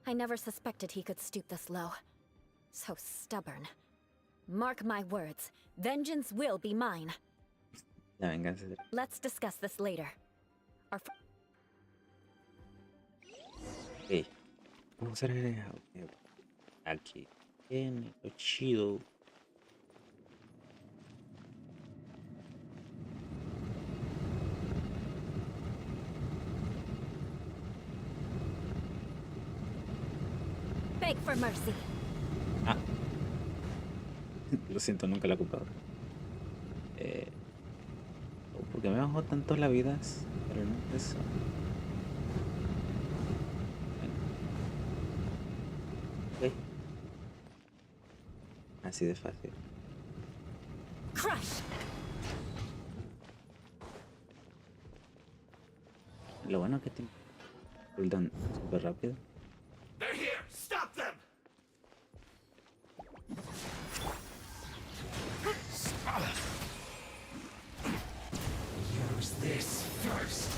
I never suspected he could stoop this low. So stubborn. Mark my words, vengeance will be mine. La venganza será. Let's discuss this later. Ok. Vamos a agregar aquí. Bien, lo chido. Beg for mercy. Ah. Lo siento, nunca la he ocupado. ¿Por qué me bajó tanto la vida? Pero no es eso. Bueno. Ok. Así de fácil. Crush. Lo bueno que tiene cooldown súper rápido. They're here! Stop them! Use this first.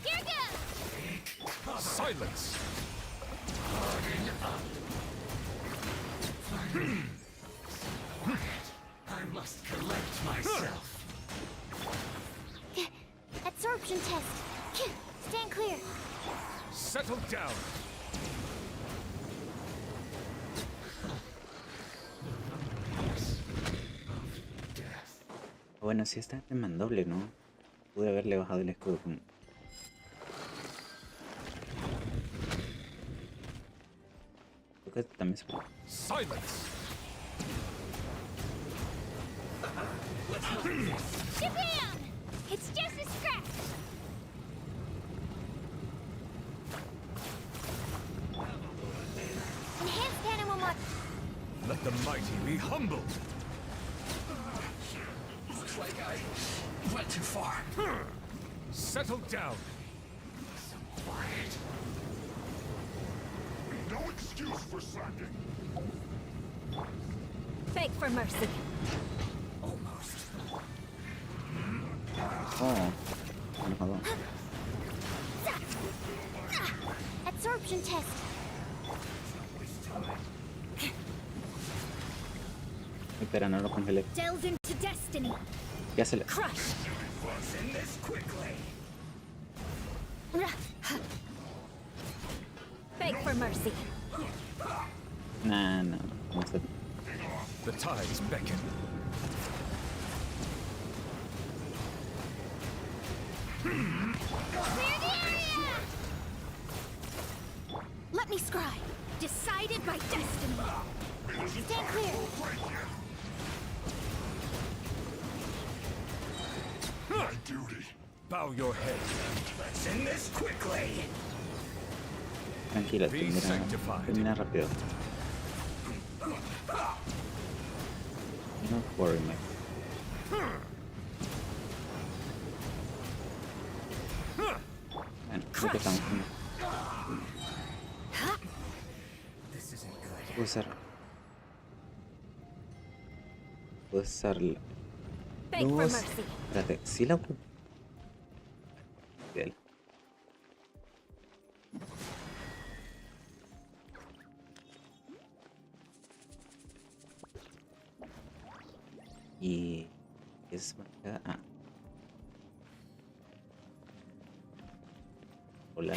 Here goes! Silence! I must collect myself. Absorption test. Stand clear. Settle down! Bueno, si está en mandoble, ¿no? Pude haberle bajado el escudo como... Creo que también se puede. Silence! Shabam! It's just a scratch! Enhanced animal mod. Let the mighty be humbled! Looks like I went too far. Settle down! Quiet. No excuse for slacking. Beg for mercy. Almost. Oh, enojado. Absorption test. Espera, no lo congelé. Delve into destiny! Ya se le... Crush. In this quickly. Beg for mercy. Nah, no. No sé. The tides beckon. Clear the area! Let me scribe. Decided by destiny. Stand clear. My duty. Bow your head. Let's end this quickly. Tranquila, Be termina, sanctified. termina rápido. No worry, mate. Bueno, creo que estamos bien. This isn't good. Puedo usar... Puedo usarla. Beg for No, mercy. espérate, sí la ocupo. Bien. Y... es marcada... Ah. Hola.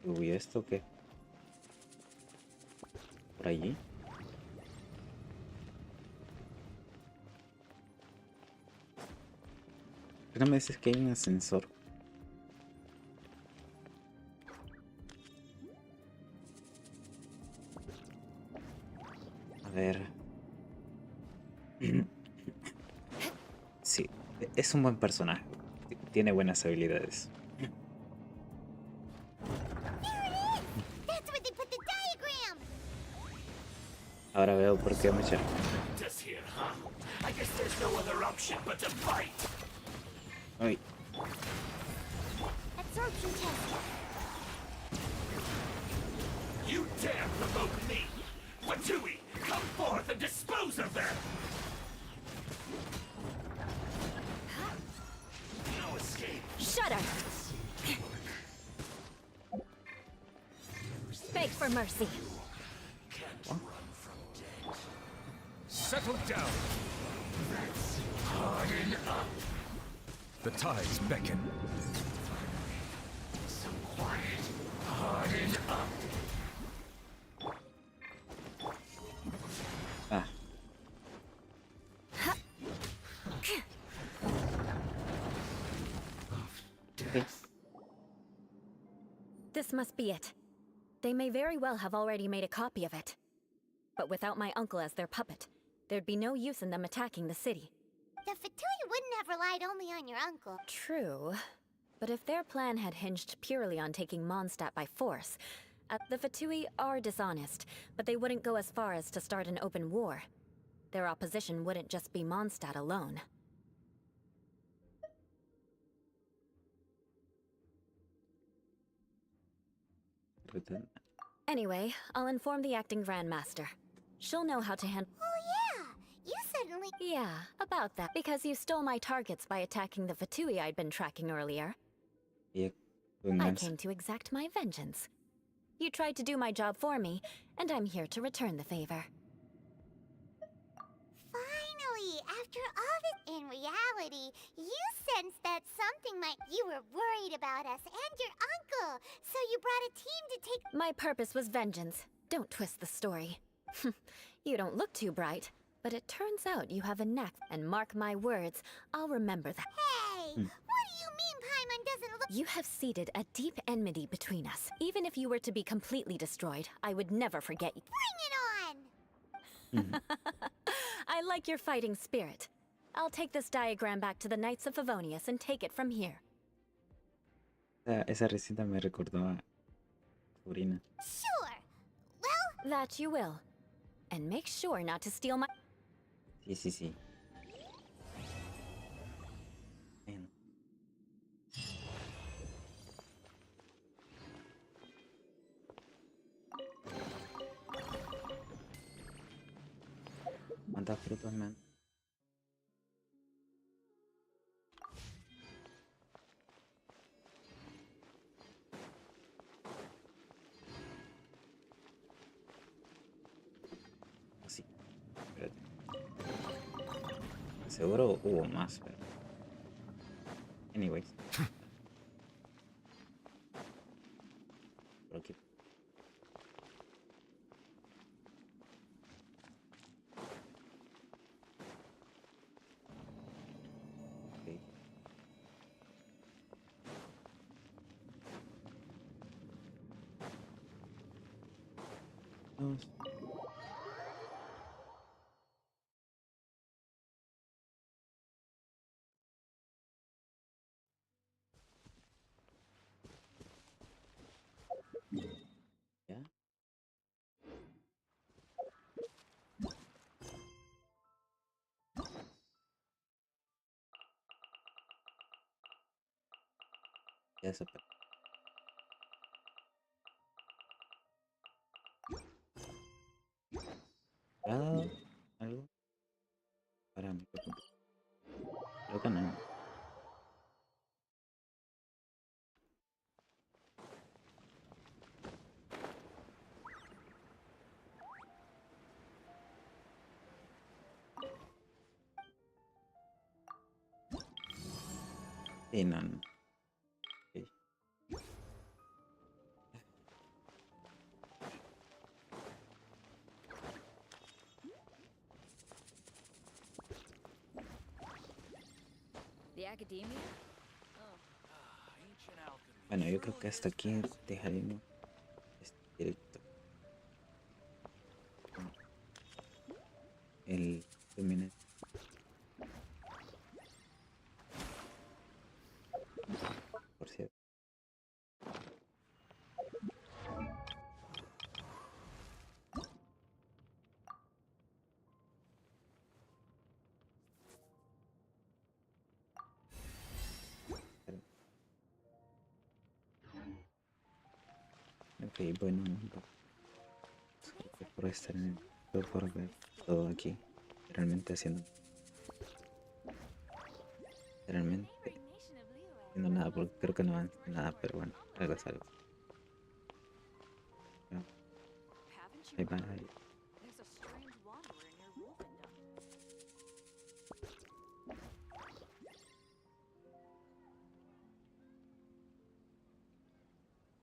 Uy, ¿esto qué? ¿Por allí? ¿Por qué no me dices que hay un ascensor? A ver... Sí, es un buen personaje. Tiene buenas habilidades. That's where they put the diagram. Ahora veo por qué mucha... Just here, huh? I guess there's no other option but to fight. Ay, Absorption test. You dare provoke me! Watui, come forth and dispose of them! No escape. Shudder. Beg for mercy. Can't run from dead. Settle down! Harden up. The tides beckon. So quiet. Harden up. ah. Okay. This must be it. They may very well have already made a copy of it. But without my uncle as their puppet, there'd be no use in them attacking the city. The Fatui wouldn't have relied only on your uncle. True. But if their plan had hinged purely on taking Mondstadt by force, the Fatui are dishonest, but they wouldn't go as far as to start an open war. Their opposition wouldn't just be Mondstadt alone. Anyway, I'll inform the acting Grandmaster. She'll know how to handle— Oh yeah! You suddenly— Yeah, about that. Because you stole my targets by attacking the Fatui I'd been tracking earlier. I came to exact my vengeance. You tried to do my job for me, and I'm here to return the favor. Finally, after all this— In reality, you sensed that something might— You were worried about us and your uncle, so you brought a team to take— My purpose was vengeance. Don't twist the story. You don't look too bright, but it turns out you have a knack, and mark my words, I'll remember that. Hey! What do you mean Paimon doesn't look— You have seeded a deep enmity between us. Even if you were to be completely destroyed, I would never forget you. Bring it on! I like your fighting spirit. I'll take this diagram back to the Knights of Favonius and take it from here. Esa risita me recordó a Sabrina. Sure! Well— That you will. And make sure not to steal my— Sí. Bueno. ¿Cuántas frutas me han? Sí. Espérate. Seguro hubo más, pero... Anyways. Por aquí. Okay. Vamos. ¿Ya? Ya se perdió. ¿Ha dado algo? Para mí, creo que no. Sí, no. Okay. The academia? Bueno, yo creo que hasta aquí dejaremos este directo. El terminé. Por cierto. Ok, bueno, gracias por estar en el, por ver todo aquí, realmente haciendo nada, porque creo que no avanza nada, pero bueno, algo es algo. Bye bye.